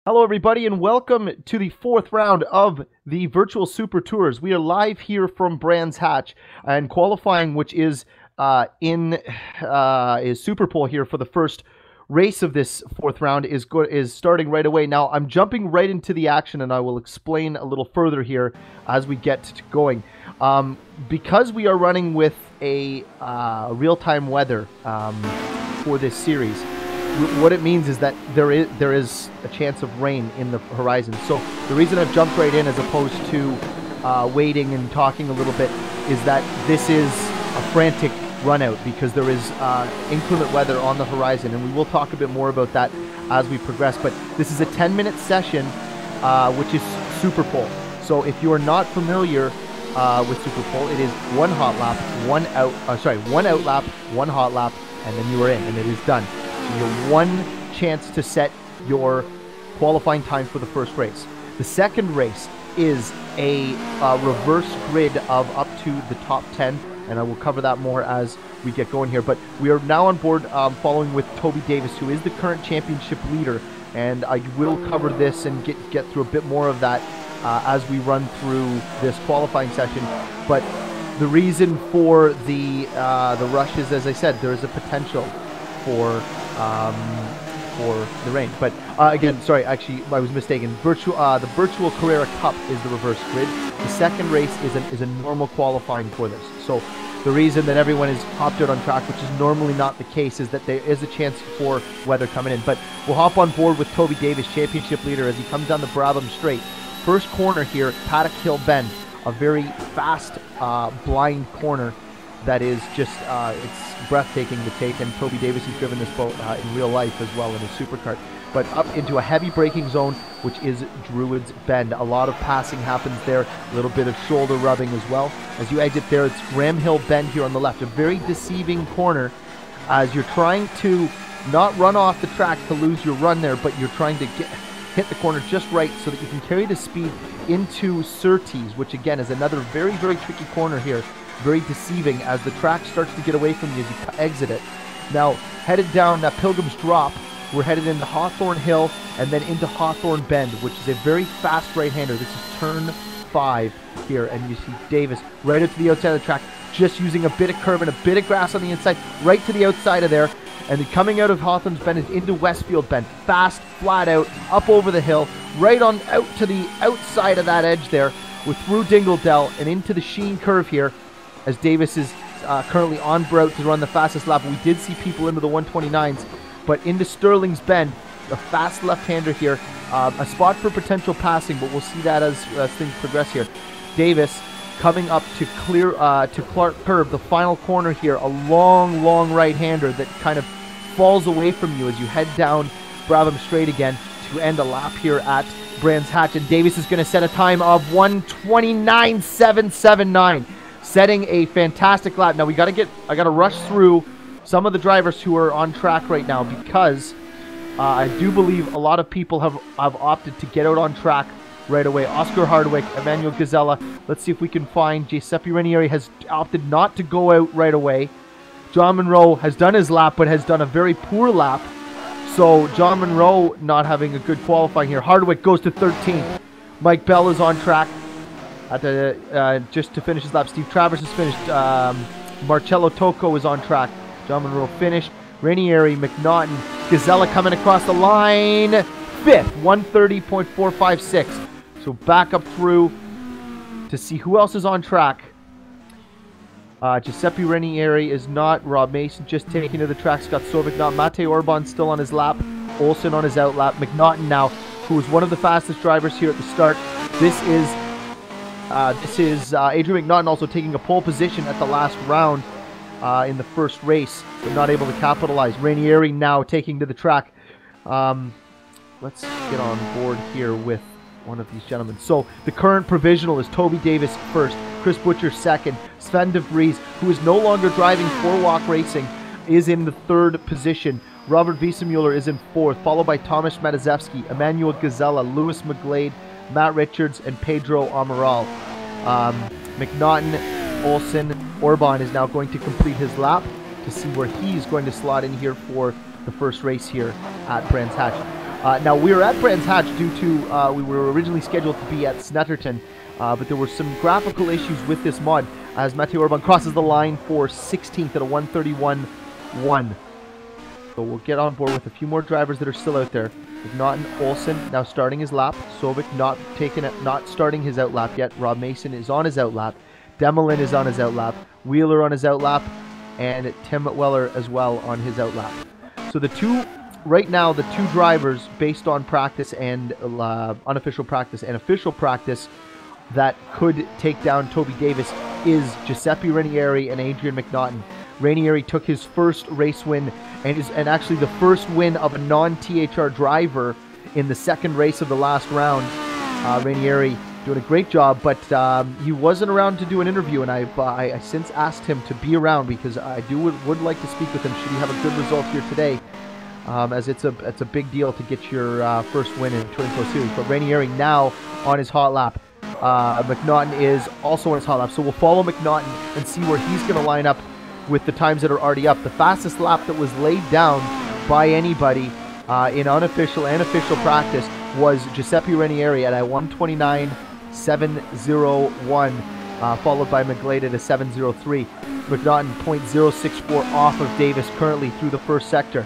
Hello, everybody, and welcome to the fourth round of the Virtual Super Tours. We are live here from Brands Hatch, and qualifying, which is Super Pole here for the first race of this fourth round, is starting right away. Now, I'm jumping right into the action, and I will explain a little further here as we get going. Because we are running with a real-time weather for this series, what it means is that there is a chance of rain in the horizon. So the reason I've jumped right in as opposed to waiting and talking a little bit is that this is a frantic run out because there is inclement weather on the horizon, and we will talk a bit more about that as we progress. But this is a 10-minute session, which is Super Pole. So if you are not familiar with Super Pole, it is one hot lap, one out lap, one hot lap, and then you are in, and it is done. Your one chance to set your qualifying time for the first race. The second race is a reverse grid of up to the top 10, and I will cover that more as we get going here. But we are now on board following with Toby Davis, who is the current championship leader, and I will cover this and get through a bit more of that as we run through this qualifying session. But the reason for the rush is, as I said, there is a potential for the rain. But again, sorry, actually I was mistaken. The Virtual Carrera Cup is the reverse grid. The second race is a normal qualifying for this. So the reason that everyone is hopped out on track, which is normally not the case, is that there is a chance for weather coming in. But we'll hop on board with Toby Davis, championship leader, as he comes down the Brabham Straight. First corner here, Paddock Hill Bend, a very fast blind corner that is just it's breathtaking to take, and Toby Davis has driven this boat in real life as well in his supercart. But up into a heavy braking zone, which is Druids Bend. A lot of passing happens there, a little bit of shoulder rubbing as well. As you exit there, it's Graham Hill Bend here on the left, a very deceiving corner as you're trying to not run off the track to lose your run there, but you're trying to hit the corner just right so that you can carry the speed into Surtees, which again is another very, very tricky corner here. Very deceiving as the track starts to get away from you as you exit it. Now, headed down Pilgrim's Drop, we're headed into Hawthorne Hill and then into Hawthorne Bend, which is a very fast right-hander. This is turn 5 here, and you see Davis right out to the outside of the track, just using a bit of curve and a bit of grass on the inside, right to the outside of there. And then coming out of Hawthorne Bend is into Westfield Bend, fast, flat out, up over the hill, right on out to the outside of that edge there, with through Dingledell and into the Sheen Curve here, as Davis is currently on route to run the fastest lap. We did see people into the 129s, but into Sterling's Bend, a fast left-hander here, a spot for potential passing, but we'll see that as things progress here. Davis coming up to Clark Curve, the final corner here, a long, long right-hander that kind of falls away from you as you head down Brabham Straight again to end a lap here at Brands Hatch, and Davis is going to set a time of 1:29.779. Setting a fantastic lap. Now I gotta rush through some of the drivers who are on track right now, because I do believe a lot of people have opted to get out on track right away. Oscar Hardwick, Emmanuel Gazella. Let's see if we can find Giuseppe Ranieri has opted not to go out right away. John Monroe has done his lap, but has done a very poor lap. So John Monroe not having a good qualifying here. Hardwick goes to 13th. Mike Bell is on track just to finish his lap. Steve Travers is finished. Marcello Tocco is on track. John Monroe finished. Ranieri, McNaughton, Gazella coming across the line. 5th, 1:30.456. So back up through to see who else is on track. Giuseppe Ranieri is not. Rob Mason just taking to the track. Scott Sovic not. Mate Orban still on his lap. Olsen on his out lap. McNaughton now, who is one of the fastest drivers here at the start. This is Adrian McNaughton also taking a pole position at the last round in the first race, but not able to capitalize. Ranieri now taking to the track. Let's get on board here with one of these gentlemen. So the current provisional is Toby Davis first, Chris Butcher second, Sven de Vries, who is no longer driving for Walk Racing, is in the third position. Robert Wiesemuller is in fourth, followed by Thomas Matazewski, Emmanuel Gazella, Lewis McGlade, Matt Richards, and Pedro Amaral. McNaughton, Olsen, Orban is now going to complete his lap to see where he's going to slot in here for the first race here at Brands Hatch. Now, we were at Brands Hatch due to, we were originally scheduled to be at Snetterton, but there were some graphical issues with this mod as Mathieu Orban crosses the line for 16th at a 1:31.1. So we'll get on board with a few more drivers that are still out there. McNaughton, Olsen now starting his lap. Sovic not starting his outlap yet. Rob Mason is on his outlap. Demelin is on his outlap. Wheeler on his outlap. And Tim Weller as well on his outlap. So right now, the two drivers based on practice and unofficial practice and official practice that could take down Toby Davis is Giuseppe Ranieri and Adrian McNaughton. Ranieri took his first race win and actually the first win of a non-THR driver in the second race of the last round. Ranieri doing a great job, but he wasn't around to do an interview, and I since asked him to be around because I would like to speak with him should he have a good result here today, as it's a big deal to get your first win in Touring Pro Series. But Ranieri now on his hot lap. McNaughton is also on his hot lap, so we'll follow McNaughton and see where he's going to line up with the times that are already up. The fastest lap that was laid down by anybody in unofficial and official practice was Giuseppe Ranieri at a 1:29.701, followed by McGlade at a 7:03. McNaughton 0.064 off of Davis currently through the first sector.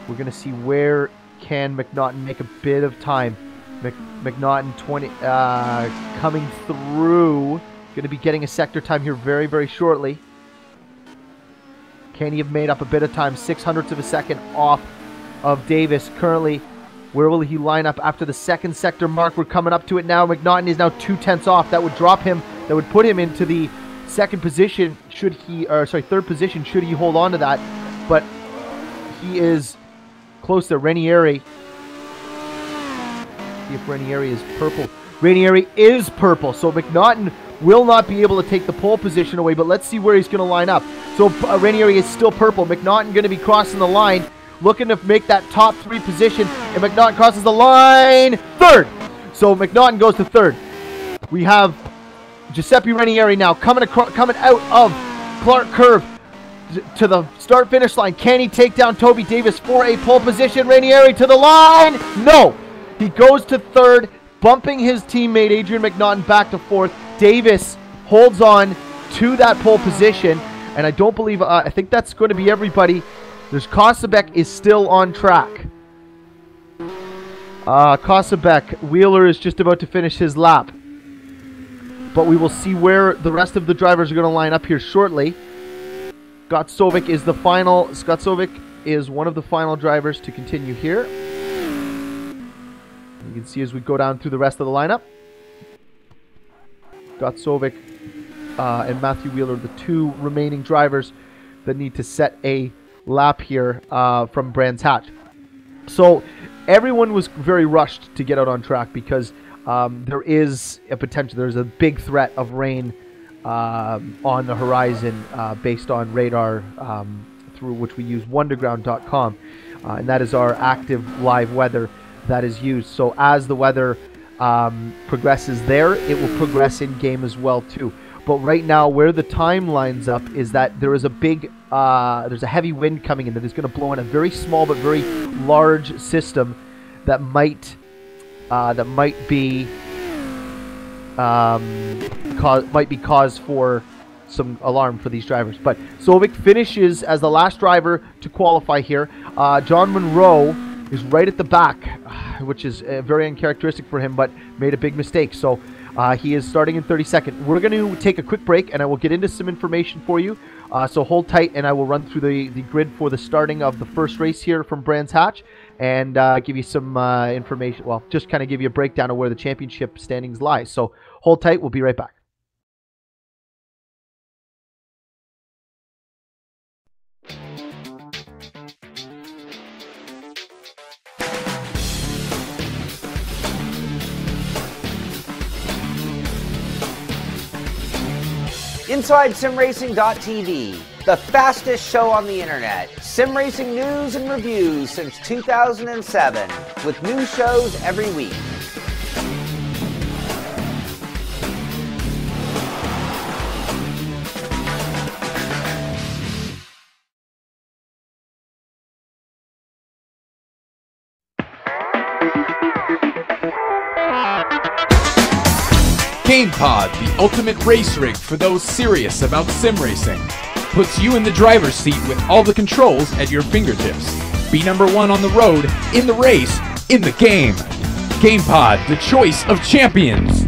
We're going to see where can McNaughton make a bit of time. McNaughton coming through. Going to be getting a sector time here very, very shortly. Can he have made up a bit of time? 0.06 of a second off of Davis currently. Where will he line up after the second sector mark? We're coming up to it now. McNaughton is now 0.2 off. That would drop him. That would put him into the third position should he hold on to that. But he is close to Ranieri. See if Ranieri is purple. Ranieri is purple. So McNaughton will not be able to take the pole position away, but let's see where he's going to line up. So Ranieri is still purple. McNaughton going to be crossing the line, looking to make that top 3 position, and McNaughton crosses the line, third. So McNaughton goes to third. We have Giuseppe Ranieri now coming out of Clark Curve to the start-finish line. Can he take down Toby Davis for a pole position? Ranieri to the line. No. He goes to third, bumping his teammate Adrian McNaughton back to fourth. Davis holds on to that pole position, and I don't believe, I think that's going to be everybody. There's Kosabek is still on track. Kosabek, Wheeler is just about to finish his lap. But we will see where the rest of the drivers are going to line up here shortly. Scott Sovic is one of the final drivers to continue here. You can see as we go down through the rest of the lineup. Scott Sovic and Matthew Wheeler, the 2 remaining drivers that need to set a lap here from Brands Hatch. So everyone was very rushed to get out on track because there is a potential, there's a big threat of rain on the horizon based on radar through which we use wonderground.com, and that is our active live weather that is used. So as the weather progresses there, it will progress in game as well too. But right now, where the time lines up is that there is a big, there's a heavy wind coming in that is going to blow in a very small but very large system that might be cause for some alarm for these drivers. But Sovic finishes as the last driver to qualify here. John Monroe is right at the back, which is very uncharacteristic for him, but made a big mistake. So he is starting in 32nd. We're going to take a quick break, and I will get into some information for you. So hold tight, and I will run through the grid for the starting of the first race here from Brands Hatch, and give you some information. Well, just kind of give you a breakdown of where the championship standings lie. So hold tight. We'll be right back. InsideSimRacing.tv, the fastest show on the internet. Sim racing news and reviews since 2007, with new shows every week. GamePod, the ultimate race rig for those serious about sim racing. Puts you in the driver's seat with all the controls at your fingertips. Be number one on the road, in the race, in the game. GamePod, the choice of champions.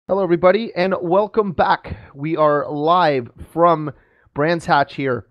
Hello, everybody, and welcome back. We are live from Brands Hatch here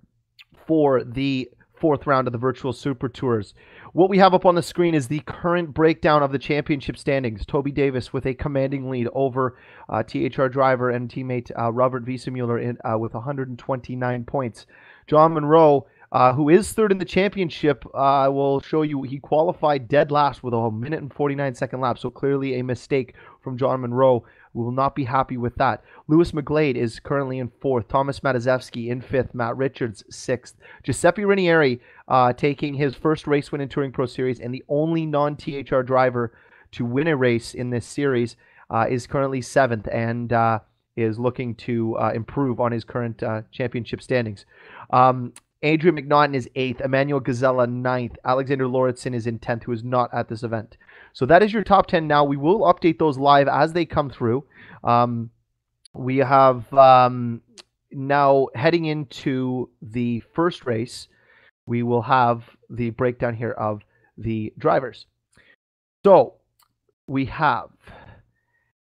for the fourth round of the Virtual Super Tours. What we have up on the screen is the current breakdown of the championship standings. Toby Davis with a commanding lead over THR driver and teammate Robert Wiesemuller with 129 points. John Monroe, who is third in the championship, will show you he qualified dead last with a 1 minute and 49-second lap, so clearly a mistake from John Monroe. We will not be happy with that. Lewis McGlade is currently in fourth. Thomas Matazewski in fifth. Matt Richards sixth. Giuseppe Ranieri taking his first race win in Touring Pro Series and the only non-THR driver to win a race in this series is currently seventh and is looking to improve on his current championship standings. Adrian McNaughton is 8th, Emmanuel Gazella 9th, Alexander Lauritsen is in 10th, who is not at this event. So that is your top 10 now. We will update those live as they come through. We have now heading into the first race, we will have the breakdown here of the drivers. So we have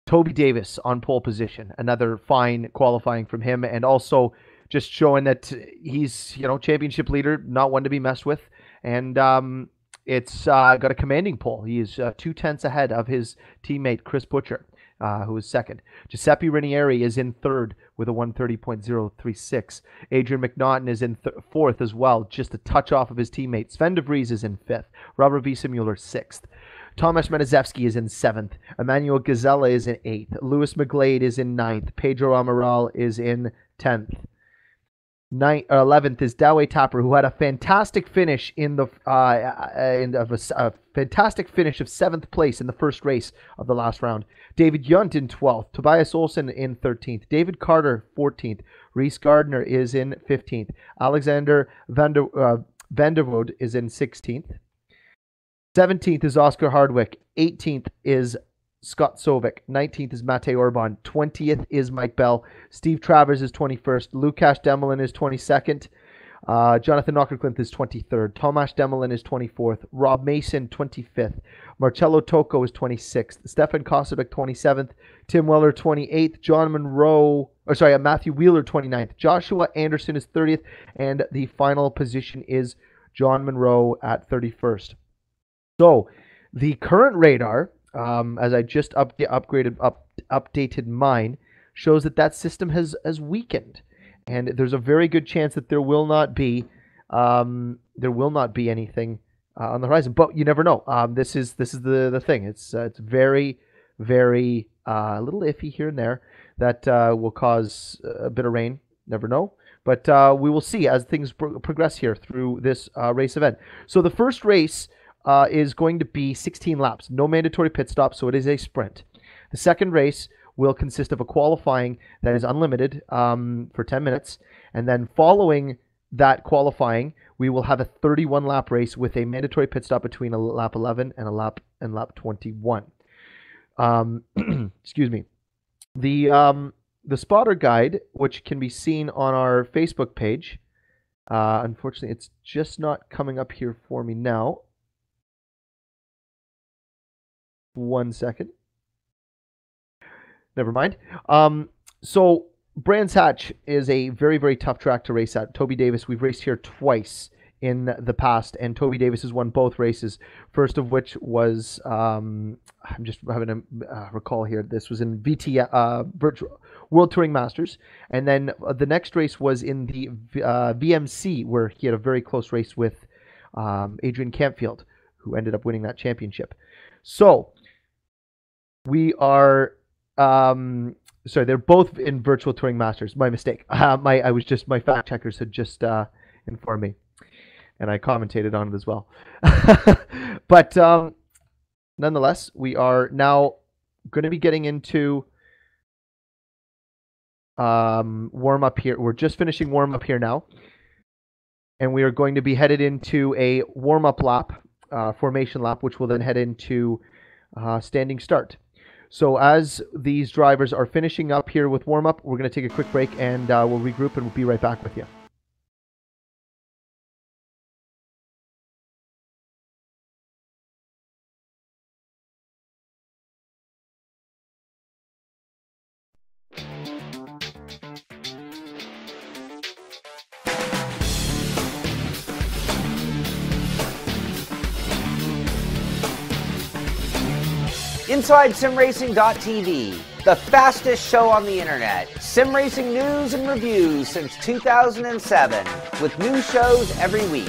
Toby Davis on pole position, another fine qualifying from him, and also just showing that he's, championship leader, not one to be messed with. And it's got a commanding pole. He is 2/10 ahead of his teammate, Chris Butcher, who is second. Giuseppe Ranieri is in third with a 1:30.036. Adrian McNaughton is in fourth as well, just a touch off of his teammate. Sven de Vries is in fifth. Robert Wiesemuller, sixth. Thomas Matazewski is in seventh. Emmanuel Gazella is in eighth. Lewis McGlade is in ninth. Pedro Amaral is in 10th. 11th is Dawei Tapper, who had a fantastic finish in the fantastic finish of 7th place in the first race of the last round. David Yunt in 12th, Tobias Olsen in 13th, David Carter 14th, Reese Gardner is in 15th, Alexander Vanderwood is in 16th, 17th is Oscar Hardwick, 18th is Scott Sovic, 19th is Matej Orban, 20th is Mike Bell, Steve Travers is 21st, Lukasz Demelin is 22nd, Jonathan Knockerclinth is 23rd, Tomasz Demelin is 24th, Rob Mason 25th, Marcello Tocco is 26th, Stefan Kosovic 27th, Tim Weller 28th, Matthew Wheeler 29th, Joshua Anderson is 30th, and the final position is John Monroe at 31st. So the current radar, as I just updated mine, shows that system has weakened, and there's a very good chance that there will not be anything on the horizon. But you never know. This is the thing. It's very, very a little iffy here and there that will cause a bit of rain. Never know. But we will see as things progress here through this race event. So the first race is going to be 16 laps. No mandatory pit stop, so it is a sprint. The second race will consist of a qualifying that is unlimited for 10 minutes. And then following that qualifying, we will have a 31-lap race with a mandatory pit stop between a lap 11 and lap 21. Excuse me. The spotter guide, which can be seen on our Facebook page, unfortunately, it's just not coming up here for me now. 1 second. Never mind. So Brands Hatch is a very, very tough track to race at. Toby Davis, we've raced here twice in the past, and Toby Davis has won both races. First of which was, I'm just having to recall here, this was in Virtual World Touring Masters, and then the next race was in the VMC, where he had a very close race with Adrian Campfield, who ended up winning that championship. So we are, sorry, they're both in Virtual Touring Masters. My mistake. My fact checkers had just informed me, and I commentated on it as well. But nonetheless, we are now going to be getting into warm up here. We're just finishing warm up here now, and we are going to be headed into a warm up lap, formation lap, which will then head into standing start. So as these drivers are finishing up here with warm up, we're going to take a quick break, and we'll regroup, and we'll be right back with you. InsideSimRacing.tv, the fastest show on the internet. Sim racing news and reviews since 2007, with new shows every week.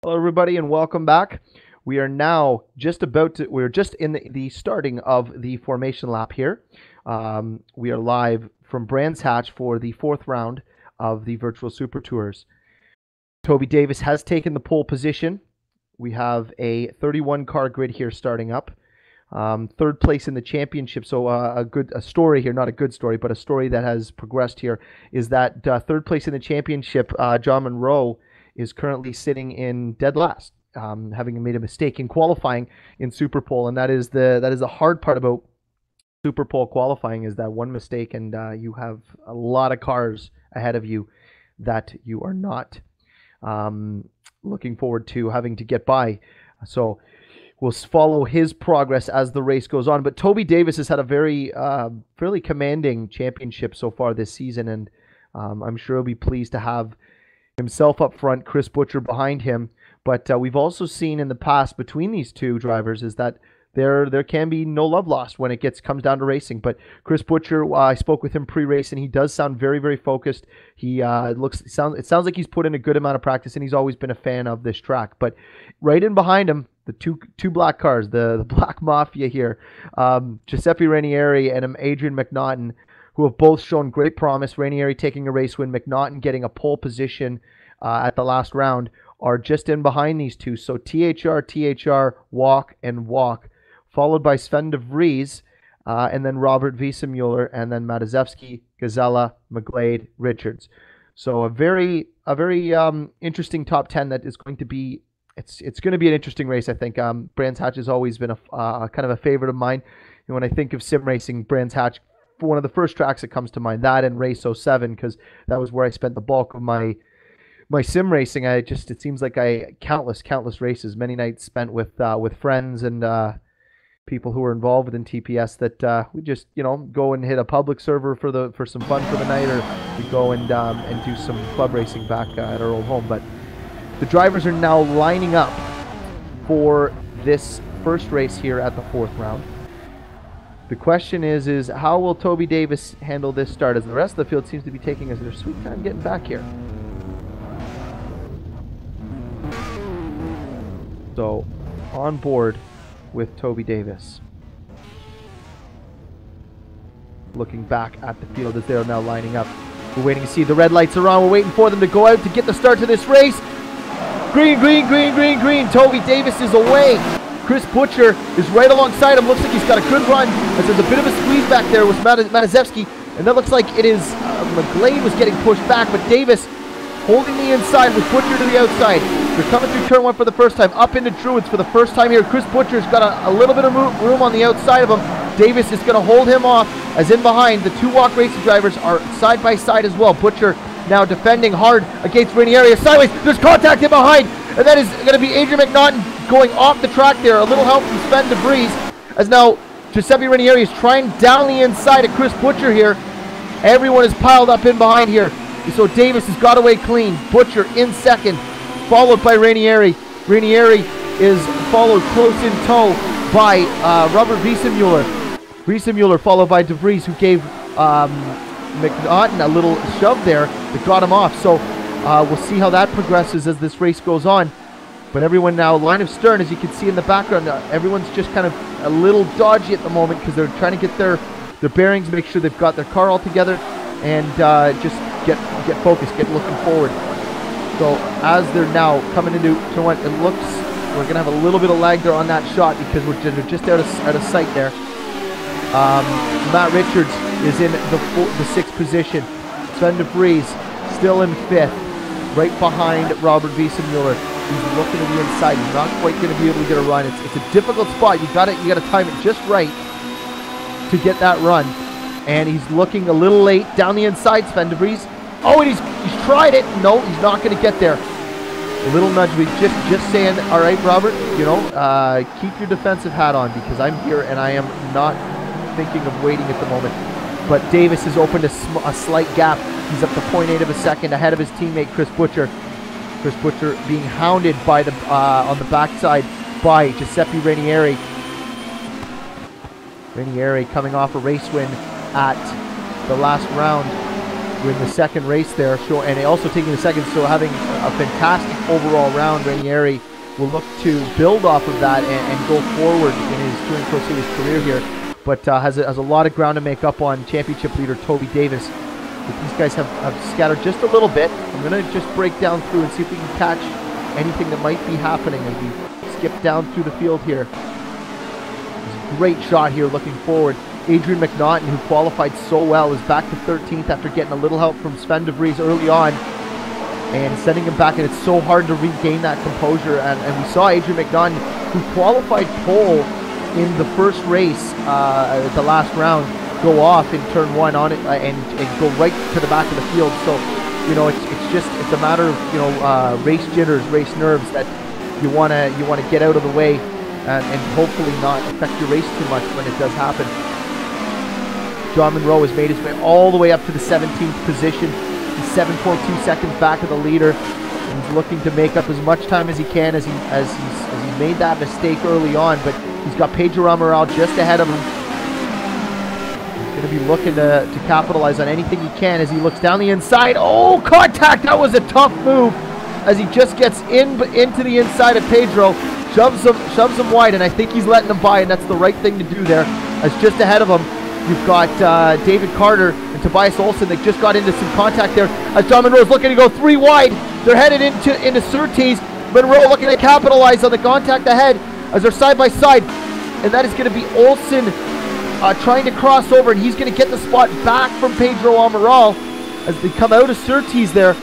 Hello, everybody, and welcome back. We are now we're just in the starting of the formation lap here. We are live from Brands Hatch for the 4th round of the Virtual Super Tours. Toby Davis has taken the pole position. We have a 31 car grid here starting up. 3rd place in the championship. So a story here, not a good story, but a story that has progressed here is that 3rd place in the championship, John Monroe, is currently sitting in dead last. Having made a mistake in qualifying in Superpole, and that is the hard part about Superpole qualifying, is that one mistake and you have a lot of cars ahead of you that you are not looking forward to having to get by. So we'll follow his progress as the race goes on. But Toby Davis has had a very fairly commanding championship so far this season, and I'm sure he'll be pleased to have himself up front, Chris Butcher behind him. But we've also seen in the past between these two drivers is that there can be no love lost when it comes down to racing. But Chris Butcher, I spoke with him pre-race, and he does sound very, very focused. It sounds like he's put in a good amount of practice, and he's always been a fan of this track. But right in behind him, the two black cars, the Black Mafia here, Giuseppe Ranieri and Adrian McNaughton, who have both shown great promise. Ranieri taking a race win, McNaughton getting a pole position at the last round, are just in behind these two. So THR, Walk, and Walk, followed by Sven de Vries, and then Robert Wiesemuller, and then Mataszewski, Gazella, McGlade, Richards. So a very interesting top 10 that is going to be, it's going to be an interesting race, I think. Brands Hatch has always been a kind of a favorite of mine. And when I think of sim racing, Brands Hatch, one of the first tracks that comes to mind, that and Race 07, because that was where I spent the bulk of my sim racing. It seems like countless races, many nights spent with friends and people who are involved in TPS that we just go and hit a public server for some fun for the night, or we go and do some club racing back at our old home. But the drivers are now lining up for this first race here at the 4th round. The question is how will Toby Davis handle this start, as the rest of the field seems to be taking their sweet time getting back here. So, on board with Toby Davis. Looking back at the field as they're now lining up. We're waiting to see the red lights are on. We're waiting for them to go out to get the start to this race. Green. Toby Davis is away. Chris Butcher is right alongside him. Looks like he's got a good run, as there's a bit of a squeeze back there with Mataszewski. And that looks like it is McGlade was getting pushed back, but Davis holding the inside with Butcher to the outside. They're coming through turn 1 for the first time, up into Druids for the first time here. Chris Butcher's got a little bit of room on the outside of him. Davis is going to hold him off, as in behind, the 2 Walk Racing drivers are side by side as well. Butcher now defending hard against Ranieri. Sideways, there's contact in behind, and that is going to be Adrian McNaughton going off the track there. A little help from Sven de Vries, as now Giuseppe Ranieri is trying down the inside of Chris Butcher here. Everyone is piled up in behind here. So Davis has got away clean. Butcher in second, followed by Ranieri. Ranieri is followed close in tow by Robert Wiesenmuller. Wiesenmuller followed by DeVries, who gave McNaughton a little shove there that got him off. So we'll see how that progresses as this race goes on. But everyone now, line of stern, as you can see in the background, everyone's just kind of a little dodgy at the moment because they're trying to get their bearings, make sure they've got their car all together, and just get focused, get looking forward. So as they're now coming into turn one, it looks we're gonna have a little bit of lag there on that shot because we're just out of sight there. Matt Richards is in the sixth position. Sven de Vries still in fifth, right behind Robert Wiesenmuller. He's looking to the inside. He's not quite going to be able to get a run. It's a difficult spot. You got to time it just right to get that run. And he's looking a little late down the inside. Sven de Vries. Oh, and he's tried it. No, he's not going to get there. A little nudge. We just saying, all right, Robert. You know, keep your defensive hat on because I'm here and I am not thinking of waiting at the moment. But Davis has opened a slight gap. He's up to 0.8 of a second ahead of his teammate Chris Butcher. Chris Butcher being hounded by on the backside by Giuseppe Ranieri. Ranieri coming off a race win at the last round in the second race there, and also taking the second, so having a fantastic overall round. Ranieri will look to build off of that and go forward in his Touring Pro Series career here, but has a lot of ground to make up on championship leader Toby Davis. But these guys have scattered just a little bit. I'm going to just break down through and see if we can catch anything that might be happening as we skip down through the field here. Great shot here looking forward. Adrian McNaughton, who qualified so well, is back to 13th after getting a little help from Sven de Vries early on and sending him back, and it's so hard to regain that composure. And we saw Adrian McNaughton, who qualified pole in the first race the last round, go off in turn one on it and go right to the back of the field. So, you know, it's a matter of, you know, race jitters, race nerves that you wanna get out of the way and hopefully not affect your race too much when it does happen. John Munro has made his way all the way up to the 17th position. He's 7.2 seconds back of the leader. And he's looking to make up as much time as he can as he made that mistake early on, but he's got Pedro Amaral just ahead of him. Going to be looking to capitalize on anything he can as he looks down the inside. Oh, contact! That was a tough move as he just gets into the inside of Pedro, shoves him wide, and I think he's letting him by, and that's the right thing to do there. As just ahead of him, you've got David Carter and Tobias Olsen that just got into some contact there. As John Munro's looking to go 3 wide, they're headed into Surtees. Munro looking to capitalize on the contact ahead as they're side by side, and that is going to be Olsen trying to cross over, and he's going to get the spot back from Pedro Amaral as they come out of Surtees there.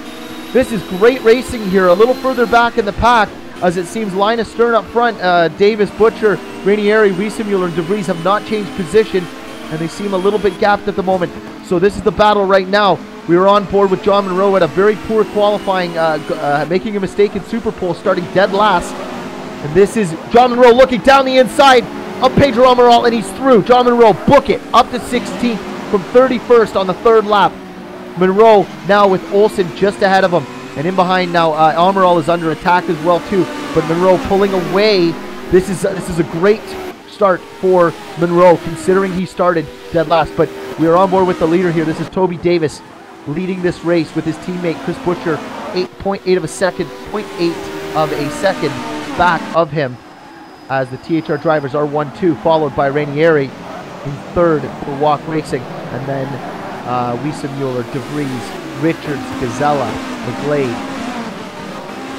This is great racing here, a little further back in the pack, as it seems line of stern up front. Davis, Butcher, Ranieri, Wiesenmuller, and de Vries have not changed position, and they seem a little bit gapped at the moment. So this is the battle right now. We were on board with John Munro at a very poor qualifying, making a mistake in Superpole, starting dead last. And this is John Munro looking down the inside of Pedro Amaral, and he's through. John Munro, book it, up to 16th from 31st on the third lap. Munro now with Olsen just ahead of him, and in behind now Amaral is under attack as well too, but Munro pulling away. This is a great start for Munro considering he started dead last, but we are on board with the leader here. This is Toby Davis leading this race with his teammate Chris Butcher, 0.8 of a second back of him, as the THR drivers are 1-2, followed by Ranieri in third for Walk Racing, and then Wiesenmuller, de Vries, Richards, Gazella, McGlade,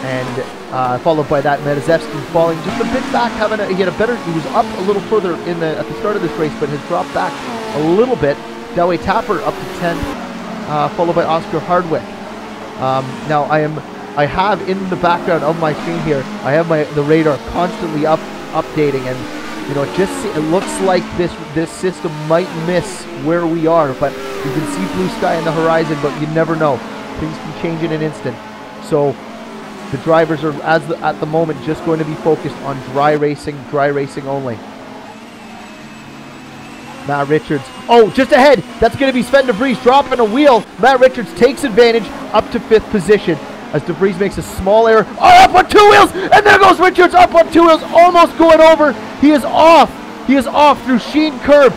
and followed by that Medezevsky falling just a bit back. He was up a little further at the start of this race, but has dropped back a little bit. Delway Tapper up to 10th, followed by Oscar Hardwick. Now I have in the background of my screen here, I have the radar constantly updating, and you know, it looks like this system might miss where we are, but you can see blue sky in the horizon, but you never know. Things can change in an instant. So the drivers are at the moment just going to be focused on dry racing only. Matt Richards, oh, just ahead, that's going to be Sven de Vries dropping a wheel. Matt Richards takes advantage up to 5th position. as DeVries makes a small error. Oh, up on 2 wheels, and there goes Richards up on 2 wheels, almost going over. He is off. He is off through sheen curb,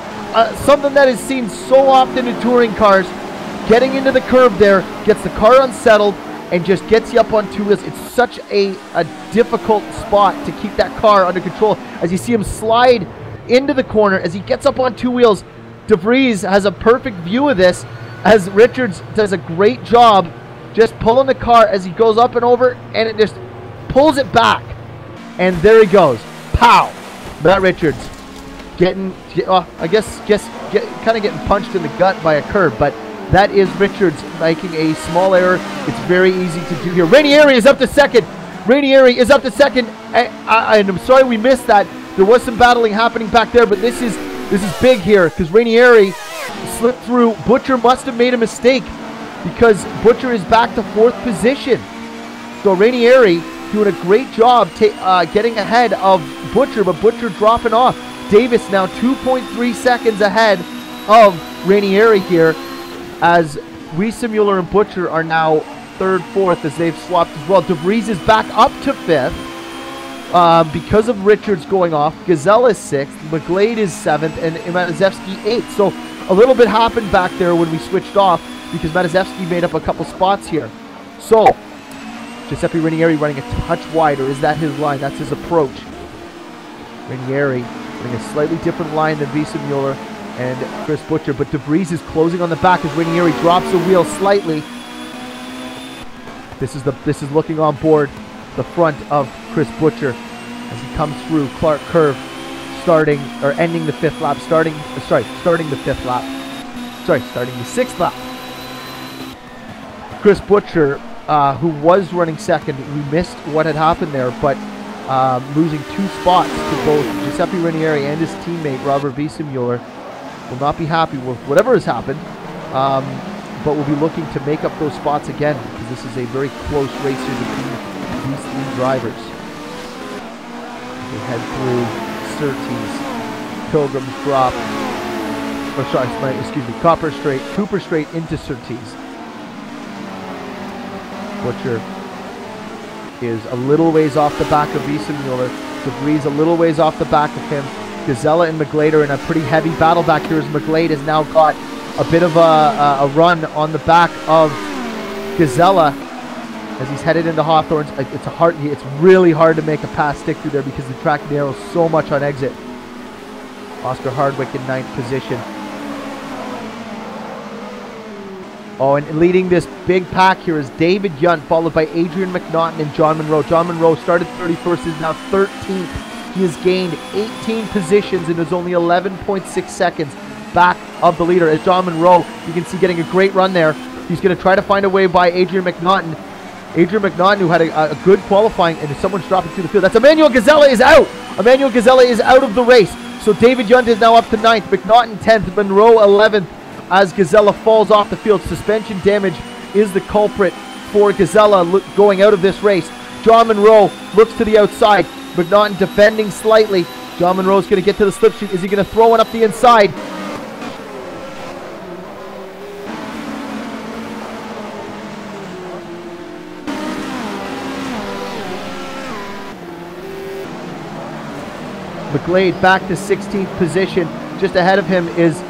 something that is seen so often in touring cars. Getting into the curve there, gets the car unsettled, and just gets you up on 2 wheels. It's such a difficult spot to keep that car under control. As you see him slide into the corner, as he gets up on 2 wheels, DeVries has a perfect view of this, as Richards does a great job just pulling the car as he goes up and over, and it just pulls it back. And there he goes. Pow! Matt Richards kind of getting punched in the gut by a curb, but that is Richards making a small error. It's very easy to do here. Rainieri is up to second. Rainieri is up to second. I'm sorry we missed that. There was some battling happening back there, but this is big here because Rainieri slipped through. Butcher must have made a mistake because Butcher is back to 4th position. So Rainieri doing a great job getting ahead of Butcher, but Butcher dropping off. Davis now 2.3 seconds ahead of Rainieri here, as Wiesemuller and Butcher are now 3rd, 4th as they've swapped as well. DeVries is back up to 5th because of Richards going off. Gazella is 6th, McGlade is 7th, and Matizewski 8th. So a little bit happened back there when we switched off because Matizewski made up a couple spots here. So Giuseppe Rainieri running a touch wider. Is that his line? That's his approach. Rainieri running a slightly different line than Wiesemuller and Chris Butcher, but DeVries is closing on the back as Rainieri drops the wheel slightly. This is looking on board the front of Chris Butcher as he comes through Clark Curve, ending the 5th lap, starting the 5th lap. Starting the 6th lap. Chris Butcher, who was running second, we missed what had happened there, but losing 2 spots to both Giuseppe Rainieri and his teammate Robert Wiesemuller. Will not be happy with whatever has happened, but we'll be looking to make up those spots again because this is a very close race here between these 3 drivers. They head through Surtees, Pilgrim's Drop, Cooper Straight into Surtees. Butcher is a little ways off the back of Wiesemuller. DeVries a little ways off the back of him. Gazella and McGlade are in a pretty heavy battle back here as McGlade has now got a bit of a run on the back of Gazella as he's headed into Hawthorns. It's really hard to make a pass stick through there because the track narrows so much on exit. Oscar Hardwick in 9th position. Oh, and leading this big pack here is David Yunt, followed by Adrian McNaughton and John Monroe. John Monroe started 31st, is now 13th. He has gained 18 positions and is only 11.6 seconds back of the leader. As John Monroe, you can see getting a great run there. He's going to try to find a way by Adrian McNaughton. Adrian McNaughton, who had a good qualifying, and someone's dropping through the field. That's Emmanuel Gazella is out. Emmanuel Gazella is out of the race. So David Yunt is now up to 9th. McNaughton 10th. Monroe 11th as Gazella falls off the field. Suspension damage is the culprit for Gazella going out of this race. John Monroe looks to the outside. McNaughton defending slightly. John Monroe's going to get to the slip chute. Is he going to throw one up the inside? McGlade back to 16th position. Just ahead of him is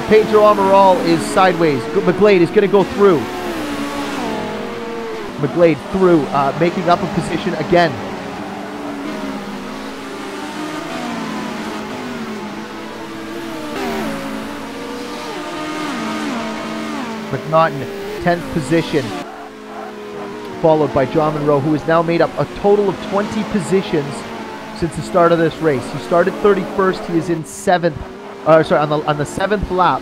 Pedro Amaral is sideways. McGlade is going to go through. McGlade through, making up a position again. McNaughton, 10th position, followed by John Monroe, who has now made up a total of 20 positions since the start of this race. He started 31st. He is in 7th. On the 7th lap.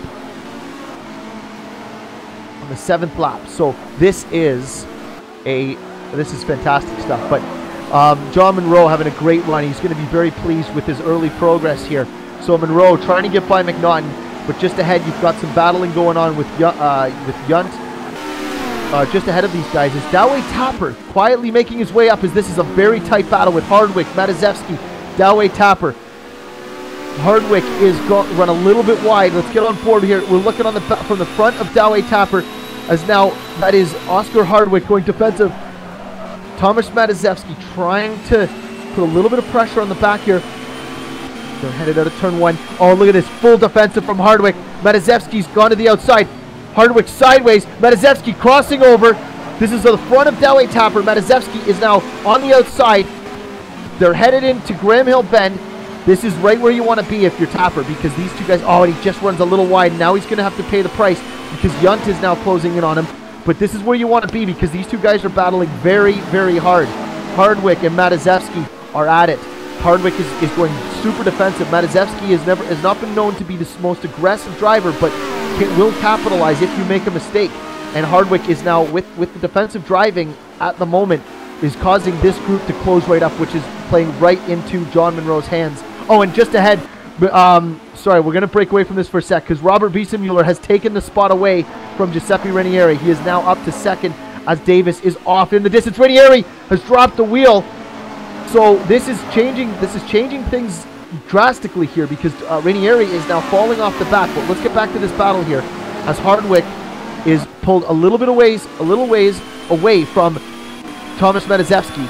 On the 7th lap. So this is fantastic stuff. But John Monroe having a great run. He's going to be very pleased with his early progress here. So Monroe trying to get by McNaughton, but just ahead you've got some battling going on with Yunt. Just ahead of these guys is Doway Tapper quietly making his way up as this is a very tight battle with Hardwick, Matizewski, Doway Tapper. Hardwick is run a little bit wide. Let's get on board here. We're looking on from the front of Doway Tapper, as now that is Oscar Hardwick going defensive. Thomas Mataszewski trying to put a little bit of pressure on the back here. They're headed out of turn 1. Oh, look at this full defensive from Hardwick. Mataszewski's gone to the outside. Hardwick sideways. Mataszewski crossing over. This is the front of Doway Tapper. Mataszewski is now on the outside. They're headed into Graham Hill Bend. This is right where you want to be if you're Tapper, because these two guys, oh, and he just runs a little wide. Now he's going to have to pay the price because Yunt is now closing in on him. But this is where you want to be because these two guys are battling very, very hard. Hardwick and Mataszewski are at it. Hardwick is going super defensive. Mataszewski has not been known to be the most aggressive driver, but will capitalize if you make a mistake. And Hardwick is now, with the defensive driving at the moment, is causing this group to close right up, which is playing right into John Monroe's hands. Oh, and just ahead, sorry, we're going to break away from this for a sec, because Robert Biesenmuller has taken the spot away from Giuseppe Ranieri. He is now up to second as Davis is off in the distance. Ranieri has dropped the wheel. So this is changing things drastically here, because Ranieri is now falling off the back. But let's get back to this battle here, as Hardwick is pulled a little ways away from Thomas Mataszewski,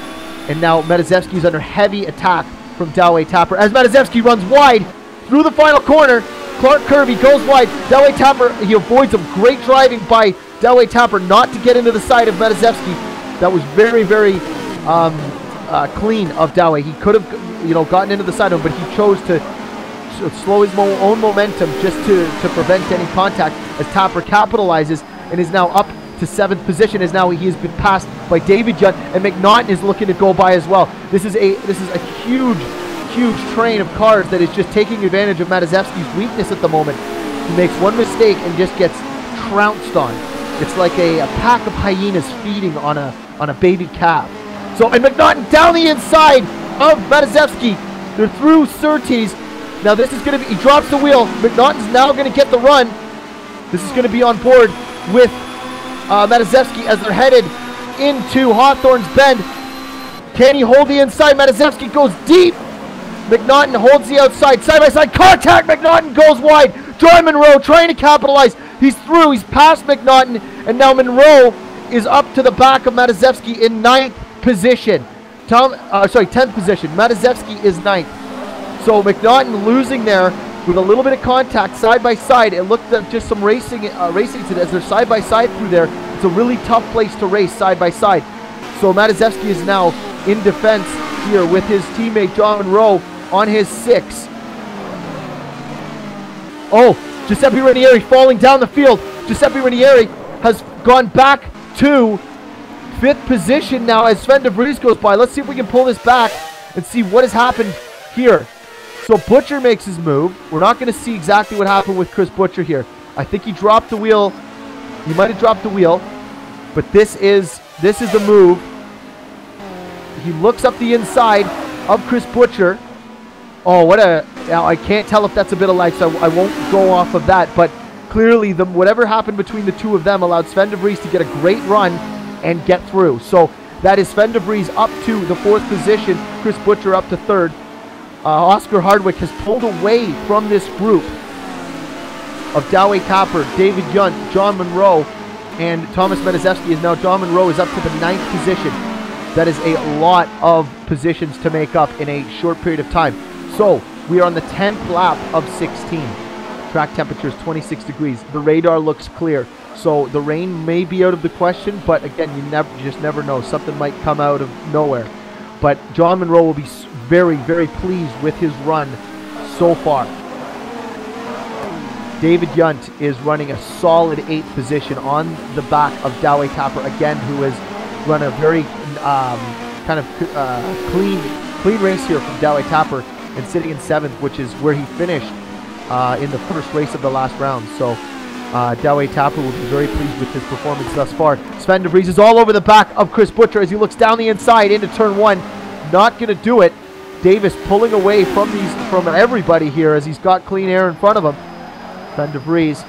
and now Mataszewski is under heavy attack from Doway Tapper as Mataszewski runs wide through the final corner. Clark Kirby goes wide. Doway Tapper, he avoids him. Great driving by Doway Tapper not to get into the side of Mataszewski. That was very, very clean of Doway. He could have, gotten into the side of him, but he chose to slow his own momentum just to prevent any contact, as Tapper capitalizes and is now up to 7th position, as now he has been passed by David Yunt, and McNaughton is looking to go by as well. This is a huge train of cars that is just taking advantage of Mataszewski's weakness at the moment. He makes one mistake and just gets trounced on. It's like a pack of hyenas feeding on a baby calf. So, and McNaughton down the inside of Mataszewski. They're through Surtees. Now this is going to be, he drops the wheel. McNaughton's now going to get the run. This is going to be on board with Mataszewski as they're headed into Hawthorne's Bend. Can he hold the inside? Mataszewski goes deep. McNaughton holds the outside. Side-by-side contact. McNaughton goes wide. John Monroe trying to capitalize. He's through. He's past McNaughton. And now Monroe is up to the back of Mataszewski in 9th position. 10th position. Mataszewski is 9th. So McNaughton losing there with a little bit of contact side by side. It looked like just some racing to as they're side by side through there. It's a really tough place to race side by side. So Mataszewski is now in defense here with his teammate John Monroe on his 6. Oh, Giuseppe Ranieri falling down the field. Giuseppe Ranieri has gone back to 5th position now as Sven de Vries goes by. Let's see if we can pull this back and see what has happened here. So Butcher makes his move. We're not going to see exactly what happened with Chris Butcher here. I think he dropped the wheel. He might have dropped the wheel, but this is the move. He looks up the inside of Chris Butcher. Oh, now I can't tell if that's a bit of lag, so I won't go off of that, but clearly whatever happened between the two of them allowed Sven de Vries to get a great run and get through. So that is Sven de Vries up to the 4th position, Chris Butcher up to 3rd. Oscar Hardwick has pulled away from this group of Doway Tapper, David Yunt, John Monroe, and Thomas Mataszewski is now. John Monroe is up to the 9th position. That is a lot of positions to make up in a short period of time. So we are on the 10th lap of 16. Track temperature is 26 degrees. The radar looks clear. So the rain may be out of the question, but again, you just never know. Something might come out of nowhere. But John Monroe will be very, very pleased with his run so far. David Yunt is running a solid 8th position on the back of Doway Tapper again, who has run a very clean race here from Doway Tapper and sitting in 7th, which is where he finished in the first race of the last round. So Doway Tapper will be very pleased with his performance thus far. Sven de Vries is all over the back of Chris Butcher as he looks down the inside into turn 1. Not going to do it. Davis pulling away from everybody here as he's got clean air in front of him. Sven de Vries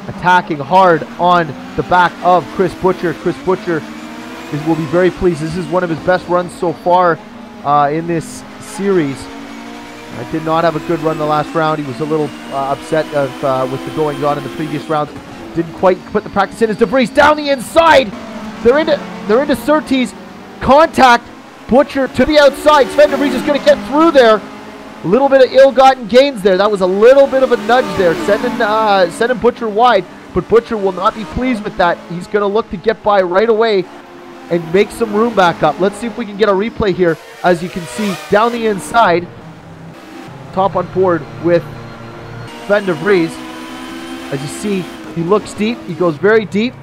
attacking hard on the back of Chris Butcher. Chris Butcher will be very pleased. This is one of his best runs so far in this series. Did not have a good run the last round. He was a little upset with the goings on in the previous rounds. Didn't quite put the practice in as DeVries down the inside. They're into Surtees. Contact. Butcher to the outside. Sven DeVries is going to get through there. A little bit of ill-gotten gains there. That was a little bit of a nudge there, sending Butcher wide. But Butcher will not be pleased with that. He's going to look to get by right away and make some room back up. Let's see if we can get a replay here. As you can see, down the inside, top on board with Sven DeVries. As you see, he looks deep. He goes very deep.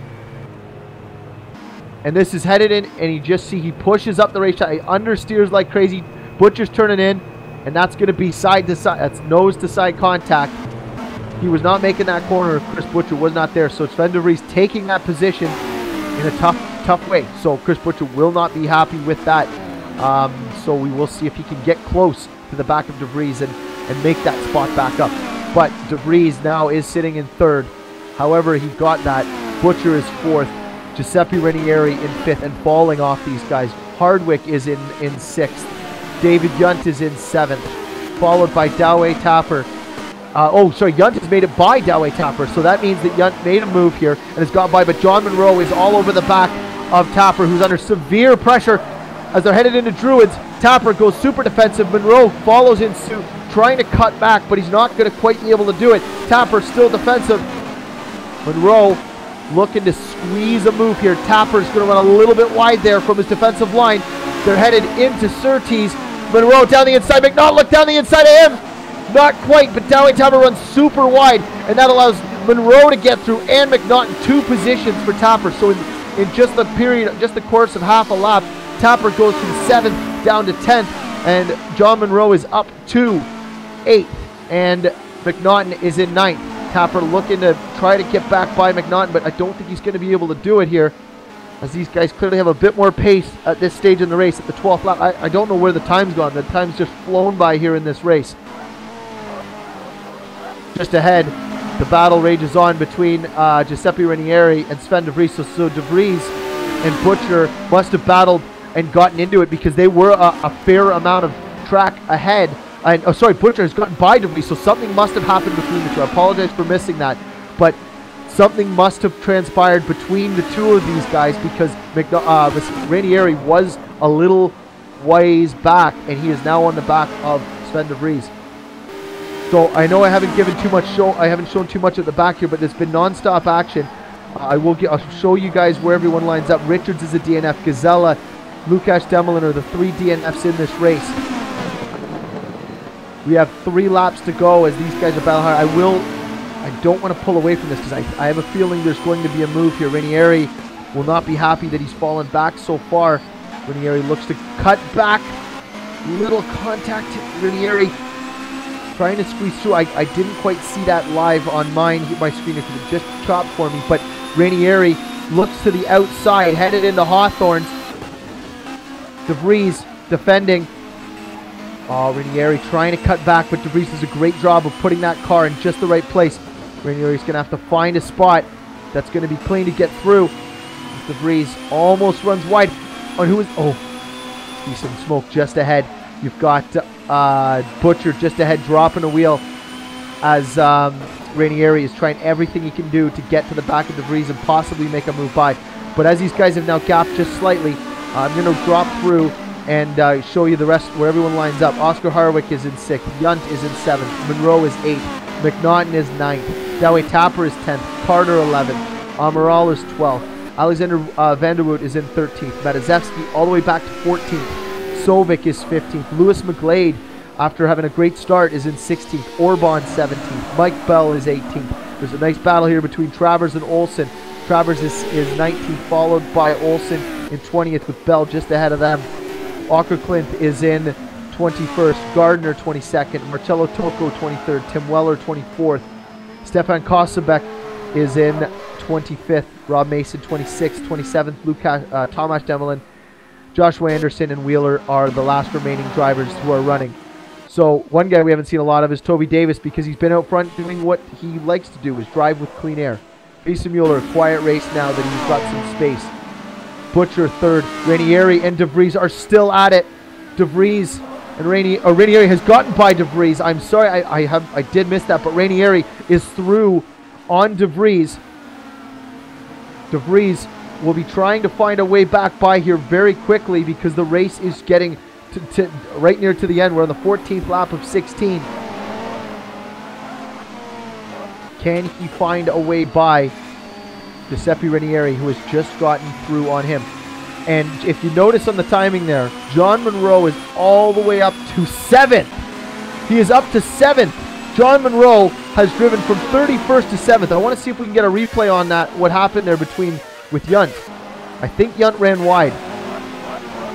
And this is headed in, and you just see he pushes up the racetrack. He understeers like crazy. Butcher's turning in, and that's going to be side to side. That's nose to side contact. He was not making that corner. Chris Butcher was not there. So it's Sven DeVries taking that position in a tough way. So Chris Butcher will not be happy with that. So we will see if he can get close to the back of DeVries and make that spot back up. But DeVries now is sitting in third. However, he got that. Butcher is fourth. Giuseppe Ranieri in fifth and falling off these guys. Hardwick is in sixth. David Yunt is in seventh. Followed by Doway Tapper. Yunt has made it by Doway Tapper. So that means that Yunt made a move here and has got by. But John Monroe is all over the back of Tapper, who's under severe pressure as they're headed into Druids. Tapper goes super defensive. Monroe follows in suit, trying to cut back, but he's not going to quite be able to do it. Tapper still defensive. Monroe looking to squeeze a move here. Tapper's going to run a little bit wide there from his defensive line. They're headed into Surtees. Monroe down the inside. McNaught look down the inside of him. Not quite, but Doway Tapper runs super wide, and that allows Monroe to get through and McNaught in two positions for Tapper. So in just the course of half a lap, Tapper goes from 7th down to 10th, and John Monroe is up to 8th, and McNaughton is in 9th. Tapper looking to try to get back by McNaughton, but I don't think he's going to be able to do it here, as these guys clearly have a bit more pace at this stage in the race at the 12th lap. I don't know where the time's gone. The time's just flown by here in this race. Just ahead, the battle rages on between Giuseppe Ranieri and Sven DeVries. So DeVries and Butcher must have battled and gotten into it, because they were a fair amount of track ahead. And Butcher has gotten by DeVries, so something must have happened between the two. I apologize for missing that, but something must have transpired between the two of these guys, because Ranieri was a little ways back, and he is now on the back of Sven DeVries. So I know I haven't given too much I haven't shown too much at the back here, but there's been non-stop action. I'll show you guys where everyone lines up. Richards is a DNF. Gazella, Lukasz Demolin are the 3 DNFs in this race. We have 3 laps to go as these guys are battling hard. I don't want to pull away from this, because I have a feeling there's going to be a move here. Ranieri will not be happy that he's fallen back so far. Ranieri looks to cut back. Little contact. Ranieri trying to squeeze through. I didn't quite see that live on my screen because it just chopped for me. But Ranieri looks to the outside, headed into Hawthorne's. DeVries defending. Ranieri trying to cut back, but DeVries does a great job of putting that car in just the right place. Ranieri's going to have to find a spot that's going to be clean to get through. DeVries almost runs wide. See some smoke just ahead. You've got Butcher just ahead, dropping a wheel as Ranieri is trying everything he can do to get to the back of DeVries and possibly make a move by. But as these guys have now gapped just slightly, I'm going to drop through and show you the rest where everyone lines up. Oscar Hardwick is in 6th. Yunt is in 7th. Monroe is 8th. McNaughton is 9th. Doway Tapper is 10th. Carter 11th. Amaral is 12th. Alexander Vanderwood is in 13th. Matazewski all the way back to 14th. Sovic is 15th. Lewis McGlade, after having a great start, is in 16th. Orban 17th. Mike Bell is 18th. There's a nice battle here between Travers and Olsen. Travers is 19th, followed by Olsen in 20th, with Bell just ahead of them. Aukerklint is in 21st. Gardner 22nd. Marcello Tocco 23rd. Tim Weller 24th. Stefan Kosebek is in 25th. Rob Mason 26th. 27th. Tomasz Demolin, Joshua Anderson, and Wheeler are the last remaining drivers who are running. So one guy we haven't seen a lot of is Toby Davis, because he's been out front doing what he likes to do, is drive with clean air. Jason Mueller, a quiet race now that he's got some space. Butcher 3rd. Ranieri and DeVries are still at it. DeVries And Ranieri has gotten by De Vries. I'm sorry, I did miss that, but Ranieri is through on De Vries. De Vries will be trying to find a way back by here very quickly because the race is getting to right near to the end. We're on the 14th lap of 16. Can he find a way by Giuseppe Ranieri, who has just gotten through on him? And if you notice on the timing there, John Munro is all the way up to 7th. He is up to 7th. John Munro has driven from 31st to 7th. I want to see if we can get a replay on that, what happened there with Yunt. I think Yunt ran wide.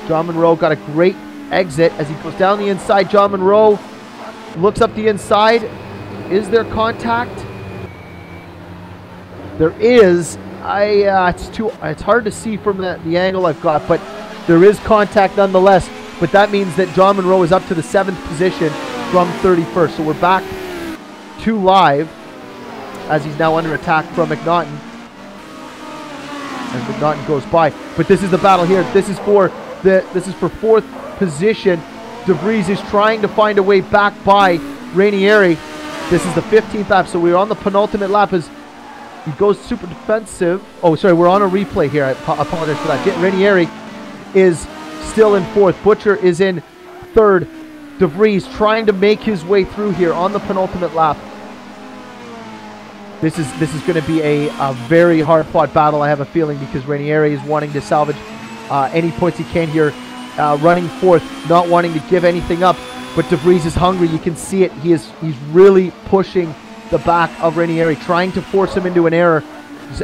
John Munro got a great exit as he goes down the inside. John Munro looks up the inside. Is there contact? There is. It's hard to see from the angle I've got, but there is contact nonetheless. But that means that John Munro is up to the 7th position from 31st. So we're back to live as he's now under attack from McNaughton. As McNaughton goes by. But this is the battle here. This is for 4th position. De Vries is trying to find a way back by Ranieri. This is the 15th lap, so we're on the penultimate lap as he goes super defensive. Oh, sorry, we're on a replay here. I apologize for that. Ranieri is still in 4th. Butcher is in 3rd. De Vries trying to make his way through here on the penultimate lap. This is going to be a very hard-fought battle, I have a feeling, because Ranieri is wanting to salvage any points he can here, running 4th, not wanting to give anything up. But De Vries is hungry. You can see it. He's really pushing the back of Ranieri, trying to force him into an error.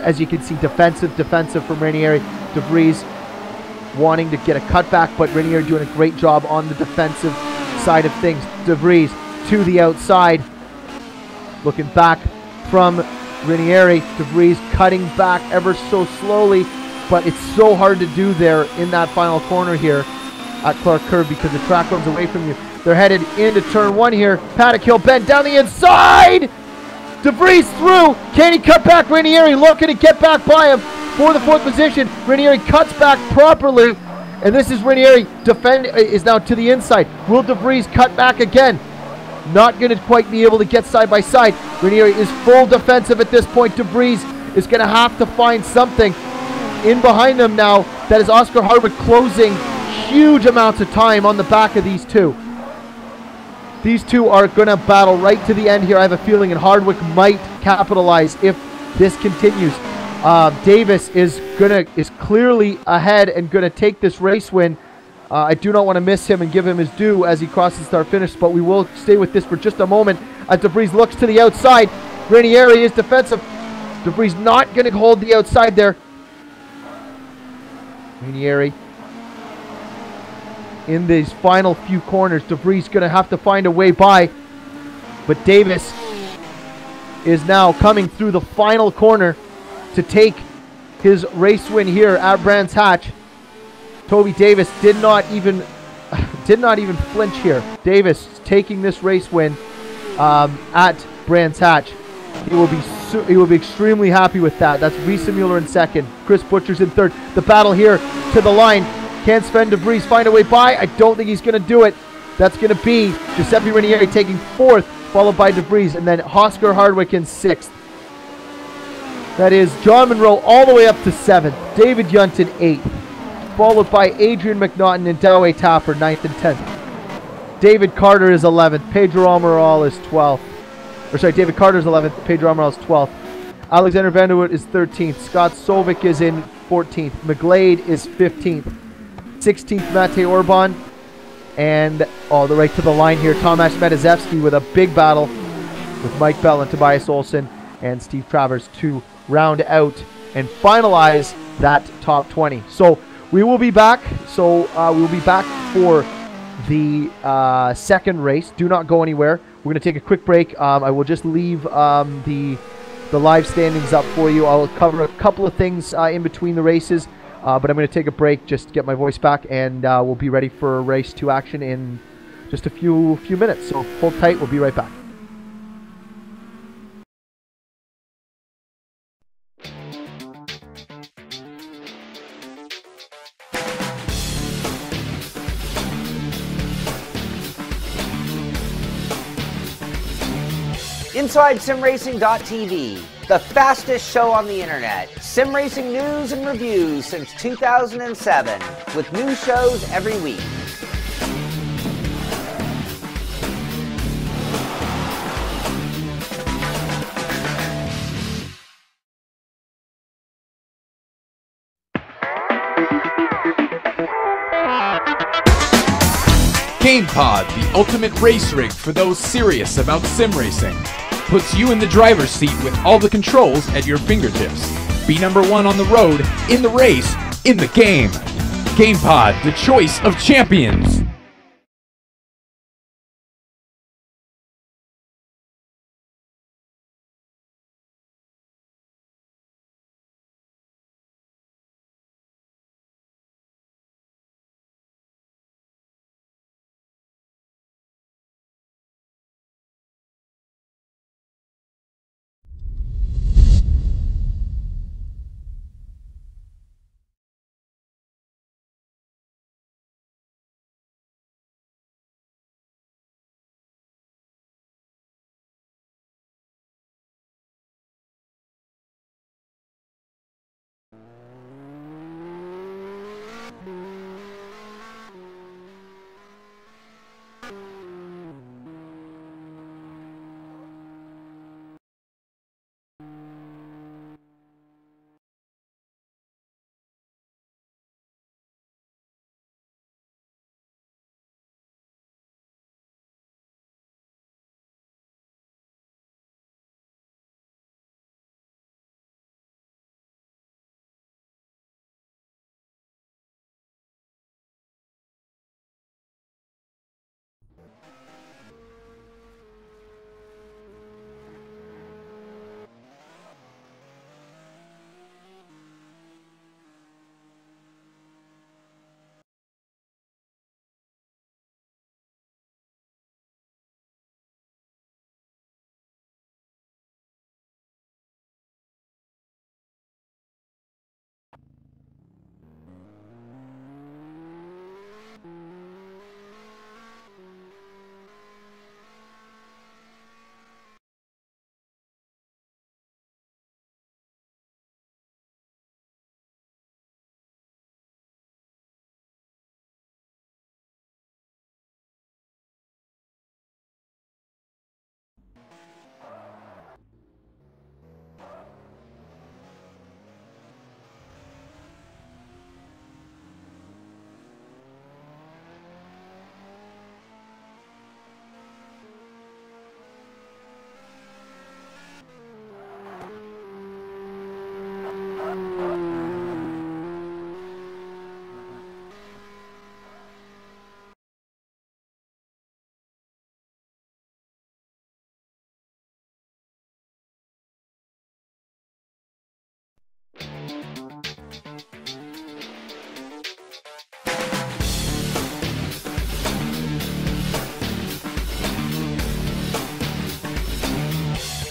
As you can see, defensive from Ranieri. De Vries wanting to get a cutback, but Ranieri doing a great job on the defensive side of things. De Vries to the outside, looking back from Ranieri. De Vries cutting back ever so slowly, but it's so hard to do there in that final corner here at Clark Curve because the track runs away from you. They're headed into turn 1 here. Paddock Hill bend down the inside. De Vries through. Can he cut back? Ranieri looking to get back by him for the 4th position. Ranieri cuts back properly. And this is Ranieri is now to the inside. Will De Vries cut back again? Not going to quite be able to get side by side. Ranieri is full defensive at this point. De Vries is going to have to find something. In behind them now, that is Oscar Hardwick closing huge amounts of time on the back of these two. These two are going to battle right to the end here, I have a feeling, and Hardwick might capitalize if this continues. Davis is clearly ahead and going to take this race win. I do not want to miss him and give him his due as he crosses start finish, but we will stay with this for just a moment as De Vries looks to the outside. Ranieri is defensive. De Vries not going to hold the outside there. Ranieri in these final few corners. De Vries going to have to find a way by, but Davis is now coming through the final corner to take his race win here at Brands Hatch. Toby Davis did not even flinch here. Davis taking this race win at Brands Hatch. He will be extremely happy with that. That's Risa Mueller in 2nd. Chris Butcher's in 3rd. The battle here to the line. Can Sven De Vries find a way by? I don't think he's going to do it. That's going to be Giuseppe Ranieri taking 4th, followed by De Vries, and then Oscar Hardwick in 6th. That is John Munro all the way up to 7th. David Yunt in 8th, followed by Adrian McNaughton and Daway Tapper 9th and 10th. David Carter is 11th. Pedro Almiral is 12th. David Carter is 11th. Pedro Almiral is 12th. Alexander Vanderwood is 13th. Scott Sovic is in 14th. McGlade is 15th. 16th, Matej Orban. And all the way to the line here, Tomasz Medezewski with a big battle with Mike Bell and Tobias Olsen and Steve Travers to round out and finalize that top 20. So we will be back. We'll be back for the 2nd race. Do not go anywhere. We're going to take a quick break. I will just leave the live standings up for you. I'll cover a couple of things in between the races. But I'm going to take a break just to get my voice back, and we'll be ready for race 2 action in just a few minutes. So hold tight. We'll be right back. InsideSimRacing.tv, the fastest show on the internet. Sim racing news and reviews since 2007, with new shows every week. GamePod, the ultimate race rig for those serious about sim racing. Puts you in the driver's seat with all the controls at your fingertips. Be number one on the road, in the race, in the game. GamePod, the choice of champions.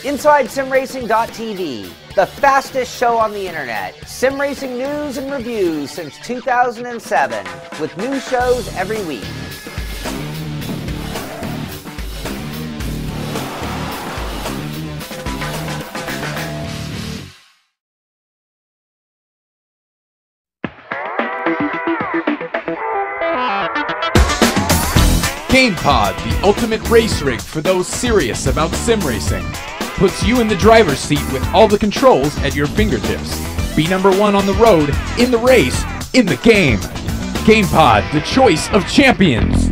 InsideSimRacing.tv, the fastest show on the internet. Sim racing news and reviews since 2007, with new shows every week. GamePod, the ultimate race rig for those serious about sim racing. Puts you in the driver's seat with all the controls at your fingertips. Be number one on the road, in the race, in the game. GamePod, the choice of champions.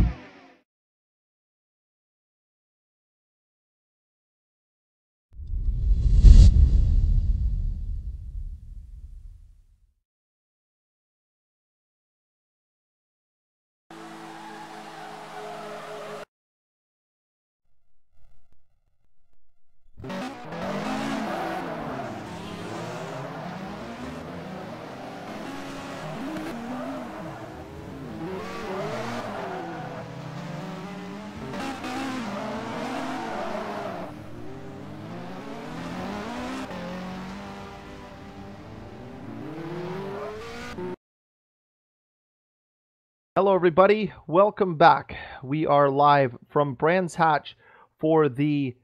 Hello, everybody. Welcome back. We are live from Brands Hatch for the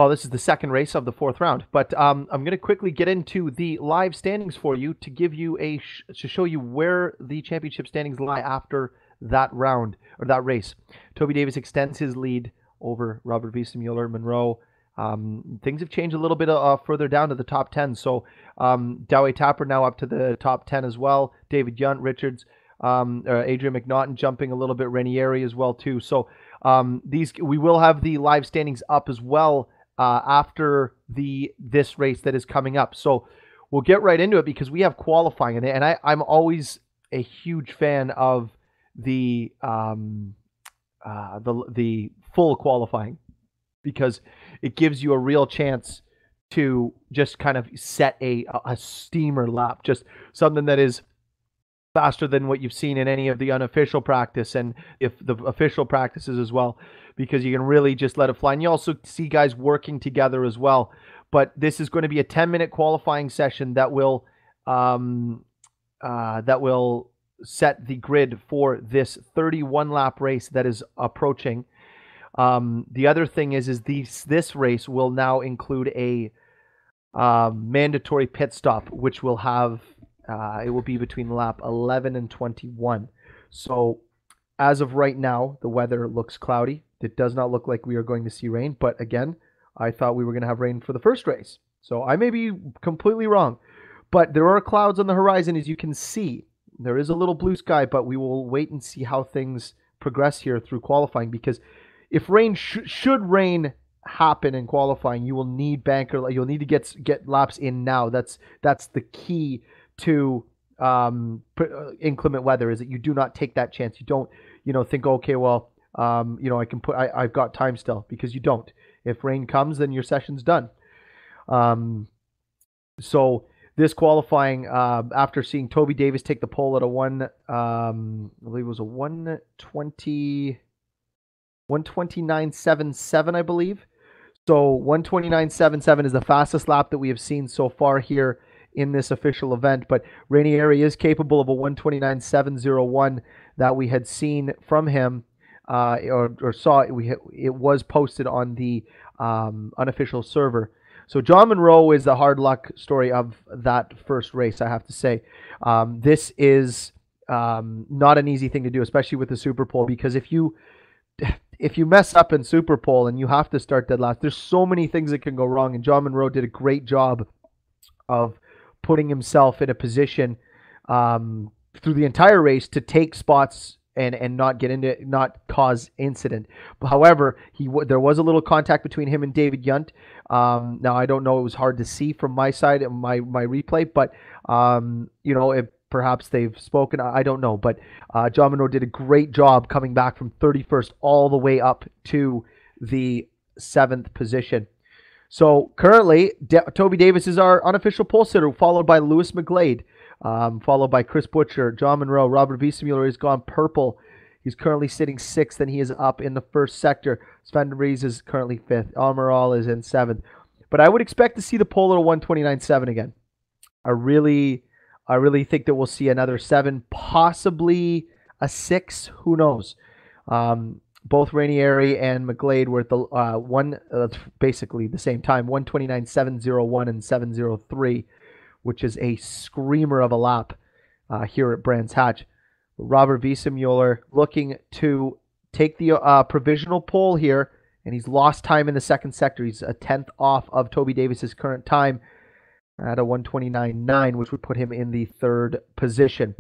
Well, this is the second race of the fourth round, but I'm going to quickly get into the live standings for you to give you to show you where the championship standings lie after that round or that race. Toby Davis extends his lead over Robert Wiesemuller, Monroe. Things have changed a little bit further down to the top 10. So Dowey Tapper now up to the top 10 as well. David Yunt, Richards, Adrian McNaughton jumping a little bit. Ranieri as well too. So we will have the live standings up as well after this race that is coming up. So we'll get right into it because we have qualifying in it, and I'm always a huge fan of the full qualifying because it gives you a real chance to just kind of set a steamer lap, just something that is faster than what you've seen in any of the unofficial practice and if the official practices as well, because you can really just let it fly. And you also see guys working together as well. But this is going to be a 10-minute qualifying session that will set the grid for this 31-lap race that is approaching. The other thing is this race will now include a mandatory pit stop, which will have it will be between lap 11 and 21. So as of right now, the weather looks cloudy. It does not look like we are going to see rain. But again, I thought we were going to have rain for the first race. So I may be completely wrong. But there are clouds on the horizon, as you can see. There is a little blue sky, but we will wait and see how things progress here through qualifying. Because if rain should rain happen in qualifying, you will need you'll need to get laps in now. That's the key to inclement weather, is that you do not take that chance. You don't, think, okay, well, I've got time still, because you don't. If rain comes, then your session's done. So this qualifying, after seeing Toby Davis take the pole at I believe it was a 129.77, I believe. So 129.77 is the fastest lap that we have seen so far here in this official event, but Ranieri is capable of a 129.701 that we had seen from him, or saw. It was posted on the unofficial server. So John Monroe is the hard luck story of that first race, I have to say. This is not an easy thing to do, especially with the Super Pole, because if you mess up in Super Pole and you have to start dead last, there's so many things that can go wrong, and John Monroe did a great job of putting himself in a position through the entire race to take spots and not cause incident. But however, there was a little contact between him and David Yunt. Now I don't know; it was hard to see from my side and my replay, but perhaps they've spoken. I don't know, but John Monroe did a great job coming back from 31st all the way up to the 7th position. So currently, Toby Davis is our unofficial pole sitter, followed by Lewis McGlade, followed by Chris Butcher, John Monroe. Robert Wiesemuller has gone purple. He's currently sitting 6th, and he is up in the first sector. Sven de Vries is currently 5th. Almiral is in 7th. But I would expect to see the pole at a 129.7 again. I really think that we'll see another 7, possibly a 6. Who knows? Both Ranieri and McGlade were at the basically the same time, 129.701 and 703, which is a screamer of a lap here at Brands Hatch. Robert Wiesemuller looking to take the provisional pole here, and he's lost time in the second sector. He's a 10th off of Toby Davis's current time at a 129.9, which would put him in the 3rd position.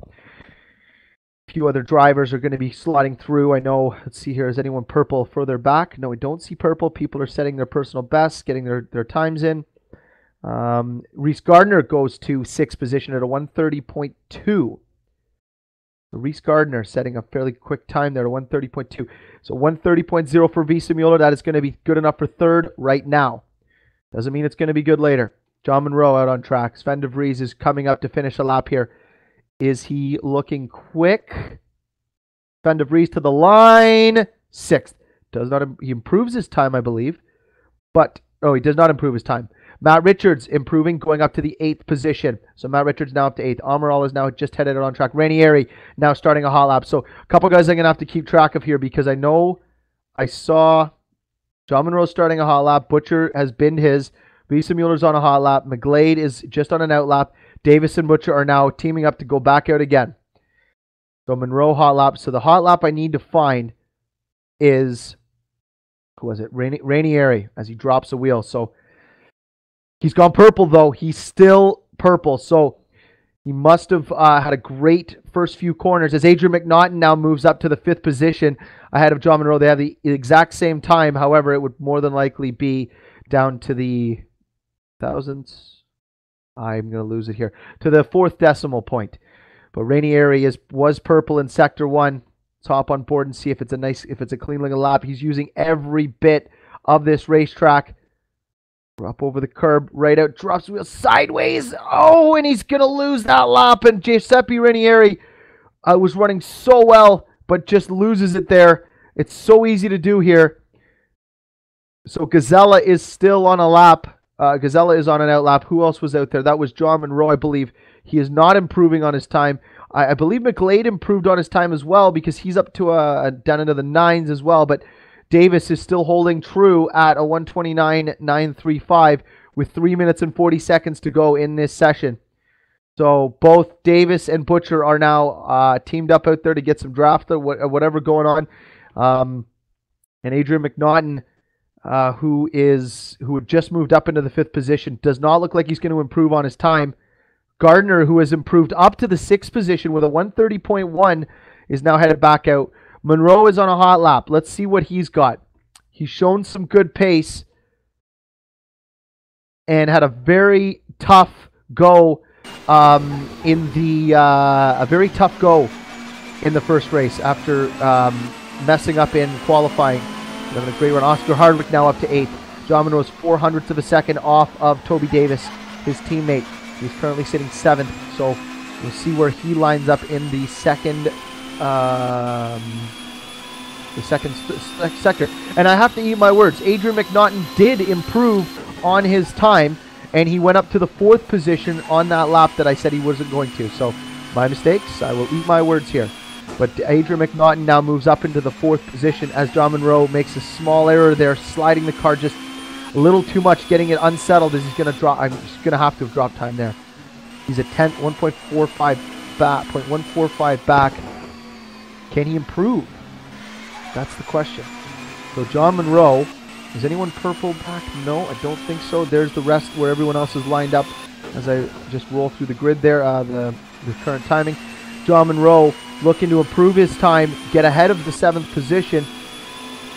A few other drivers are going to be slotting through. I know, let's see here, is anyone purple further back? No, we don't see purple. People are setting their personal bests, getting their times in. Reese Gardner goes to 6th position at a 130.2. Reese Gardner setting a fairly quick time there, 130.2. So 130.0 for Wiesemuller. That is going to be good enough for 3rd right now. Doesn't mean it's going to be good later. John Monroe out on track. Sven de Vries is coming up to finish a lap here. Is he looking quick? Sven de Vries to the line. 6th. He improves his time, I believe. But, he does not improve his time. Matt Richards improving, going up to the 8th position. So Matt Richards now up to 8th. Almiral is now just headed out on track. Ranieri now starting a hot lap. So a couple guys I'm going to have to keep track of here, because I know I saw John Munro starting a hot lap. Butcher has binned his. Wiesemuller's on a hot lap. McGlade is just on an out lap. Davis and Butcher are now teaming up to go back out again. So Munro hot lap. So the hot lap I need to find is, who was it? Rainieri as he drops a wheel. So he's gone purple though. He's still purple. So he must have had a great first few corners as Adrian McNaughton now moves up to the 5th position ahead of John Munro. They have the exact same time. However, it would more than likely be down to the thousandths. I'm going to lose it here. To the 4th decimal point. But Rainieri was purple in Sector 1. Let's hop on board and see if it's a clean looking lap. He's using every bit of this racetrack. We're up over the curb, right out, drops the wheel sideways. Oh, and he's going to lose that lap. And Giuseppe Rainieri was running so well, but just loses it there. It's so easy to do here. So Gazella is still on a lap. Gazella is on an out lap. Who else was out there? That was John Munro, I believe. He is not improving on his time. I believe McGlade improved on his time as well because he's up to down into the 9s as well. But Davis is still holding true at a 1:29.935 with 3 minutes and 40 seconds to go in this session. So both Davis and Butcher are now teamed up out there to get some draft or whatever going on. And Adrian McNaughton, who had just moved up into the 5th position, does not look like he's going to improve on his time. Gardner, who has improved up to the 6th position with a 1:30.1, is now headed back out. Munro is on a hot lap. Let's see what he's got. He's shown some good pace and had a very tough go in the first race after messing up in qualifying. Having a great run. Oscar Hardwick now up to 8th. John Munro is 400ths of a second off of Toby Davis, his teammate. He's currently sitting 7th, so we'll see where he lines up in the second sector. And I have to eat my words. Adrian McNaughton did improve on his time, and he went up to the 4th position on that lap that I said he wasn't going to. So my mistakes, I will eat my words here. But Adrian McNaughton now moves up into the 4th position as John Munro makes a small error there, sliding the car just a little too much, getting it unsettled as he's going to drop. I'm just going to have to have dropped time there. He's a 10th, 1.45 back, 0.145 back. Can he improve? That's the question. So John Munro, is anyone purple back? No, I don't think so. There's the rest where everyone else is lined up as I just roll through the grid there, the current timing. John Munro looking to improve his time, get ahead of the 7th position.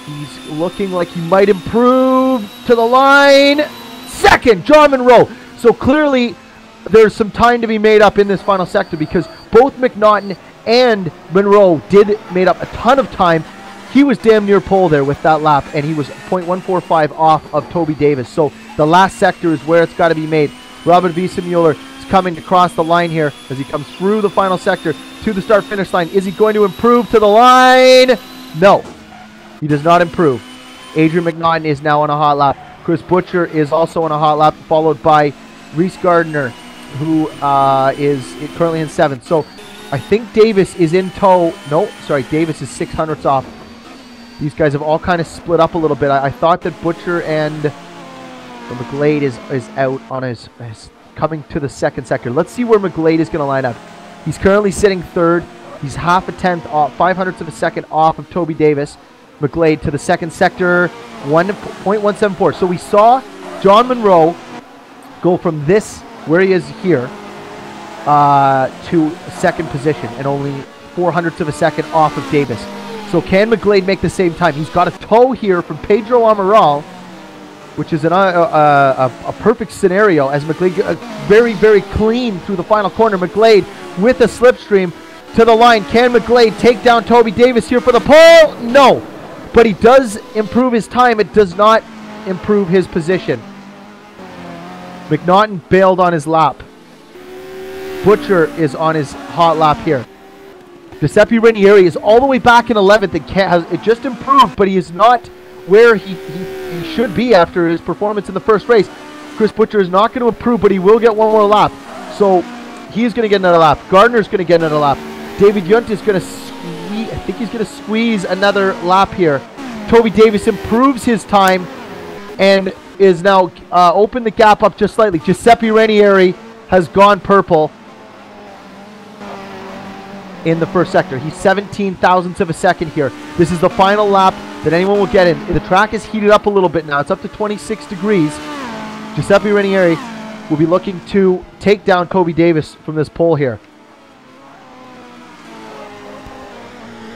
He's looking like he might improve to the line. 2nd, John Munro. So clearly there's some time to be made up in this final sector because both McNaughton and Munro made up a ton of time. He was damn near pole there with that lap, and he was 0.145 off of Toby Davis. So the last sector is where it's got to be made. Robert Wiesemuller is coming across the line here as he comes through the final sector to the start-finish line. Is he going to improve to the line? No, he does not improve. Adrian McNaughton is now on a hot lap. Chris Butcher is also on a hot lap, followed by Reese Gardner, who is currently in 7th. So I think Davis is in tow. No, sorry, Davis is 600ths off. These guys have all kind of split up a little bit. I thought that Butcher and McGlade is out on his coming to the 2nd sector. Let's see where McGlade is going to line up. He's currently sitting 3rd. He's half a tenth off, 500ths of a second off of Toby Davis. McGlade to the 2nd sector, 1.174. So we saw John Munro go from this, where he is here, to 2nd position and only 400ths of a second off of Davis. So can McGlade make the same time? He's got a tow here from Pedro Amaral, which is a perfect scenario as McGlade very, very clean through the final corner. McGlade with a slipstream to the line. Can McGlade take down Toby Davis here for the pole? No, but he does improve his time. It does not improve his position. McNaughton bailed on his lap. Butcher is on his hot lap here. Giuseppe Rainieri is all the way back in 11th. It just improved, but he is not where he should be after his performance in the first race. Chris Butcher is not going to improve, but he will get one more lap. So he is going to get another lap. Gardner's going to get another lap. David Yunt is going to squeeze. I think he's going to squeeze another lap here Toby Davis improves his time and is now opened the gap up just slightly. Giuseppe Ranieri has gone purple in the first sector. He's 17 thousandths of a second here. This is the final lap that anyone will get in. The track is heated up a little bit now. It's up to 26 degrees. Giuseppe Ranieri will be looking to take down Toby Davis from this pole here.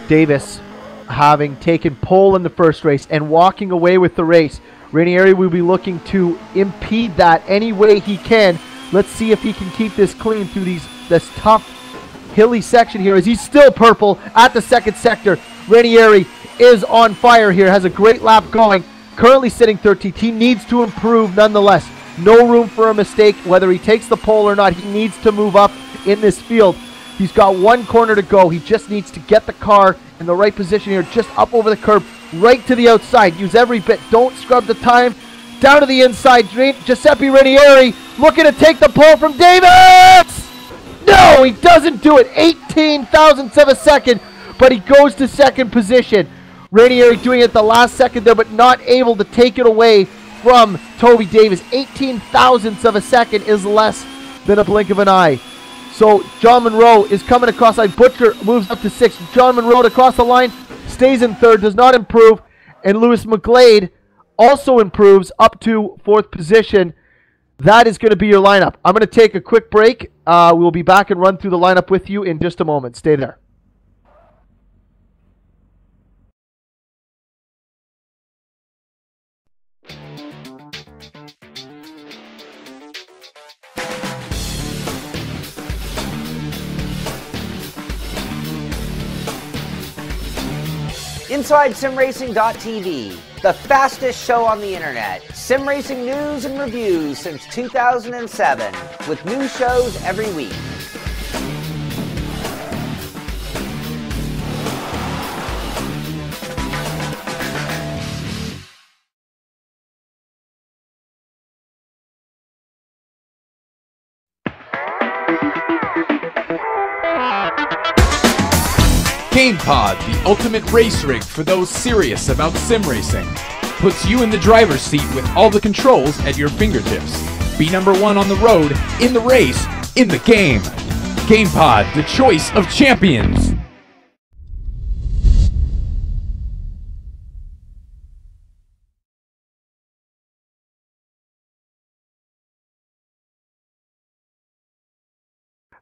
Davis having taken pole in the first race and walking away with the race. Ranieri will be looking to impede that any way he can. Let's see if he can keep this clean through this tough hilly section here as he's still purple at the second sector. Ranieri is on fire here, has a great lap going, currently sitting 13th. He needs to improve nonetheless. No room for a mistake, whether he takes the pole or not. He needs to move up in this field. He's got one corner to go. He just needs to get the car in the right position here, just up over the curb, right to the outside. Use every bit. Don't scrub the time. Down to the inside. Giuseppe Ranieri looking to take the pole from Davis. No, he doesn't do it. 18 thousandths of a second, but he goes to second position. Ranieri doing it the last second there, but not able to take it away from Toby Davis. 18 thousandths of a second is less than a blink of an eye. So John Munro is coming across line. Butcher moves up to 6th. John Munro to cross the line, stays in 3rd, does not improve. And Lewis McGlade also improves up to 4th position. That is going to be your lineup. I'm going to take a quick break. We'll be back and run through the lineup with you in just a moment. Stay there. InsideSimRacing.tv, the fastest show on the internet. Sim racing news and reviews since 2007, with new shows every week. GamePod, the ultimate race rig for those serious about sim racing. Puts you in the driver's seat with all the controls at your fingertips. Be number one on the road, in the race, in the game. GamePod, the choice of champions.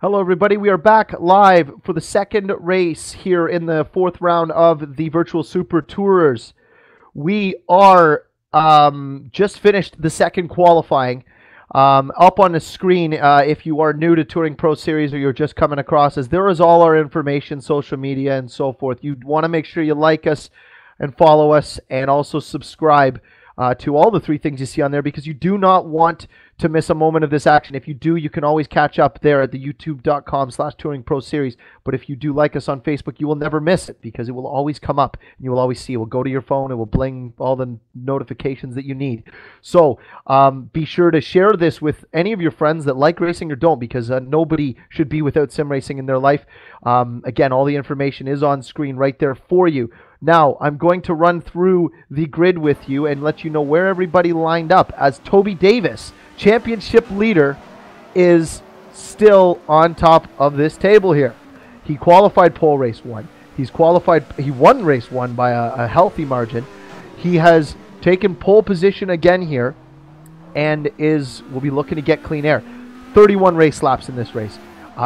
Hello everybody, we are back live for the second race here in the 4th round of the Virtual Super Tourers. We are just finished the second qualifying. Up on the screen, if you are new to Touring Pro Series or you're just coming across us, there is all our information, social media and so forth. You want to make sure you like us and follow us and also subscribe to all the 3 things you see on there, because you do not want to miss a moment of this action. If you do, you can always catch up there at the youtube.com/touringproseries. But if you do like us on Facebook, you will never miss it, because it will always come up and you will always see it. It will go to your phone. It will bling all the notifications that you need. So be sure to share this with any of your friends that like racing or don't, because nobody should be without sim racing in their life. Again, all the information is on screen right there for you. Now, I'm going to run through the grid with you and let you know where everybody lined up, as Toby Davis, championship leader, is still on top of this table here. He qualified pole race 1. He won race 1 by a healthy margin. He has taken pole position again here and will be looking to get clean air. 31 race laps in this race.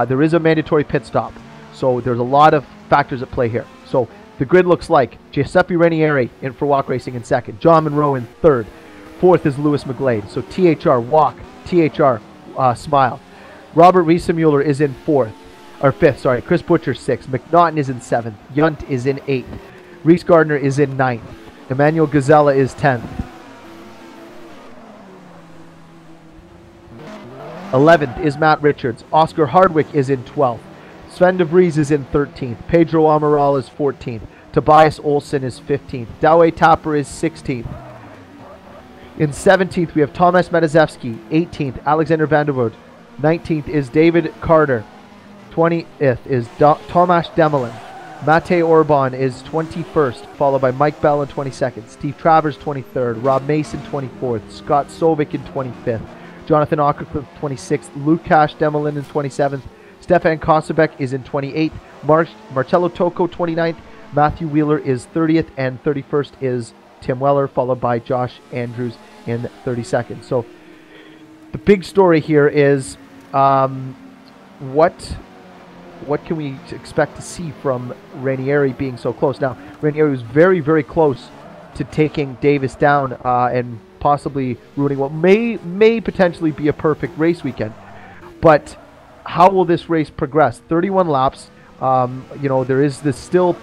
There is a mandatory pit stop, so there's a lot of factors at play here. So the grid looks like Giuseppe Ranieri in for Walk Racing in 2nd. John Munro in 3rd. 4th is Lewis McGlade. So THR Walk, THR Smile. Robert Riesemuller is in 5th. Sorry, Chris Butcher 6th. McNaughton is in 7th. Yunt is in 8th. Reese Gardner is in 9th. Emmanuel Gazella is 10th. 11th is Matt Richards. Oscar Hardwick is in 12th. Sven de Vries is in 13th. Pedro Amaral is 14th. Tobias Olsen is 15th. Dawei Tapper is 16th. In 17th, we have Tomasz Matejewski. 18th, Alexander Vandervoort. 19th is David Carter. 20th is Tomasz Demelin. Matej Orban is 21st, followed by Mike Bell in 22nd. Steve Travers 23rd. Rob Mason 24th. Scott Sovic in 25th. Jonathan Ockercliffe 26th. Lukasz Demelin in 27th. Stefan Kosabek is in 28th. Marcello Tocco 29th. Matthew Wheeler is 30th, and 31st is Tim Weller, followed by Josh Andrews in 32nd. So the big story here is what can we expect to see from Ranieri being so close? Now, Ranieri was very, very close to taking Davis down and possibly ruining what may potentially be a perfect race weekend. But how will this race progress? 31 laps. There is this still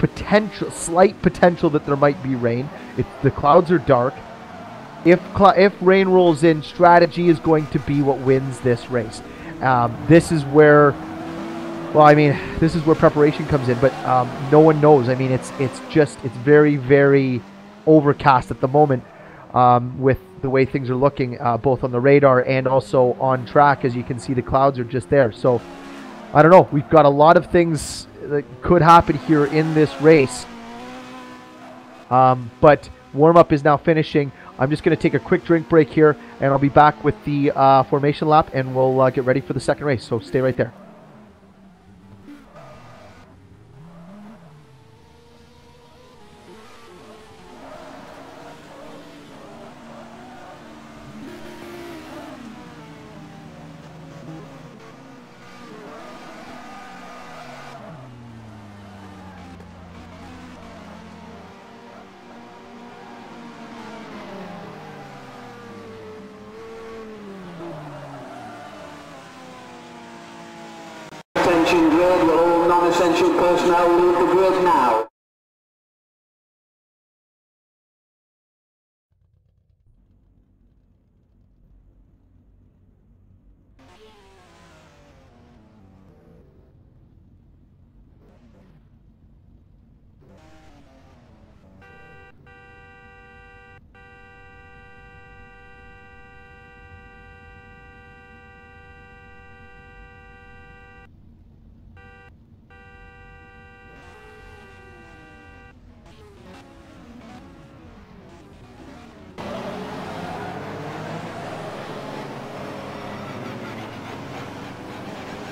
slight potential that there might be rain. The clouds are dark. If rain rolls in, strategy is going to be what wins this race. This is where preparation comes in, but no one knows. I mean, it's very, very overcast at the moment with the way things are looking, both on the radar and also on track. As you can see, the clouds are just there. So I don't know. We've got a lot of things that could happen here in this race. But warm-up is now finishing. I'm just going to take a quick drink break here, and I'll be back with the formation lap, and we'll get ready for the second race. So stay right there. Attention grid, will all non-essential personnel leave the grid now.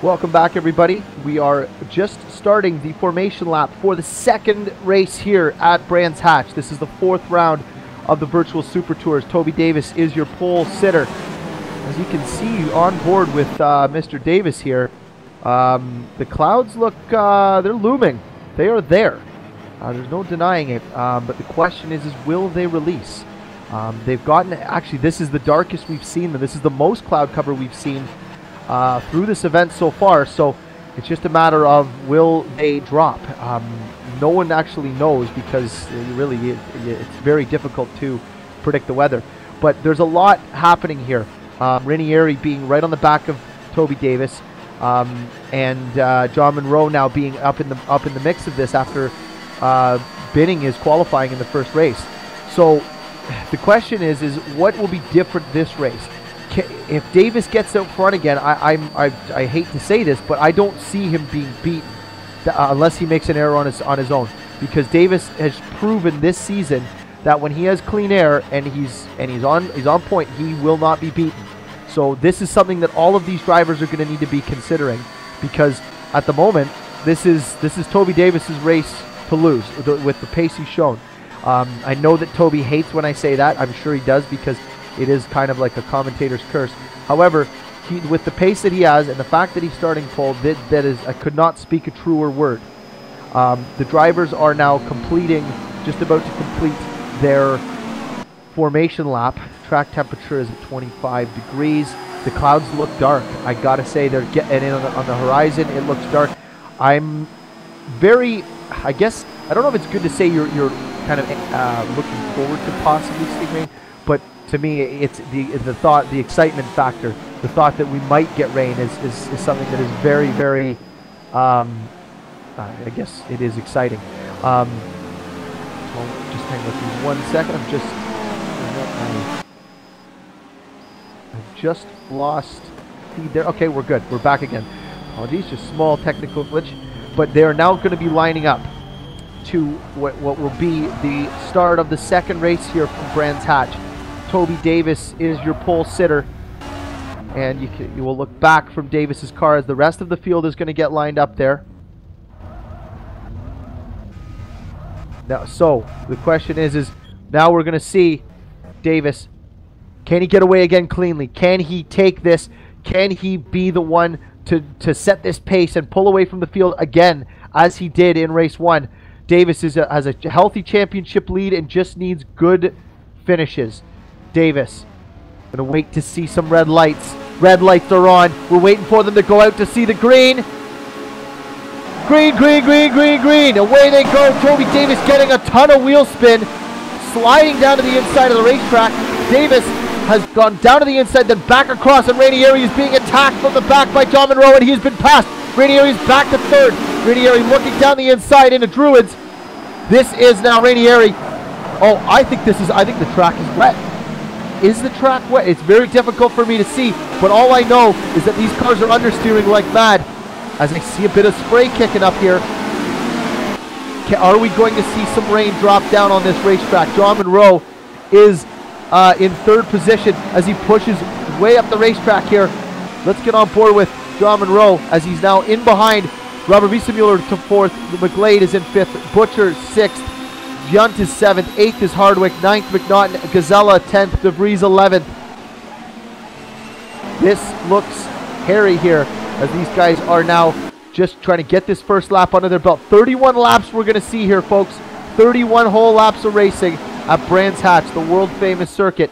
Welcome back, everybody. We are just starting the formation lap for the second race here at Brands Hatch. This is the fourth round of the Virtual Super Tours. Toby Davis is your pole sitter. As you can see on board with Mr. Davis here, the clouds look, they're looming. They are there. There's no denying it. But the question is will they release? They've gotten, actually, this is the darkest we've seen them. This is the most cloud cover we've seen through this event so far, so it's just a matter of will they drop. No one actually knows because it's very difficult to predict the weather, but there's a lot happening here. Ranieri being right on the back of Toby Davis, and John Munro now being up in the mix of this after binning his qualifying in the first race. So the question is what will be different this race? If Davis gets out front again, I hate to say this, but I don't see him being beaten unless he makes an error on his own. Because Davis has proven this season that when he has clean air and he's on point, he will not be beaten. So this is something that all of these drivers are going to need to be considering, because at the moment this is Toby Davis's race to lose with the pace he's shown. I know that Toby hates when I say that. I'm sure he does, because it is kind of like a commentator's curse. However, with the pace that he has and the fact that he's starting pole, that is, I could not speak a truer word. The drivers are now just about to complete their formation lap. Track temperature is at 25 degrees. The clouds look dark. I gotta say, they're getting in on the horizon. It looks dark. I'm very, I guess, I don't know if it's good to say you're kind of looking forward to possibly seeing rain, but to me, it's the excitement factor, the thought that we might get rain is something that is very, very, I guess it is exciting. I'll just hang with you 1 second. I've just lost feed there. Okay, we're good. We're back again. Apologies, just small technical glitch. But they are now going to be lining up. to what will be the start of the second race here from Brands Hatch. Toby Davis is your pole sitter, and you will look back from Davis's car as the rest of the field is going to get lined up there. Now, so the question is now we're going to see Davis. Can he get away again cleanly? Can he take this? Can he be the one to set this pace and pull away from the field again, as he did in race 1? Davis has a healthy championship lead and just needs good finishes. Davis, gonna wait to see some red lights. Red lights are on. We're waiting for them to go out to see the green. Green, green, green, green, green. Away they go. Toby Davis getting a ton of wheel spin, sliding down to the inside of the racetrack. Davis has gone down to the inside, then back across, and Rainieri is being attacked from the back by John Monroe, and he has been passed. Rainieri is back to third. Rainieri looking down the inside into Druids. This is now Rainieri. Oh, I think the track is wet. Is the track wet? It's very difficult for me to see, but all I know is that these cars are understeering like mad. As I see a bit of spray kicking up here. Are we going to see some rain drop down on this racetrack? John Monroe is in third position as he pushes way up the racetrack here. Let's get on board with John Monroe as he's now in behind. Robert Wiesemuller to fourth. McGlade is in fifth. Butcher sixth. Junt is seventh. Eighth is Hardwick. Ninth McNaughton. Gazella 10th. De Vries 11th. This looks hairy here as these guys are now just trying to get this first lap under their belt. 31 laps we're going to see here, folks. 31 whole laps of racing at Brands Hatch, the world famous circuit.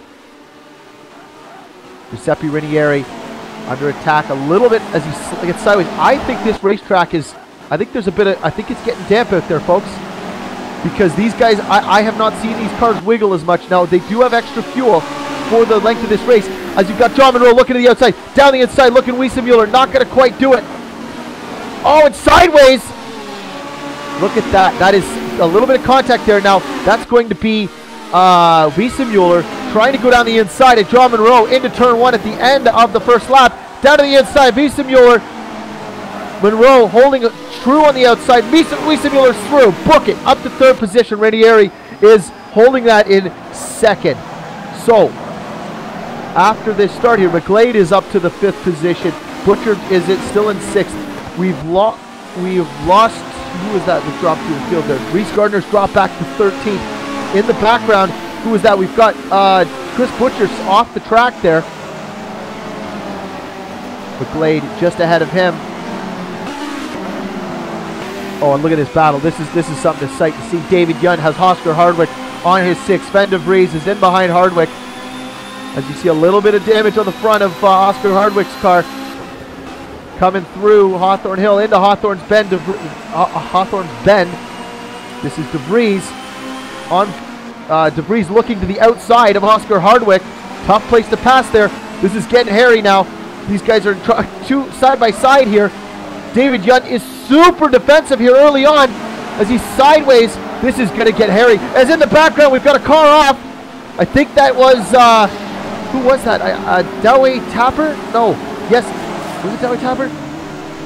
Giuseppe Rainieri under attack a little bit as he gets sideways. I think this racetrack is, I think it's getting damp out there, folks, because these guys, I have not seen these cars wiggle as much. Now, they do have extra fuel for the length of this race, as you've got John Monroe looking to the outside, down the inside, looking Wiesemuller, not going to quite do it. Oh, and sideways! Look at that. That is a little bit of contact there. Now, that's going to be Wiesemuller trying to go down the inside of John Monroe into turn 1 at the end of the first lap. Down to the inside, Wiesemuller. Monroe holding true on the outside. Wiesemuller through. Book it. Up to third position. Rainieri is holding that in second. So, after this start here, McGlade is up to the 5th position. Butcher is still in 6th. We've lost, who was that that dropped through the field there? Reese Gardner's dropped back to 13th. In the background, who was that? We've got Chris Butcher off the track there. McGlade just ahead of him. Oh, and look at this battle. This is something to sight to see. David Young has Oscar Hardwick on his 6th. Sven de Vries is in behind Hardwick. As you see a little bit of damage on the front of Oscar Hardwick's car. Coming through Hawthorne Hill into Hawthorne's Bend. This is De Vries. De Vries looking to the outside of Oscar Hardwick. Tough place to pass there. This is getting hairy now. These guys are two side by side here. David Young is super defensive here early on as he's sideways. This is going to get hairy. As in the background, we've got a car off. I think that was, who was that? Doway Tapper? No. Yes. Was it Doway Tapper?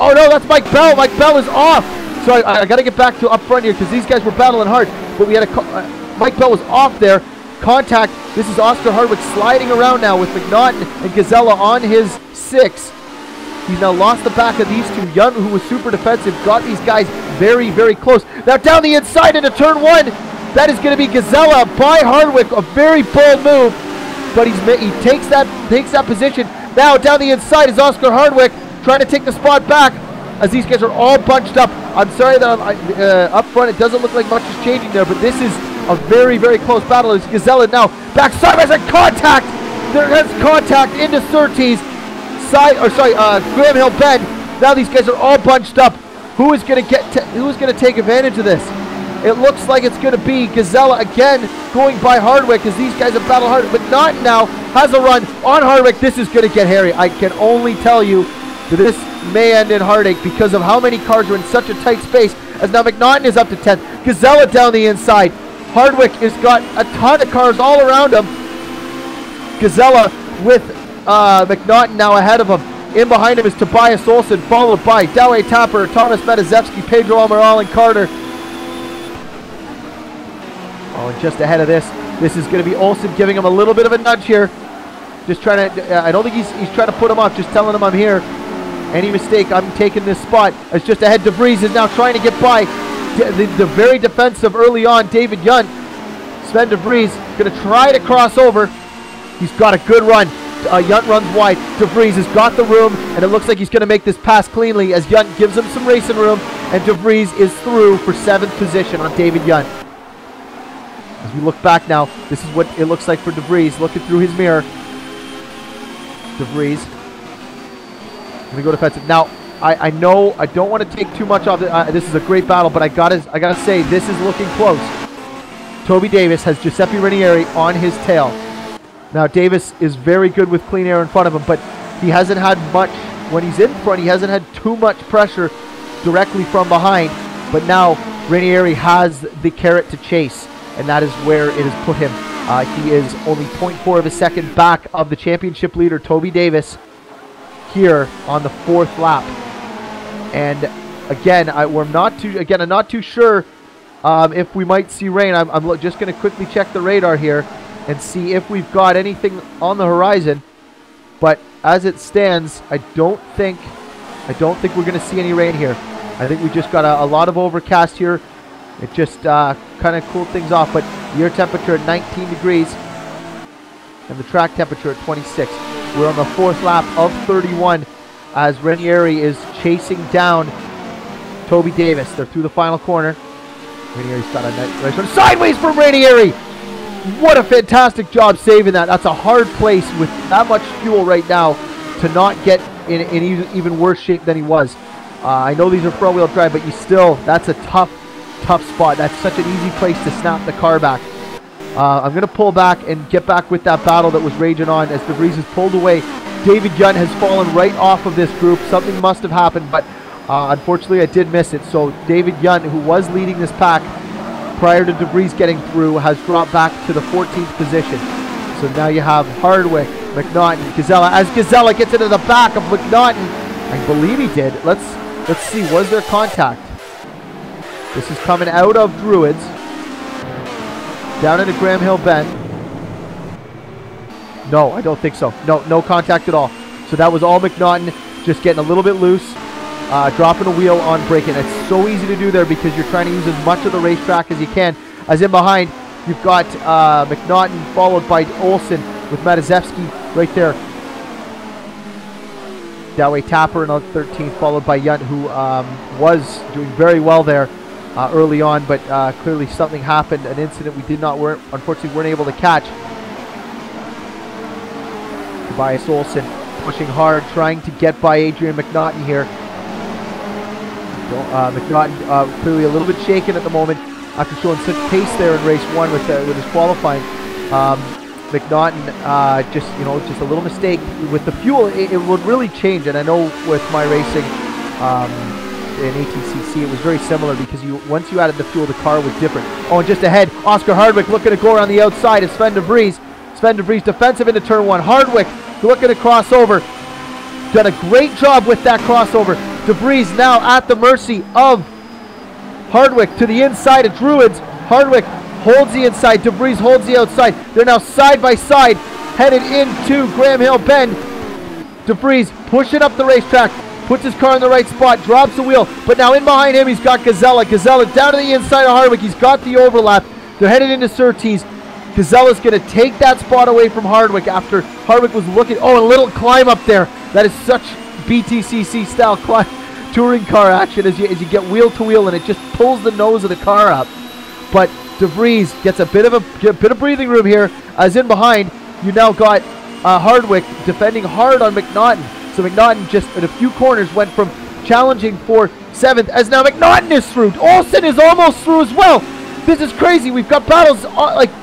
Oh, no, that's Mike Bell. Mike Bell is off. So I got to get back to up front here because these guys were battling hard. But we had Mike Bell was off there. Contact. This is Oscar Hardwick sliding around now with McNaughton and Gazella on his 6. He's now lost the back of these two. Young, who was super defensive, got these guys very, very close. Now down the inside into turn 1. That is going to be Gazella by Hardwick. A very bold move. But he takes that position. Now down the inside is Oscar Hardwick trying to take the spot back as these guys are all bunched up. I'm sorry that up front it doesn't look like much is changing there, but this is a very, very close battle. It's Gazella now back sideways and contact. There is contact into Surtees. Graham Hill Bend. Now these guys are all bunched up. Who is going to take advantage of this? It looks like it's going to be Gazella again going by Hardwick as these guys have battled hard. McNaughton now has a run on Hardwick. This is going to get hairy. I can only tell you that this may end in heartache because of how many cars are in such a tight space. As now McNaughton is up to 10th. Gazella down the inside. Hardwick has got a ton of cars all around him. Gazella with McNaughton now ahead of him. In behind him is Tobias Olsen, followed by Doway Tapper, Thomas Metazewski, Pedro Amaral, and Carter. Oh, and just ahead of this is going to be Olsen giving him a little bit of a nudge here. Just trying to, I don't think he's trying to put him up, just telling him I'm here. Any mistake, I'm taking this spot. As just ahead, DeVries is now trying to get by the very defensive early on, David Yunt. Sven DeVries going to try to cross over. He's got a good run. Yunt runs wide. DeVries has got the room, and it looks like he's going to make this pass cleanly as Yunt gives him some racing room, and DeVries is through for 7th position on David Yunt. As we look back now, this is what it looks like for DeVries, looking through his mirror. DeVries going to go defensive. Now, I know I don't want to take too much off. This is a great battle, but I gotta say, this is looking close. Toby Davis has Giuseppe Ranieri on his tail. Now, Davis is very good with clean air in front of him, but he hasn't had much, when he's in front, he hasn't had too much pressure directly from behind. But now, Ranieri has the carrot to chase, and that is where it has put him. He is only 0.4 of a second back of the championship leader, Toby Davis, here on the 4th lap. And again, I'm not too sure if we might see rain. I'm just going to quickly check the radar here and see if we've got anything on the horizon. But as it stands, I don't think we're going to see any rain here. I think we just got a lot of overcast here. It just kind of cooled things off. But the air temperature at 19 degrees and the track temperature at 26. We're on the 4th lap of 31 as Ranieri is chasing down Toby Davis. They're through the final corner. Ranieri's got a nice run sideways from Ranieri. What a fantastic job saving that. That's a hard place with that much fuel right now to not get in even worse shape than he was. I know these are front-wheel drive, but that's a tough spot. That's such an easy place to snap the car back. I'm going to pull back and get back with that battle that was raging on as DeVries is pulled away. David Yunt has fallen right off of this group. Something must have happened, but unfortunately I did miss it. So David Yunt, who was leading this pack prior to DeVries getting through, has dropped back to the 14th position. So now you have Hardwick, McNaughton, Gazella. As Gazella gets into the back of McNaughton, I believe he did. Let's see, was there contact? This is coming out of Druids, down into Graham Hill Bend. No, I don't think so. No contact at all. So that was all McNaughton just getting a little bit loose, dropping a wheel on braking. It's so easy to do there because you're trying to use as much of the racetrack as you can. As in behind, you've got McNaughton followed by Olsen with Mataszewski right there. That way Tapper in 13th, followed by Yunt, who was doing very well there early on, but clearly something happened, an incident we unfortunately weren't able to catch. Tobias Olsen pushing hard, trying to get by Adrian McNaughton here. McNaughton clearly a little bit shaken at the moment after showing such pace there in race 1 with his qualifying. McNaughton just a little mistake with the fuel. It would really change, and I know with my racing in ATCC it was very similar because once you added the fuel, the car was different. Oh, and just ahead, Oscar Hardwick looking to go around the outside is Sven DeVries. Sven DeVries defensive into turn 1. Hardwick looking to cross over. Done a great job with that crossover. DeVries now at the mercy of Hardwick to the inside of Druids. Hardwick holds the inside, DeVries holds the outside. They're now side by side, headed into Graham Hill Bend. DeVries pushing up the racetrack, puts his car in the right spot, drops the wheel, but now in behind him he's got Gazella. Gazella down to the inside of Hardwick. He's got the overlap. They're headed into Surtees. Gazella's going to take that spot away from Hardwick after Hardwick was looking. Oh, a little climb up there. That is such BTCC style climb, touring car action as you get wheel to wheel, and it just pulls the nose of the car up. But DeVries gets a bit of breathing room here. As in behind, you now got Hardwick defending hard on McNaughton. So McNaughton just in a few corners went from challenging for 7th, as now McNaughton is through. Olsen is almost through as well. This is crazy. We've got battles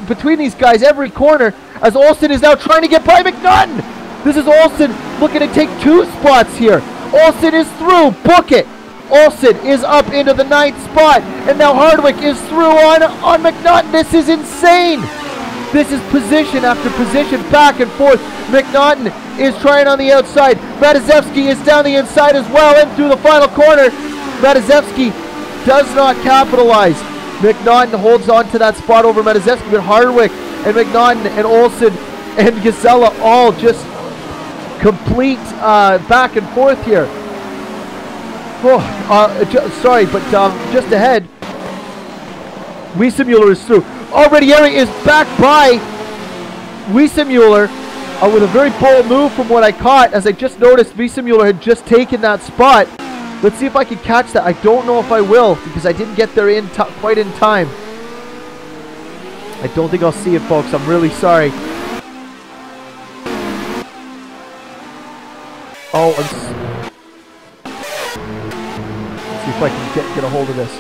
between these guys every corner as Olsen is now trying to get by McNaughton. This is Olsen looking to take 2 spots here. Olsen is through. Book it. Olsen is up into the 9th spot, and now Hardwick is through on McNaughton. This is insane. This is position after position, back and forth. McNaughton is trying on the outside. Mataszewski is down the inside as well, and through the final corner. Mataszewski does not capitalize. McNaughton holds on to that spot over Mataszewski, but Hardwick and McNaughton and Olsen and Gazella all just complete back and forth here. Sorry, but just ahead, Wiesemuller is through. Ranieri is back by Wiesemuller with a very bold move from what I caught, as I just noticed Wiesemuller had just taken that spot. Let's see if I can catch that. I don't know if I will, because I didn't get there quite in time. I don't think I'll see it, folks. I'm really sorry. Oh, let's see if I can get a hold of this.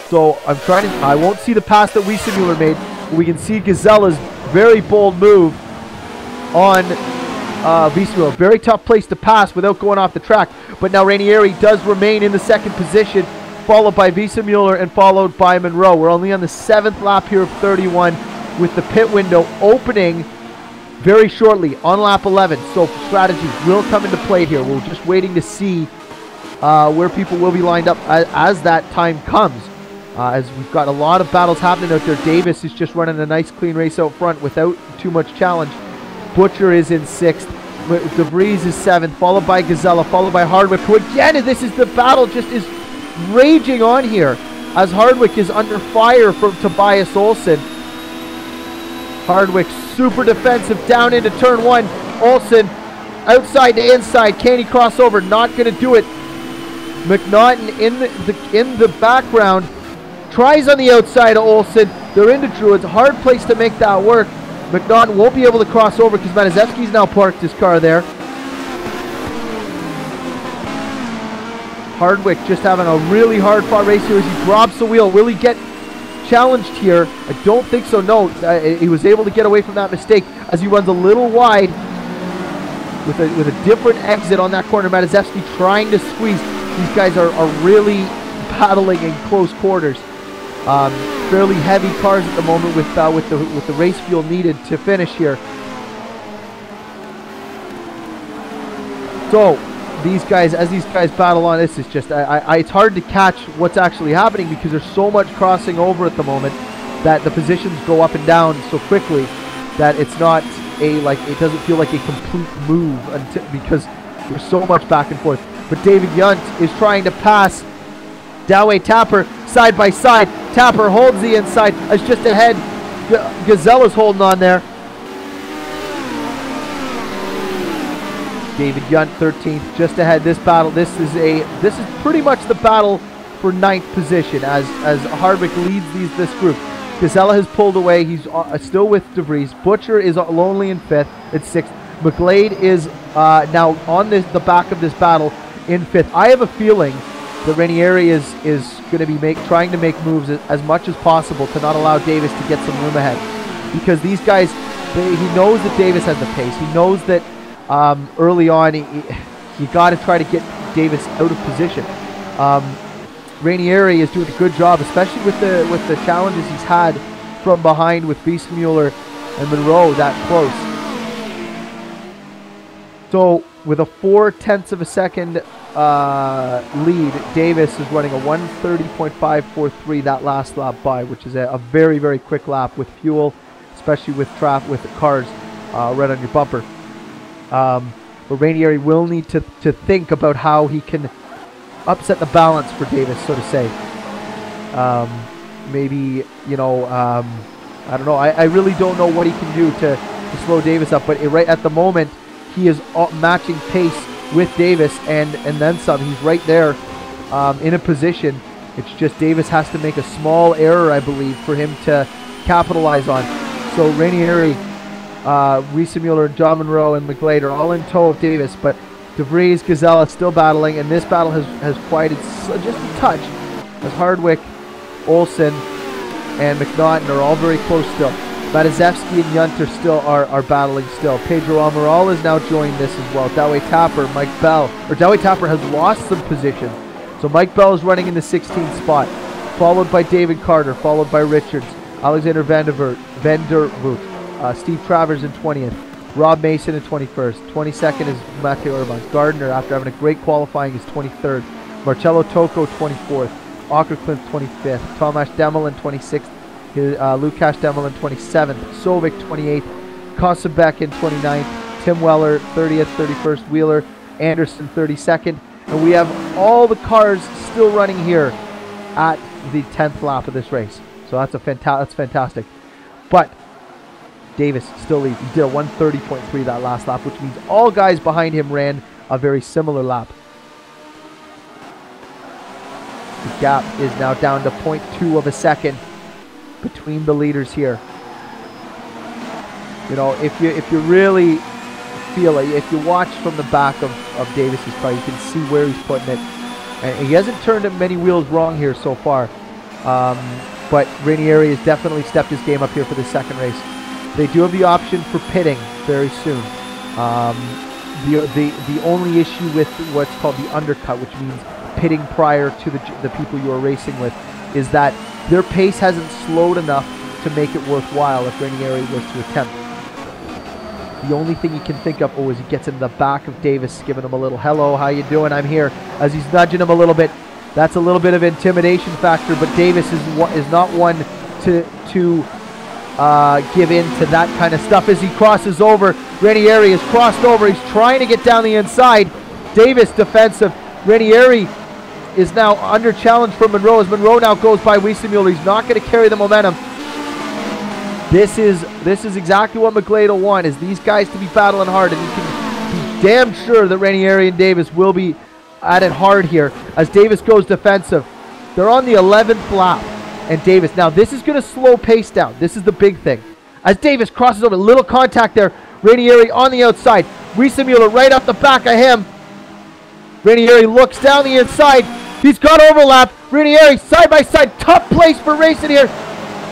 So I'm trying to. I won't see the pass that Wiesemuller made. But we can see Gazella's very bold move on Wiesemuller. Very tough place to pass without going off the track. But now Ranieri does remain in the second position, followed by Wiesemuller and followed by Monroe. We're only on the 7th lap here of 31, with the pit window opening very shortly on lap 11. So strategy will come into play here. We're just waiting to see where people will be lined up as that time comes. As we've got a lot of battles happening out there. Davis is just running a nice clean race out front without too much challenge. Butcher is in 6th. DeVries is 7th, followed by Gazella, followed by Hardwick, who again, this is the battle just is raging on here as Hardwick is under fire from Tobias Olsen. Hardwick super defensive down into turn 1. Olsen outside to inside. Can he cross over? Not going to do it. McNaughton in the background tries on the outside of Olsen. They're into Druids. Hard place to make that work. McNaughton won't be able to cross over because Mataszewski's now parked his car there. Hardwick just having a really hard fought race here as he drops the wheel. Will he get challenged here? I don't think so, no. He was able to get away from that mistake as he runs a little wide with a different exit on that corner. Mataszewski trying to squeeze. These guys are really battling in close quarters. Fairly heavy cars at the moment with the race fuel needed to finish here. So as these guys battle on, this is just it's hard to catch what's actually happening because there's so much crossing over at the moment that the positions go up and down so quickly that it's not it doesn't feel like a complete move because there's so much back and forth. But David Yunt is trying to pass Doway Tapper side by side. Tapper holds the inside as just ahead. Gazella's holding on there. David Yunt 13th, just ahead. This battle, this is pretty much the battle for 9th position as Hardwick leads this group. Gazella has pulled away. He's still with DeVries. Butcher is lonely in 5th. It's 6th. McGlade is now on the back of this battle in 5th. I have a feeling that Ranieri is going to be trying to make moves as much as possible to not allow Davis to get some room ahead, because these guys, he knows that Davis has the pace. He knows that early on you got to try to get Davis out of position. Ranieri is doing a good job, especially with the challenges he's had from behind with Wiesemuller and Monroe that close. So with a 0.4 of a second lead, Davis is running a 1:30.543 that last lap by, which is a very, very quick lap with fuel, especially with the cars right on your bumper. But Ranieri will need to think about how he can upset the balance for Davis, so to say. Maybe, I don't know. I really don't know what he can do to slow Davis up, but right at the moment, he is matching pace with Davis and then some. He's right there in a position. It's just Davis has to make a small error, I believe, for him to capitalize on. So Ranieri, Wiesemuller, and John Monroe and McGlade are all in tow of Davis, but DeVries, Gazella still battling, and this battle has quieted just a touch as Hardwick, Olsen, and McNaughton are all very close still. Mataszewski and Yunt are battling still. Pedro Amaral has now joined this as well. Doway Tapper, Mike Bell. Doway Tapper has lost some position. So Mike Bell is running in the 16th spot, followed by David Carter, followed by Richards, Alexander Vandervoort, Steve Travers in 20th, Rob Mason in 21st. 22nd is Matteo Urban. Gardner, after having a great qualifying, is 23rd. Marcello Tocco 24th, Ockercliffe 25th, Tomasz Demelin 26th, Lukasz Demelin 27th, Sovic 28th, Kosabek in 29th, Tim Weller 30th, 31st, Wheeler, Anderson 32nd, and we have all the cars still running here at the 10th lap of this race. So that's fantastic. But Davis still leads. He did a 1:30.3 that last lap, which means all guys behind him ran a very similar lap. The gap is now down to 0.2 of a second between the leaders here. You know, if you really feel it, if you watch from the back of Davis's car, you can see where he's putting it. And he hasn't turned many wheels wrong here so far. But Ranieri has definitely stepped his game up here for the second race. They do have the option for pitting very soon. The only issue with what's called the undercut, which means pitting prior to the people you are racing with, is that their pace hasn't slowed enough to make it worthwhile if Ranieri was to attempt. The only thing you can think of is he gets in the back of Davis, giving him a little hello, how you doing, I'm here, as he's nudging him a little bit. That's a little bit of intimidation factor, but Davis is not one to give in to that kind of stuff as he crosses over. Ranieri is crossed over. He's trying to get down the inside. Davis defensive. Ranieri is now under challenge from Monroe as Monroe now goes by Wiesemuller. He's not going to carry the momentum. This is exactly what McGlade will want, is these guys to be battling hard, and you can be damn sure that Ranieri and Davis will be at it hard here as Davis goes defensive. They're on the 11th lap, and Davis, now this is going to slow pace down. This is the big thing. As Davis crosses over, little contact there. Ranieri on the outside. Wiesemuller right up the back of him. Ranieri looks down the inside. He's got overlap. Ranieri side by side. Tough place for racing here.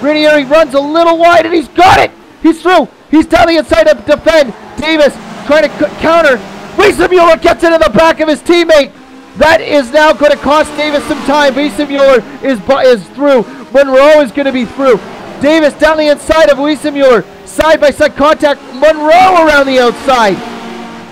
Ranieri runs a little wide, and he's got it. He's through. He's down the inside to defend. Davis trying to counter. Wiesemuller gets into the back of his teammate. That is now going to cost Davis some time. Wiesemuller is through. Monroe is going to be through. Davis down the inside of Wiesemuller. Side-by-side contact. Monroe around the outside.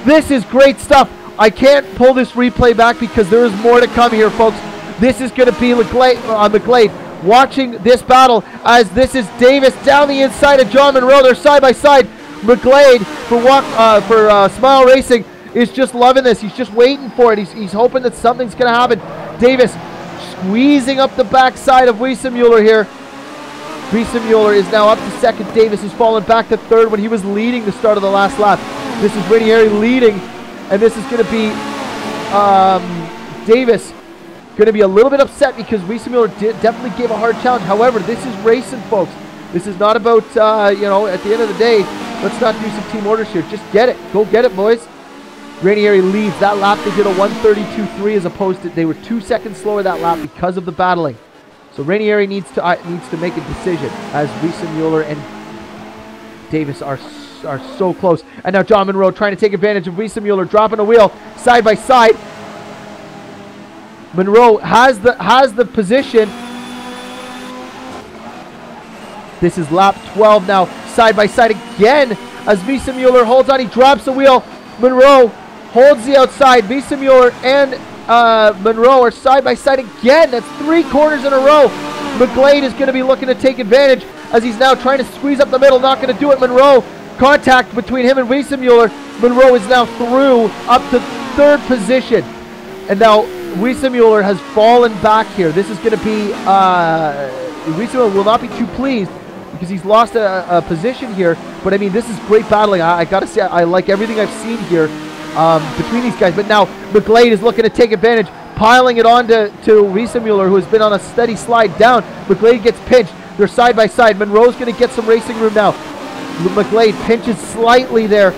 This is great stuff. I can't pull this replay back because there is more to come here, folks. This is going to be McGlade watching this battle as this is Davis down the inside of John Monroe. They're side-by-side. McGlade for Smile Racing is just loving this. He's just waiting for it. He's hoping that something's going to happen. Davis squeezing up the backside of Wiesemuller here. Wiesemuller is now up to second. Davis has fallen back to third when he was leading the start of the last lap. This is Ranieri leading, and this is going to be Davis going to be a little bit upset because Wiesemuller definitely gave a hard challenge. However, this is racing, folks. This is not about, you know, at the end of the day, let's not do some team orders here. Just get it. Go get it, boys. Ranieri leads. That lap they did a 1:32.3 as opposed to, they were 2 seconds slower that lap because of the battling. So Ranieri needs to make a decision as Wiesemuller and Davis are so close. And now John Monroe trying to take advantage of Wiesemuller, dropping a wheel side by side. Monroe has the position. This is lap 12 now, side by side again as Wiesemuller holds on. He drops a wheel. Monroe holds the outside. Wiesemuller and Monroe are side by side again. That's 3 corners in a row. McGlade is going to be looking to take advantage as he's now trying to squeeze up the middle. Not going to do it. Monroe, contact between him and Wiesemuller. Monroe is now through up to 3rd position. And now Wiesemuller has fallen back here. This is going to be, Wiesemuller will not be too pleased because he's lost a position here. But I mean, this is great battling. I got to say, I like everything I've seen here between these guys. But now McGlade is looking to take advantage, piling it on to Wiesemuller, who has been on a steady slide down. McGlade gets pinched. They're side by side. Monroe's going to get some racing room now. McGlade pinches slightly there.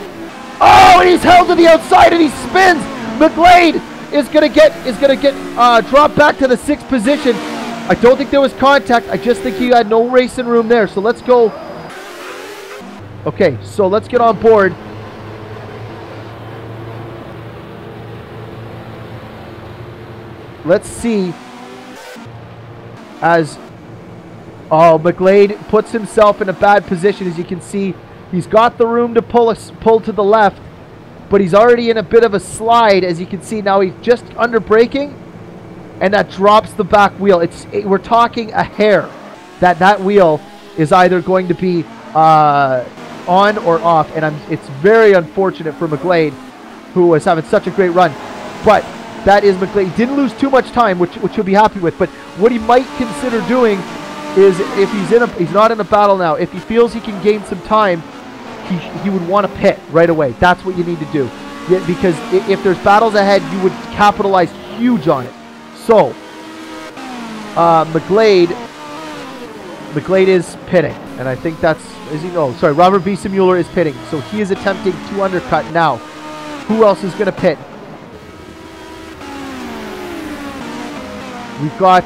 Oh, and he's held to the outside and he spins. McGlade is going to get dropped back to the 6th position. I don't think there was contact. I just think he had no racing room there. So let's go. Okay, so let's get on board. Let's see as McGlade puts himself in a bad position. As you can see, he's got the room to pull to the left, but he's already in a bit of a slide. As you can see now, he's just under braking, and that drops the back wheel. We're talking a hair that wheel is either going to be on or off, and it's very unfortunate for McGlade, who was having such a great run. But that is McGlade. He didn't lose too much time, which he'll be happy with. But what he might consider doing is, if he's not in a battle now, if he feels he can gain some time, he would want to pit right away. That's what you need to do. Yeah, because if there's battles ahead, you would capitalize huge on it. So, McGlade is pitting, and I think that's, Robert Wiesemuller is pitting, so he is attempting to undercut now. Who else is going to pit? We've got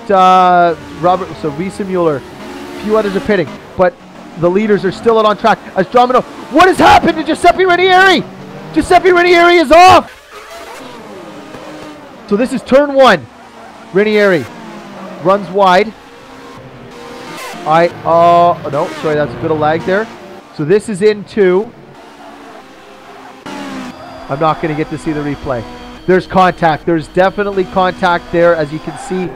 Wiesemuller, a few others are pitting, but the leaders are still on track. As John Minot, what has happened to Giuseppe Ranieri? Giuseppe Ranieri is off! So this is turn 1. Ranieri runs wide. No, sorry, that's a bit of lag there. So this is in 2. I'm not going to get to see the replay. There's contact. There's definitely contact there, as you can see.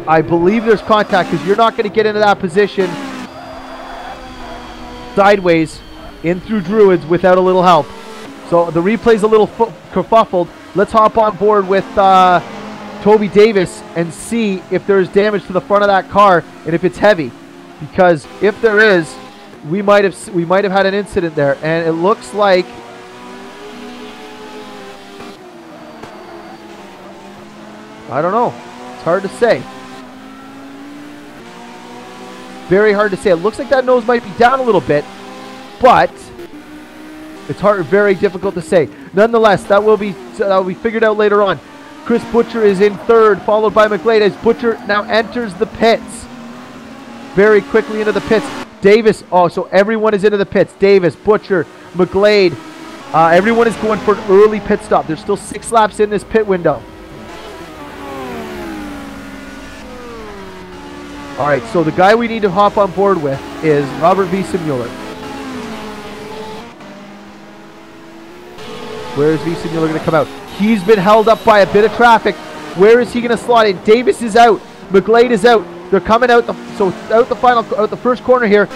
I believe there's contact, because you're not going to get into that position sideways in through Druids without a little help. So the replay's a little kerfuffled. Let's hop on board with Toby Davis and see if there's damage to the front of that car and if it's heavy, because if there is, we might have had an incident there, and it looks like I don't know. It's hard to say. Very hard to say. It looks like that nose might be down a little bit, but it's very difficult to say. Nonetheless, that will be figured out later on. Chris Butcher is in 3rd, followed by McGlade, as Butcher now enters the pits. Very quickly into the pits. Davis, so everyone is into the pits. Davis, Butcher, McGlade, everyone is going for an early pit stop. There's still 6 laps in this pit window. All right, so the guy we need to hop on board with is Robert Wiesemuller. Where is Wiesemuller going to come out? He's been held up by a bit of traffic. Where is he going to slot in? Davis is out. McGlade is out. They're coming out out the first corner here.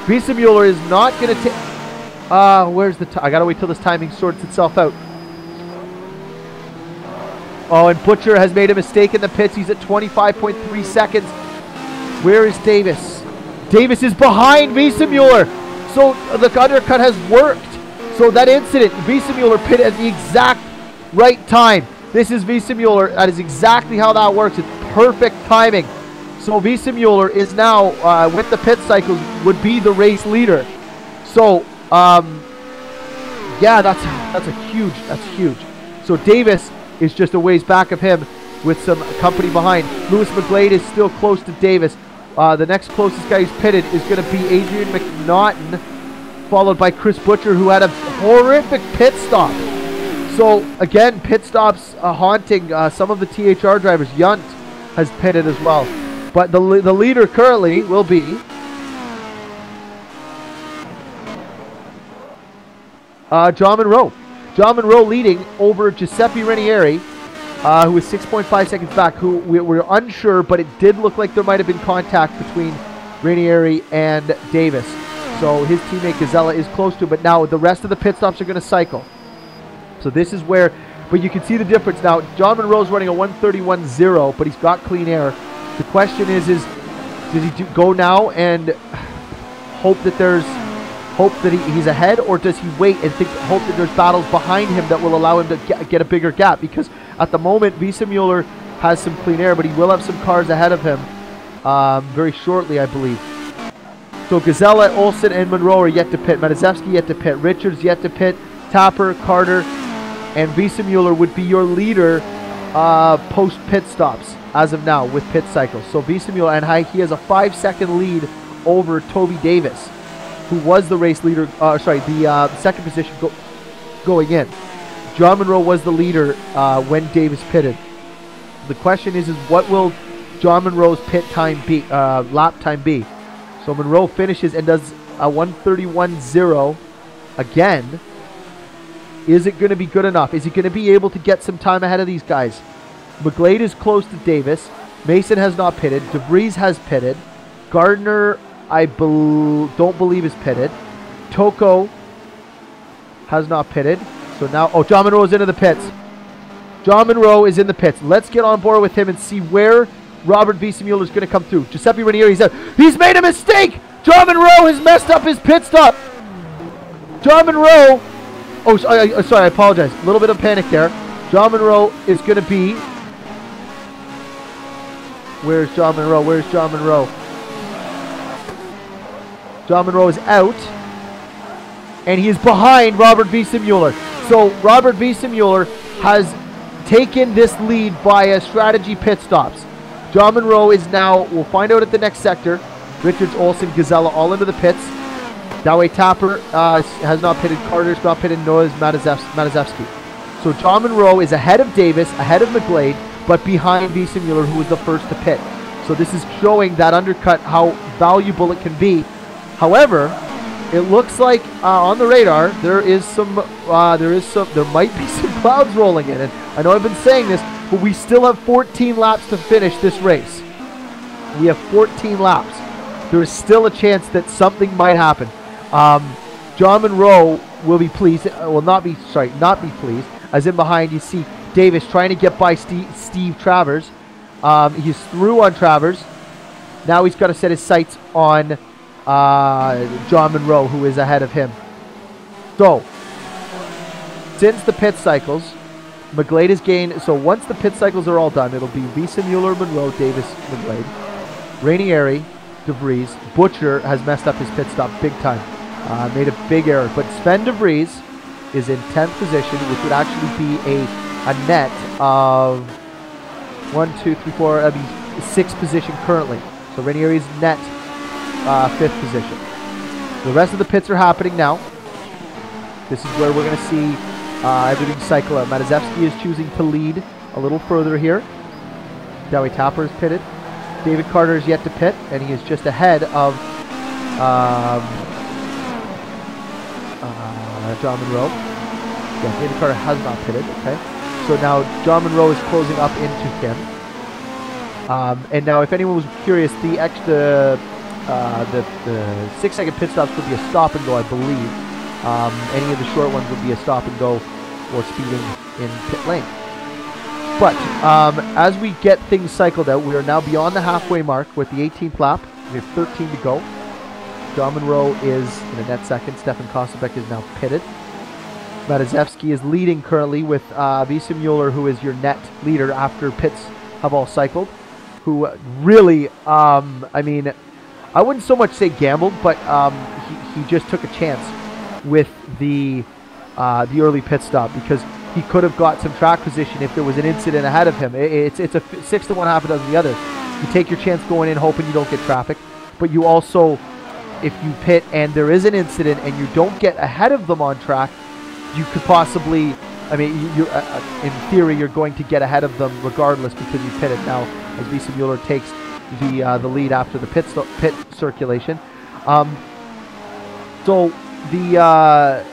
Wiesemuller is not going to take. Where's the? I gotta wait till this timing sorts itself out. Oh, and Butcher has made a mistake in the pits. He's at 25.3 seconds. Where is Davis? Davis is behind Wiesemuller. So the undercut has worked. So that incident, Wiesemuller pit at the exact right time. This is Wiesemuller. That is exactly how that works. It's perfect timing. So Wiesemuller is now, with the pit cycles, would be the race leader. So, yeah, that's huge. So Davis is just a ways back of him with some company behind. Lewis McGlade is still close to Davis. The next closest guy who's pitted is going to be Adrian McNaughton, followed by Chris Butcher, who had a horrific pit stop. So, again, pit stops haunting some of the THR drivers. Yunt has pitted as well. But the leader currently will be John Monroe. John Monroe leading over Giuseppe Ranieri, who is 6.5 seconds back, who we're unsure, but it did look like there might have been contact between Ranieri and Davis. So his teammate Gazella is close to him, but now the rest of the pit stops are going to cycle. So this is where, but you can see the difference now. John Monroe's running a 131.0, but he's got clean air. The question is does he go now and hope that he's ahead, or does he wait and hope that there's battles behind him that will allow him to get a bigger gap? Because at the moment, Wiesemuller has some clean air, but he will have some cars ahead of him very shortly, I believe. So Gazella, Olsen, and Monroe are yet to pit. Matizewski yet to pit. Richards yet to pit. Tapper, Carter, and Wiesemuller would be your leader post-pit stops as of now with pit cycles. So Wiesemuller, and he has a 5-second lead over Toby Davis, who was the race leader, the second position going in. John Monroe was the leader when Davis pitted. The question is what will John Monroe's pit time be, lap time be? So Monroe finishes and does a 131.0 again. Is it going to be good enough? Is he going to be able to get some time ahead of these guys? McGlade is close to Davis. Mason has not pitted. DeVries has pitted. Gardner, I don't believe is pitted. Toko has not pitted. So now, oh, John Monroe is into the pits. John Monroe is in the pits. Let's get on board with him and see where Robert Wiesemuller is going to come through. Giuseppe Ranieri, he's made a mistake. John Monroe has messed up his pit stop. John Monroe, oh, sorry, I apologize. A little bit of panic there. John Monroe is going to be, where's John Monroe? Where's John Monroe? John Monroe is out, and he is behind Robert Wiesemuller. So Robert Wiesemuller has taken this lead via strategy pit stops. John Monroe is now, we'll find out at the next sector. Richards, Olsen, Gazella all into the pits. Dawei Tapper has not pitted. Carter's not pitted, nor is Matazewski. So John Monroe is ahead of Davis, ahead of McGlade, but behind Wiesemuller, who was the first to pit. So this is showing that undercut, how valuable it can be. However, it looks like on the radar there might be some clouds rolling in. And I know I've been saying this, but we still have 14 laps to finish this race. We have 14 laps. There is still a chance that something might happen. John Monroe will be pleased. Not be pleased. As in behind, you see Davis trying to get by Steve Travers. He's through on Travers. Now he's got to set his sights on John Monroe, who is ahead of him. So, since the pit cycles, McGlade is gained. So once the pit cycles are all done, it'll be Wiesemuller, Monroe, Davis, McGlade, Ranieri, DeVries. Butcher has messed up his pit stop big time. Made a big error. But Sven DeVries is in 10th position, which would actually be a net of 1, 2, 3, 4, that'd be 6th position currently. So Ranieri's net 5th position. The rest of the pits are happening now. This is where we're going to see everything cycle out. Matazewski is choosing to lead a little further here. Dawei Tapper is pitted. David Carter is yet to pit, and he is just ahead of John Monroe. Yeah, David Carter has not pitted. Okay, so now John Monroe is closing up into him. And now, if anyone was curious, the 6-second pit stops would be a stop and go, I believe. Any of the short ones would be a stop and go or speeding in pit lane. But as we get things cycled out, we are now beyond the halfway mark with the 18th lap. We have 13 to go. John Monroe is in a net second. Stefan Kosebek is now pitted. Matazewski is leading currently with Wiesemuller, who is your net leader after pits have all cycled. Who really, I mean, I wouldn't so much say gambled, but he just took a chance with the early pit stop, because he could have got some track position if there was an incident ahead of him. It's a 6 to 1, half a dozen the other. You take your chance going in, hoping you don't get traffic, but you also, if you pit and there is an incident and you don't get ahead of them on track, you could possibly, I mean, in theory, you're going to get ahead of them regardless because you pitted. Now, as Wiesemuller takes the lead after the pit circulation. So the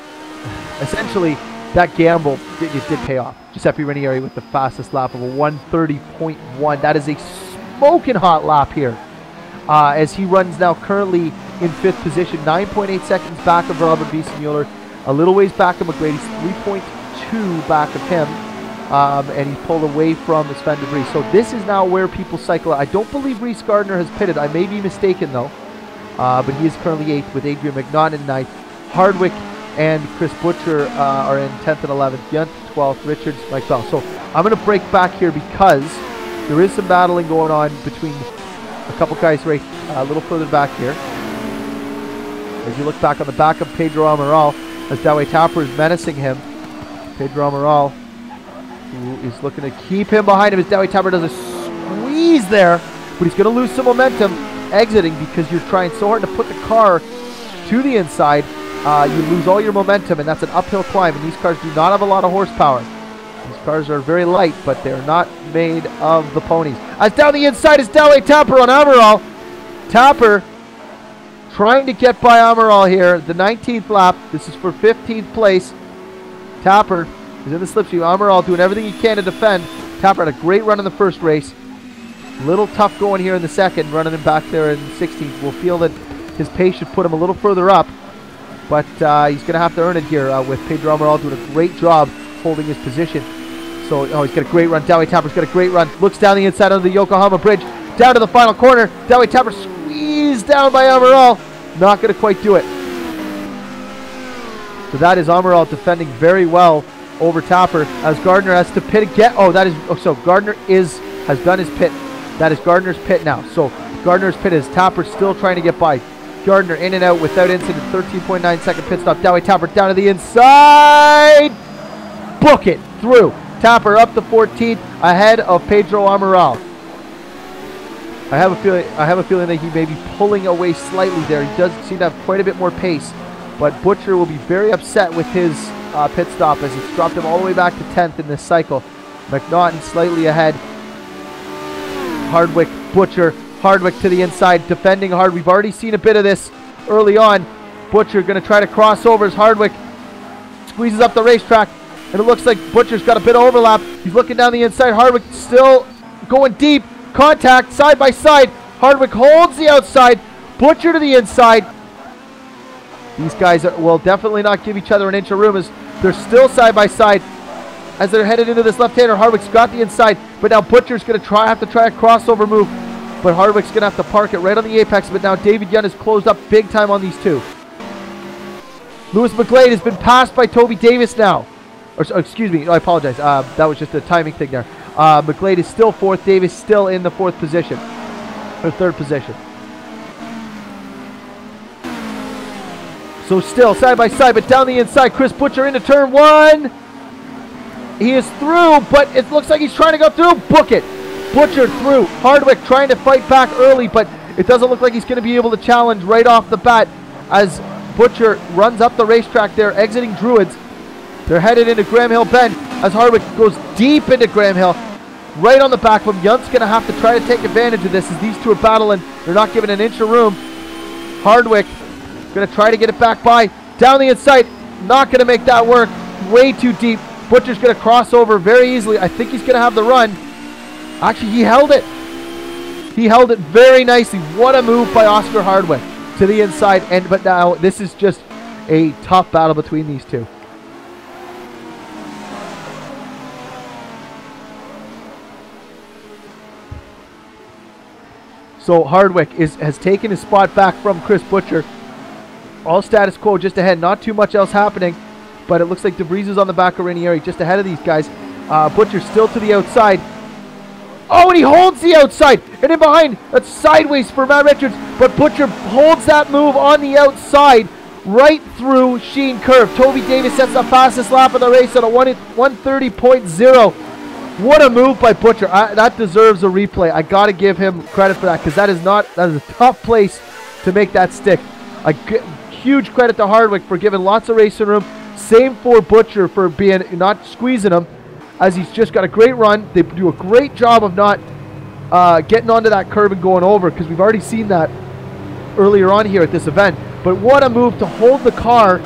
essentially that gamble it did pay off. Giuseppe Ranieri with the fastest lap of a 1:30.1. That is a smoking hot lap here. As he runs now currently in 5th position, 9.8 seconds back of Robert Wiesemuller, a little ways back of McGlade. He's 3.2 back of him. And he's pulled away from Sven DeVries. So this is now where people cycle. I don't believe Reese Gardner has pitted. I may be mistaken though. But he is currently 8th with Adrian McNaught in 9th. Hardwick and Chris Butcher are in 10th and 11th. Yunt 12th. Richards, Mike Bell. So I'm going to break back here because there is some battling going on between a couple guys right a little further back here. As you look back on the back of Pedro Amaral, as Dawei Tapper is menacing him. Pedro Amaral, who is looking to keep him behind him, as Dawei Tapper does a squeeze there, but he's going to lose some momentum exiting because you're trying so hard to put the car to the inside. You lose all your momentum, and that's an uphill climb, and these cars do not have a lot of horsepower. These cars are very light, but they're not made of the ponies. As down the inside is Dawei Tapper on Amaral. Tapper trying to get by Amaral here. The 19th lap. This is for 15th place. Tapper is in the slipstream. Amaral doing everything he can to defend. Tapper had a great run in the first race. Little tough going here in the second, running him back there in 16th. We'll feel that his pace should put him a little further up, but he's going to have to earn it here with Pedro Amaral doing a great job holding his position. So, he's got a great run. Dowey Tapper's got a great run. Looks down the inside of the Yokohama Bridge. Down to the final corner. Dowey Tapper squeezed down by Amaral. Not going to quite do it. So that is Amaral defending very well over Tapper as Gardner has to pit again. So Gardner has done his pit. That is Gardner's pit now. So Gardner's pit is Tapper still trying to get by. Gardner in and out without incident. 13.9 second pit stop. Dowey Tapper down to the inside. Book it through. Tapper up to 14th ahead of Pedro Amaral. I have a feeling that he may be pulling away slightly there. He does seem to have quite a bit more pace, but Butcher will be very upset with his pit stop as it's dropped him all the way back to 10th in this cycle. McNaughton slightly ahead. Hardwick, Butcher, Hardwick to the inside, defending hard. We've already seen a bit of this early on. Butcher going to try to cross over as Hardwick squeezes up the racetrack, and it looks like Butcher's got a bit of overlap. He's looking down the inside. Hardwick still going deep. Contact side by side. Hardwick holds the outside. Butcher to the inside. These guys will definitely not give each other an inch of room as they're still side by side as they're headed into this left-hander. Hardwick's got the inside, but now Butcher's going to have to try a crossover move, but Hardwick's going to have to park it right on the apex. But now David Young has closed up big time on these two. Lewis McGlade has been passed by Toby Davis now. Excuse me, I apologize. That was just a timing thing there. McGlade is still fourth. Davis still in the fourth position, or third position. So still side by side, but down the inside, Chris Butcher into turn one. He is through, but it looks like he's trying to go through. Book it. Butcher through. Hardwick trying to fight back early, but it doesn't look like he's going to be able to challenge right off the bat as Butcher runs up the racetrack there, exiting Druids. They're headed into Graham Hill Bend as Hardwick goes deep into Graham Hill. Right on the back of him. Young's going to have to try to take advantage of this as these two are battling. They're not giving an inch of room. Hardwick going to try to get it back by. Down the inside. Not going to make that work. Way too deep. Butcher's going to cross over very easily. I think he's going to have the run. Actually, he held it. He held it very nicely. What a move by Oscar Hardwick to the inside. But now this is just a tough battle between these two. So Hardwick has taken his spot back from Chris Butcher. All status quo just ahead. Not too much else happening. But it looks like DeVries is on the back of Ranieri just ahead of these guys. Butcher still to the outside. Oh, and he holds the outside. And in behind, that's sideways for Matt Richards. But Butcher holds that move on the outside right through Sheen Curve. Toby Davis sets the fastest lap of the race at a 1:30.0. What a move by Butcher. That deserves a replay. I got to give him credit for that because that is a tough place to make that stick. Huge credit to Hardwick for giving lots of racing room. Same for Butcher for not squeezing him as he's just got a great run. They do a great job of not getting onto that curb and going over because we've already seen that earlier on here at this event. But what a move to hold the car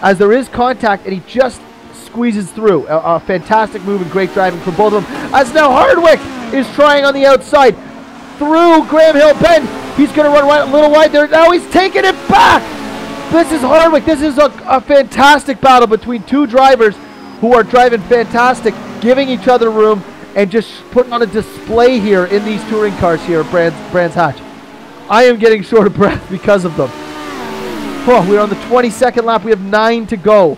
as there is contact and he just squeezes through. A fantastic move and great driving from both of them. As now Hardwick is trying on the outside through Graham Hill Bend. He's going to run a little wide there. Now he's taking it back. This is Hardwick. This is a fantastic battle between two drivers who are driving fantastic, giving each other room, and just putting on a display here in these touring cars here at Brands Hatch. I am getting short of breath because of them. Oh, we're on the 22nd lap. We have 9 to go.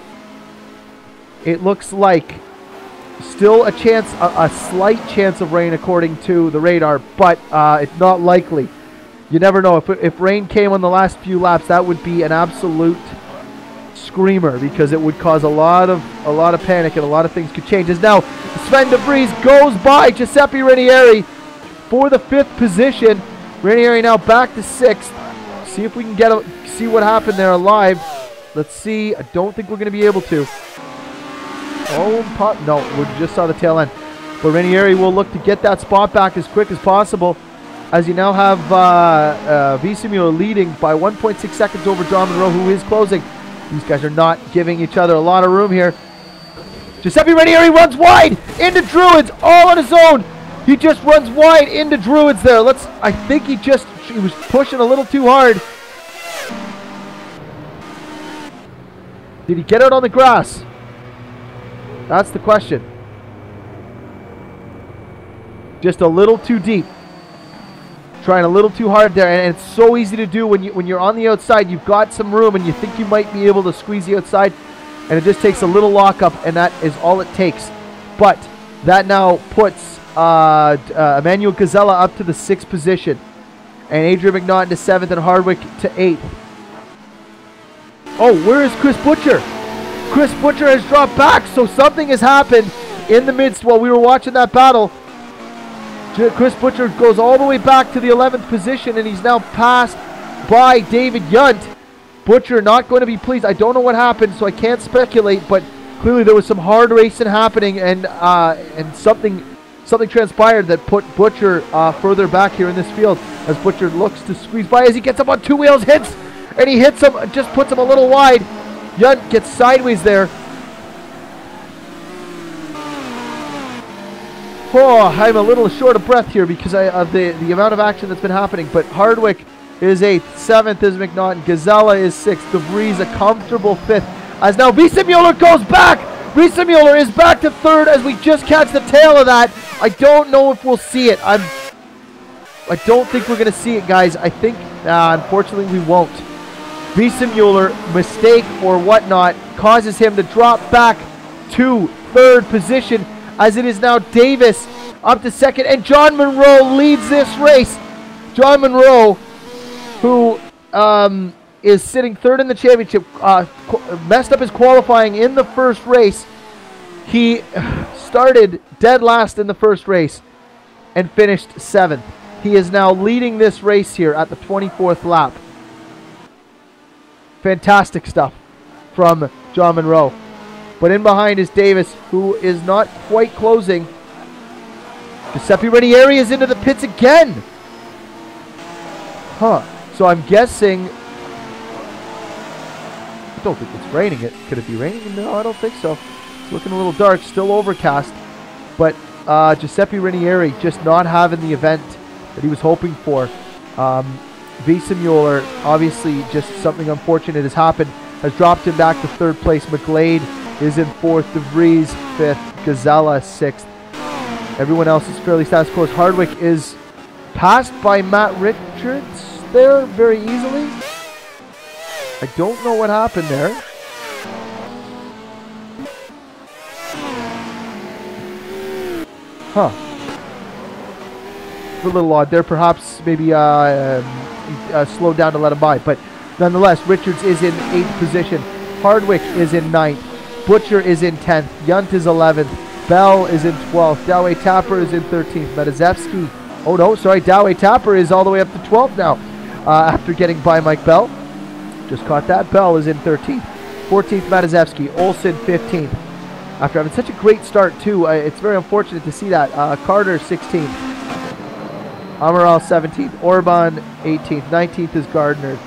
It looks like still a chance, a slight chance of rain according to the radar, but it's not likely. You never know. If rain came on the last few laps, that would be an absolute screamer because it would cause a lot of panic and a lot of things could change. As now Sven DeVries goes by Giuseppe Ranieri for the 5th position. Ranieri now back to 6th. See if we can see what happened there live. Let's see. I don't think we're going to be able to. Oh, no, we just saw the tail end. But Ranieri will look to get that spot back as quick as possible. As you now have Visimio leading by 1.6 seconds over John Monroe, who is closing. These guys are not giving each other a lot of room here. Giuseppe Ranieri runs wide into Druids, all on his own. He just runs wide into Druids there. I think he was pushing a little too hard. Did he get out on the grass? That's the question. Just a little too deep. Trying a little too hard there, and it's so easy to do when you're on the outside. You've got some room, and you think you might be able to squeeze the outside, and it just takes a little lockup, and that is all it takes. But that now puts Emmanuel Gazella up to the 6th position, and Adrian McNaughton to 7th, and Hardwick to 8th. Oh, where is Chris Butcher? Chris Butcher has dropped back, so something has happened in the midst while we were watching that battle. Chris Butcher goes all the way back to the 11th position, and he's now passed by David Yunt. Butcher not going to be pleased. I don't know what happened, so I can't speculate, but clearly there was some hard racing happening, and something transpired that put Butcher further back here in this field as Butcher looks to squeeze by as he gets up on 2 wheels, hits, and he hits him, just puts him a little wide. Yunt gets sideways there. Oh, I'm a little short of breath here because of the amount of action that's been happening. But Hardwick is 8th, 7th is McNaughton, Gazella is 6th, DeVries a comfortable 5th. As now Wiesemuller goes back. Wiesemuller is back to 3rd as we just catch the tail of that. I don't know if we'll see it. I don't think we're going to see it, guys. I think, unfortunately, we won't. Wiesemuller, mistake or whatnot, causes him to drop back to 3rd position, as it is now Davis up to 2nd, and John Monroe leads this race. John Monroe, who is sitting 3rd in the championship, messed up his qualifying in the first race. He started dead last in the first race and finished 7th. He is now leading this race here at the 24th lap. Fantastic stuff from John Monroe. But in behind is Davis, who is not quite closing. Giuseppe Ranieri is into the pits again. So I'm guessing... I don't think it's raining. Could it be raining? No, I don't think so. It's looking a little dark, still overcast. But Giuseppe Ranieri just not having the event that he was hoping for. Wiesemuller, obviously just something unfortunate has happened, has dropped him back to 3rd place. McGlade is in 4th, DeVries 5th, Gazella 6th. Everyone else is fairly status quo. Hardwick is passed by Matt Richards there very easily. I don't know what happened there. A little odd there. Perhaps maybe slowed down to let him by. But nonetheless, Richards is in 8th position. Hardwick is in 9th. Butcher is in 10th. Yunt is 11th. Bell is in 12th. Doway Tapper is in 13th. Matazewski. Oh no, sorry. Doway Tapper is all the way up to 12th now after getting by Mike Bell. Just caught that. Bell is in 13th. 14th, Matazewski. Olsen, 15th. After having such a great start, too. It's very unfortunate to see that. Carter, 16th. Amaral, 17th. Orban, 18th. 19th is Gardner.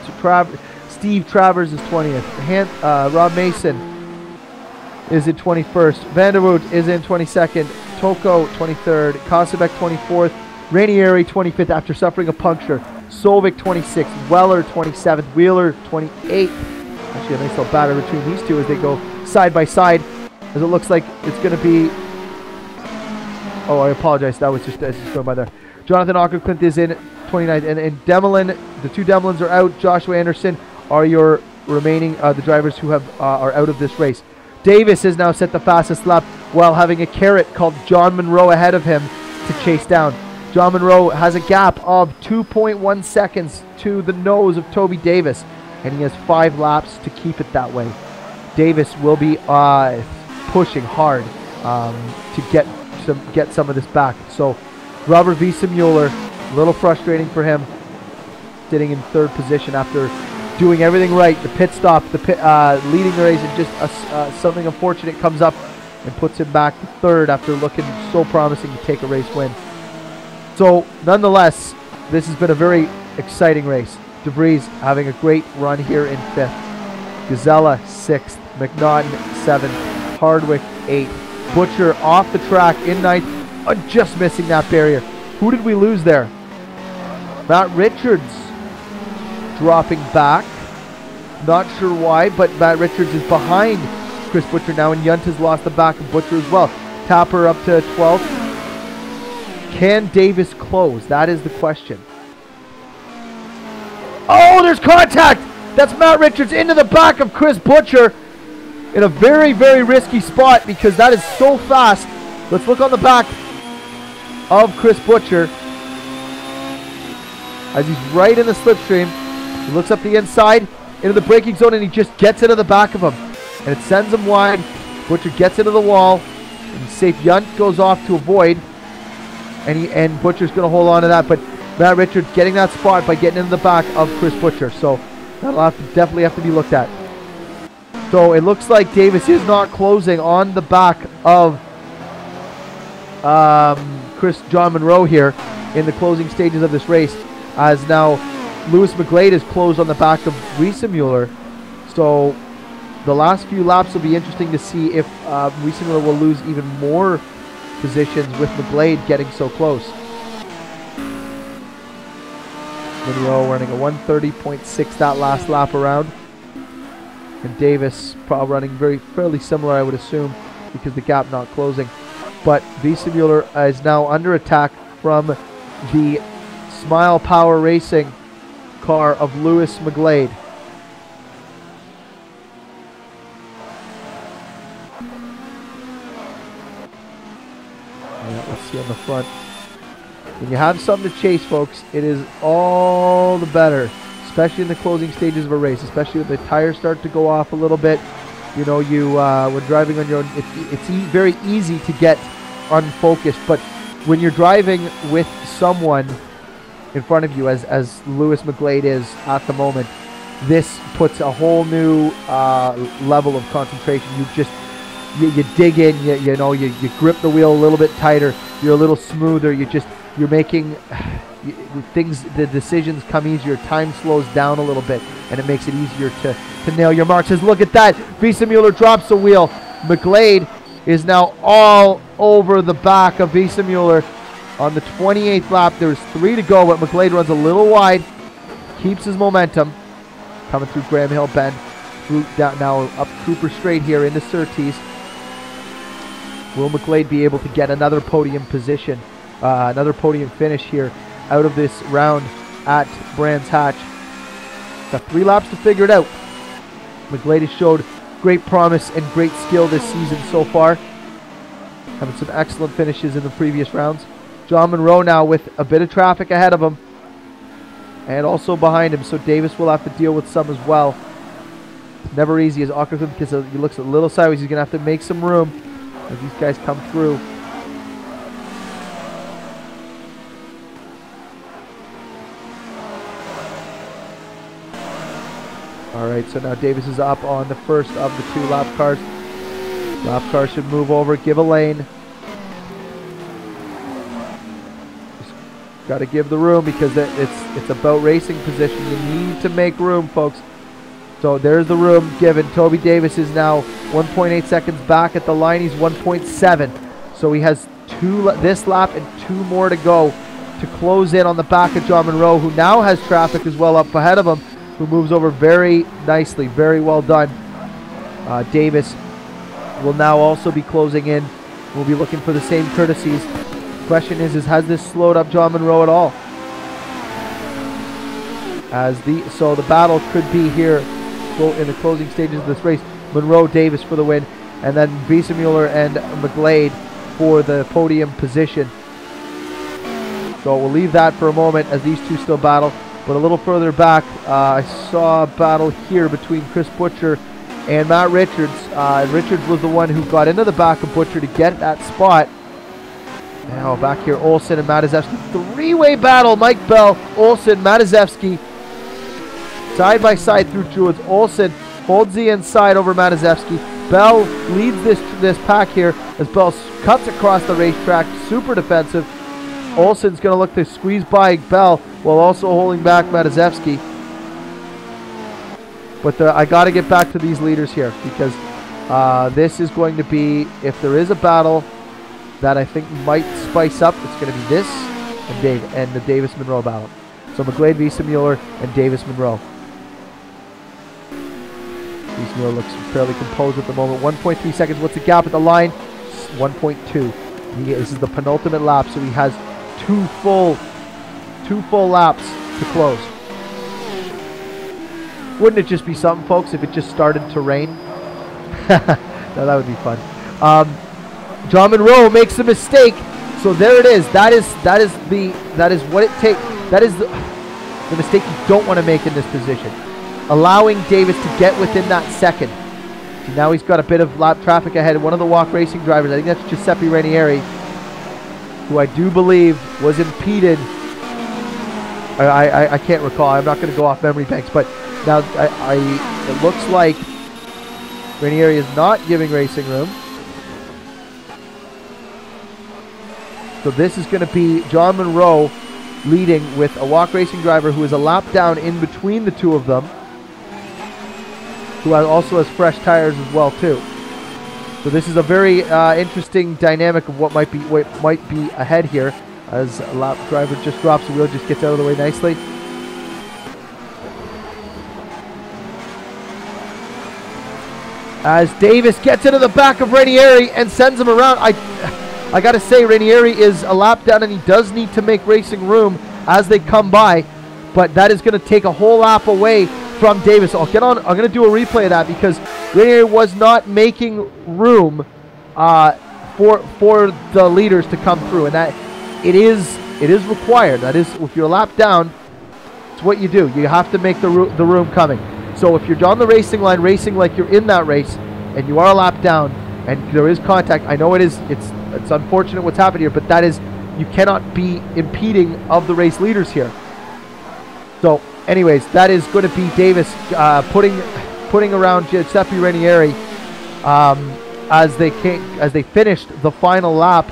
Steve Travers is 20th. Rob Mason is in 21st. Vanderwood is in 22nd. Toko, 23rd. Kosebek, 24th. Ranieri, 25th after suffering a puncture. Solvik, 26th. Weller, 27th. Wheeler, 28th. Actually, a nice little battle between these two as they go side by side. As it looks like it's going to be... Oh, I apologize. That was just going by there. Jonathan Ockerclint is in 29th. And Demelin, the two Demelins are out. Joshua Anderson are your remaining, the drivers who are out of this race. Davis has now set the fastest lap while having a carrot called John Monroe ahead of him to chase down. John Monroe has a gap of 2.1 seconds to the nose of Toby Davis, and he has 5 laps to keep it that way. Davis will be pushing hard to get some of this back. So Robert Wiesemuller, a little frustrating for him, sitting in 3rd position after doing everything right. The pit stop, leading the race, and just something unfortunate comes up and puts him back to 3rd after looking so promising to take a race win. So nonetheless, this has been a very exciting race. DeVries having a great run here in 5th. Gazella 6th. McNaughton 7th. Hardwick 8th. Butcher off the track in 9th, just missing that barrier. Who did we lose there? Matt Richards dropping back. Not sure why, but Matt Richards is behind Chris Butcher now, and Yunt has lost the back of Butcher as well. Tapper up to 12th. Can Davis close? That is the question. Oh, there's contact! That's Matt Richards into the back of Chris Butcher in a very, very risky spot because that is so fast. Let's look on the back of Chris Butcher as he's right in the slipstream. He looks up the inside into the braking zone and he just gets into the back of him. And it sends him wide. Butcher gets into the wall. And he's safe. Yunt goes off to avoid. And Butcher's going to hold on to that. But Matt Richards getting that spot by getting into the back of Chris Butcher. So that'll definitely have to be looked at. So it looks like Davis is not closing on the back of John Munro here in the closing stages of this race, as now Lewis McGlade is closed on the back of Riesemuller. So the last few laps will be interesting to see if Riesemuller will lose even more positions with McGlade getting so close. Munro running a 1:30.6 that last lap around. And Davis probably running fairly similar, I would assume, because the gap not closing. But Riesemuller is now under attack from the Smile Power Racing car of Lewis McGlade. Yeah, let's see on the front. When you have something to chase, folks, it is all the better, especially in the closing stages of a race, especially when the tires start to go off a little bit. You know, when driving on your own, it's very easy to get unfocused. But when you're driving with someone in front of you, as Lewis McGlade is at the moment, this puts a whole new level of concentration. You dig in, you grip the wheel a little bit tighter. You're a little smoother. You're making the decisions come easier. Time slows down a little bit, and it makes it easier to nail your marks. Says, look at that. Riesemuller drops the wheel. McGlade is now all over the back of Riesemuller on the 28th lap. There's 3 to go, but McGlade runs a little wide, keeps his momentum, coming through Graham Hill Bend, now up Cooper Straight here into Surtees. Will McGlade be able to get another podium position, another podium finish here out of this round at Brands Hatch? Got 3 laps to figure it out. McGlade has showed great promise and great skill this season so far, having some excellent finishes in the previous rounds. John Munro now with a bit of traffic ahead of him and also behind him, so Davis will have to deal with some as well. It's never easy as Ockerton, because he looks a little sideways. He's going to have to make some room as these guys come through. Alright, so now Davis is up on the first of the 2 lap cars. Lap car should move over, give a lane. Just got to give the room, because it's about racing position. You need to make room, folks. So there's the room given. Toby Davis is now 1.8 seconds back at the line. He's 1.7. So he has 2 this lap and 2 more to go to close in on the back of John Munro, who now has traffic as well up ahead of him, who moves over very nicely. Very well done. Davis will now also be closing in. We'll be looking for the same courtesies. Question is has this slowed up John Munro at all? So the battle could be here in the closing stages of this race. Munro, Davis for the win, and then Riesemuller and McGlade for the podium position. So we'll leave that for a moment as these 2 still battle. But a little further back, I saw a battle here between Chris Butcher and Matt Richards. Richards was the one who got into the back of Butcher to get that spot. Now back here, Olsen and Mataszewski. 3-way battle. Mike Bell, Olsen, Mataszewski. Side by side through Druids. Olsen holds the inside over Mataszewski. Bell leads this pack here as Bell cuts across the racetrack. Super defensive. Olsen's going to look to squeeze by Bell while also holding back Mataszewski. But I got to get back to these leaders here, because This is going to be, if there is a battle that I think might spice up, it's going to be this and the Davis-Monroe battle. So McGlade, Wiesemuller, and Davis-Monroe. Wiesemuller looks fairly composed at the moment. 1.3 seconds. What's the gap at the line? 1.2. This is the penultimate lap, so he has two full laps to close. Wouldn't it just be something, folks, if it just started to rain? No, that would be fun. John Monroe makes a mistake, so there it is. That is what it takes. That is the mistake you don't want to make in this position. Allowing Davis to get within that second. See, now he's got a bit of lap traffic ahead. One of the Walk Racing drivers, I think that's Giuseppe Ranieri, who I do believe was impeded. I can't recall. I'm not going to go off memory banks, but now it looks like Ranieri is not giving racing room. So this is going to be John Monroe leading with a Walk Racing driver who is a lap down in between the two of them, who also has fresh tires as well too. So this is a very interesting dynamic of what might be ahead here, as a lap driver just drops the wheel, just gets out of the way nicely. As Davis gets into the back of Ranieri and sends him around. I gotta say, Ranieri is a lap down and he does need to make racing room as they come by, but that is gonna take a whole lap away from Davis. I'm gonna do a replay of that because Ranieri was not making room for the leaders to come through, and that it is required. That is, if you're a lap down, it's what you do. You have to make the room coming. So if you're on the racing line, racing like you're in that race, and you are a lap down, and there is contact, I know it's unfortunate what's happened here, but that is, you cannot be impeding of the race leaders here. So anyways, that is going to be Davis putting around Giuseppe Ranieri as they finished the final lap,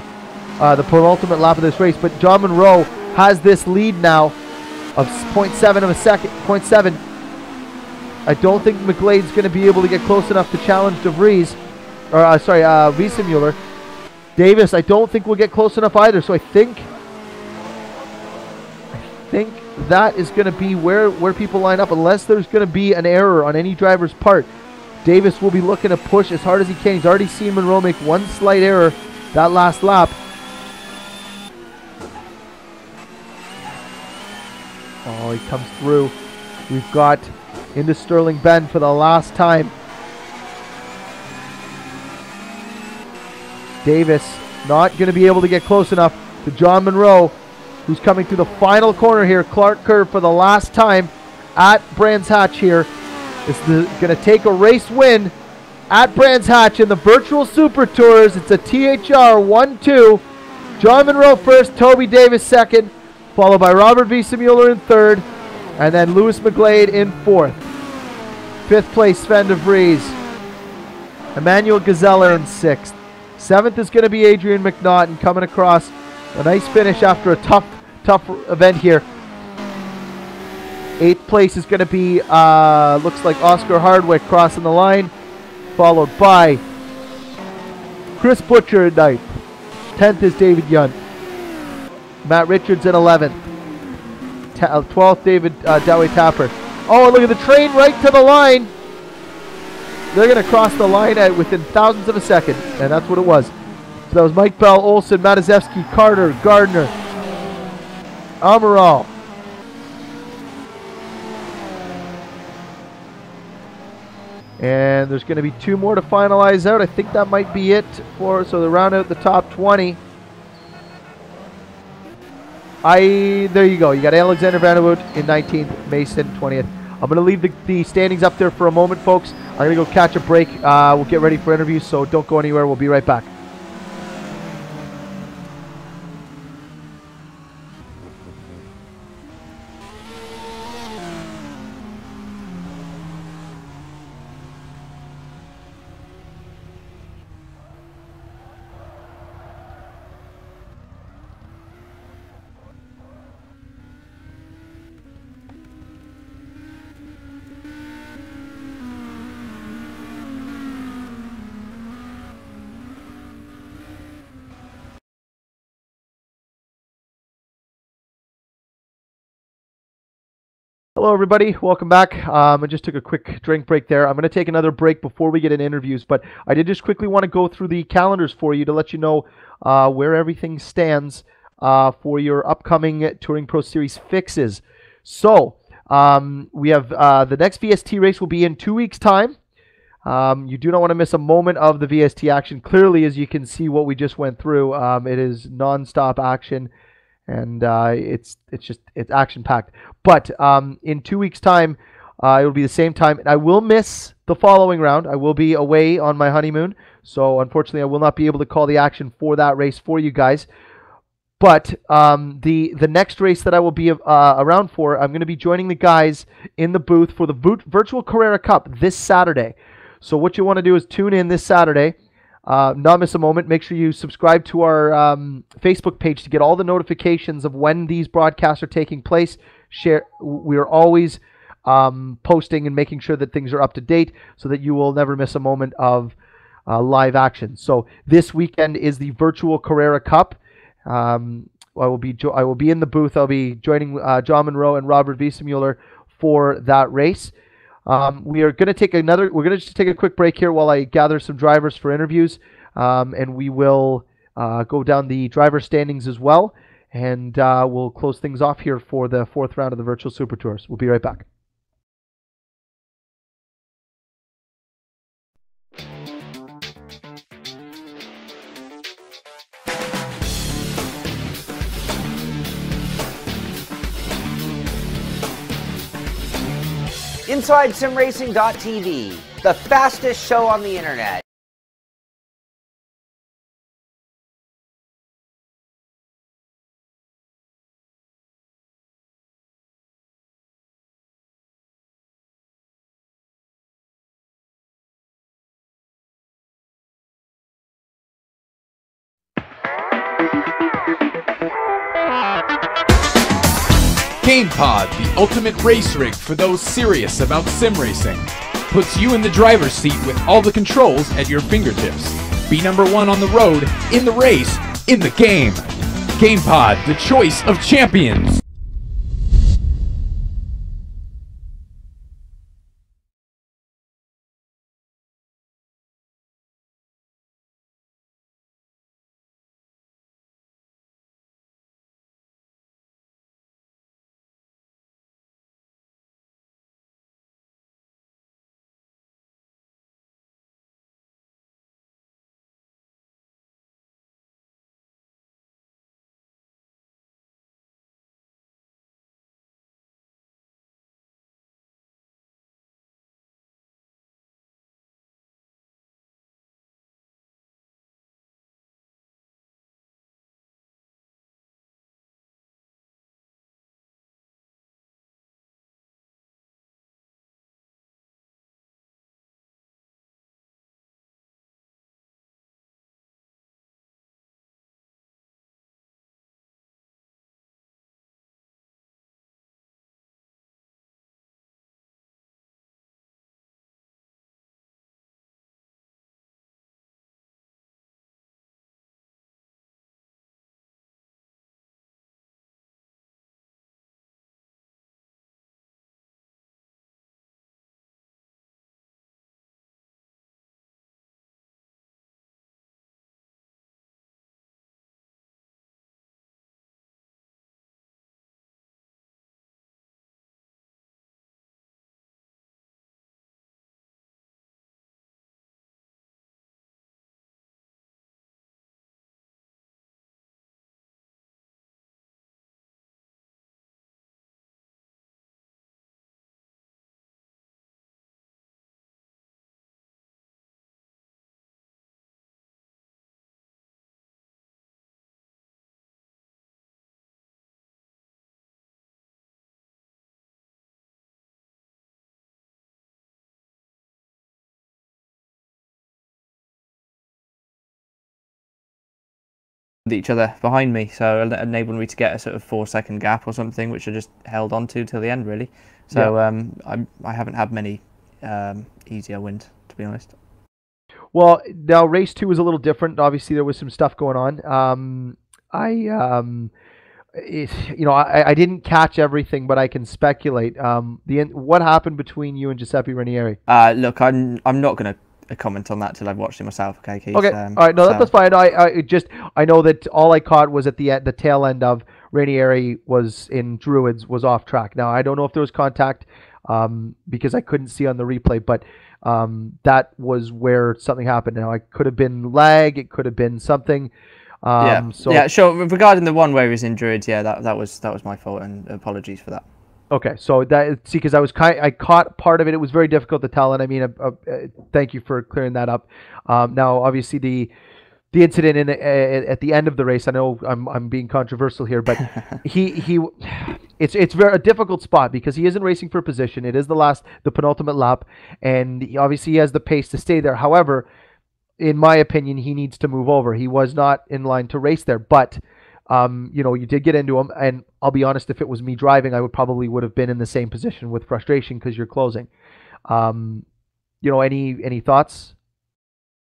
the penultimate lap of this race. But John Monroe has this lead now of 0.7 of a second. 0.7. I don't think McGlade's going to be able to get close enough to challenge DeVries, or Wiesemuller. Davis, I don't think will get close enough either. So I think that is going to be where people line up, unless there's going to be an error on any driver's part. Davis will be looking to push as hard as he can. He's already seen Monroe make one slight error that last lap. Oh, he comes through. We've got into Sterling Bend for the last time. Davis not going to be able to get close enough to John Monroe, who's coming through the final corner here. Clark Curve for the last time at Brands Hatch here. This is going to take a race win at Brands Hatch in the Virtual Super Tours. It's a THR 1-2. John Monroe first, Toby Davis second, followed by Robert Wiesemuller in third, and then Louis McGlade in fourth. Fifth place, Sven DeVries. Emmanuel Gazella in sixth. Seventh is going to be Adrian McNaughton, coming across a nice finish after a tough event here. Eighth place is going to be, looks like Oscar Hardwick crossing the line, followed by Chris Butcher in ninth. 10th is David Yunt. Matt Richards in 11th. 12th, David Dowie Tapper. Oh, look at the train right to the line. They're going to cross the line at within thousandths of a second, and that's what it was. So that was Mike Bell, Olsen, Mataszewski, Carter, Gardner, Amaral. And there's going to be two more to finalize out. I think that might be it so they round out the top 20. There you go. You got Alexander Vanderwood in 19th, Mason 20th. I'm going to leave the standings up there for a moment, folks. I'm going to go catch a break. We'll get ready for interviews, so don't go anywhere. We'll be right back. Hello, everybody. Welcome back. I just took a quick drink break there. I'm going to take another break before we get into interviews, but I did just quickly want to go through the calendars for you to let you know where everything stands for your upcoming Touring Pro Series fixes. So we have the next VST race will be in 2 weeks' time. You do not want to miss a moment of the VST action. Clearly, as you can see what we just went through, it is non-stop action. And it's action-packed. But in 2 weeks' time, it will be the same time. And I will miss the following round. I will be away on my honeymoon. So, unfortunately, I will not be able to call the action for that race for you guys. But the next race that I will be around for, I'm going to be joining the guys in the booth for the Virtual Carrera Cup this Saturday. So what you want to do is tune in this Saturday. Not miss a moment. Make sure you subscribe to our Facebook page to get all the notifications of when these broadcasts are taking place. We are always posting and making sure that things are up to date so that you will never miss a moment of live action. So this weekend is the Virtual Carrera Cup. I will be in the booth. I'll be joining John Monroe and Robert Wiesemuller for that race. We're going to take a quick break here while I gather some drivers for interviews, and we will go down the driver standings as well, and we'll close things off here for the 4th round of the Virtual Super Tours. We'll be right back. InsideSimRacing.tv, the fastest show on the internet. GamePod, the ultimate race rig for those serious about sim racing. Puts you in the driver's seat with all the controls at your fingertips. Be number one on the road, in the race, in the game. GamePod, the choice of champions. Each other behind me, so enabling me to get a sort of 4-second gap or something, which I just held on to till the end, really. So yeah. I haven't had many easier wins, to be honest. Well, now race 2 was a little different. Obviously, there was some stuff going on. I didn't catch everything, but I can speculate. What happened between you and Giuseppe Ranieri? Look, I'm not going to comment on that till I've watched it myself. Okay, Keith. Okay, all right, no, that's fine. I know that all I caught was at the tail end of Ranieri was in Druids, was off track. Now I don't know if there was contact, because I couldn't see on the replay, but that was where something happened. Now it could have been lag, it could have been something. Sure. Regarding the one where he was in Druids, that was my fault, and apologies for that. Okay, so because I caught part of it. It was very difficult to tell, and I mean, thank you for clearing that up. Now, obviously, the incident at the end of the race. I know I'm being controversial here, but it's a difficult spot because he isn't racing for position. It is the penultimate lap, and he has the pace to stay there. However, in my opinion, he needs to move over. He was not in line to race there, but you did get into him, and I'll be honest, if it was me driving, I would have been in the same position with frustration because you're closing. Any thoughts?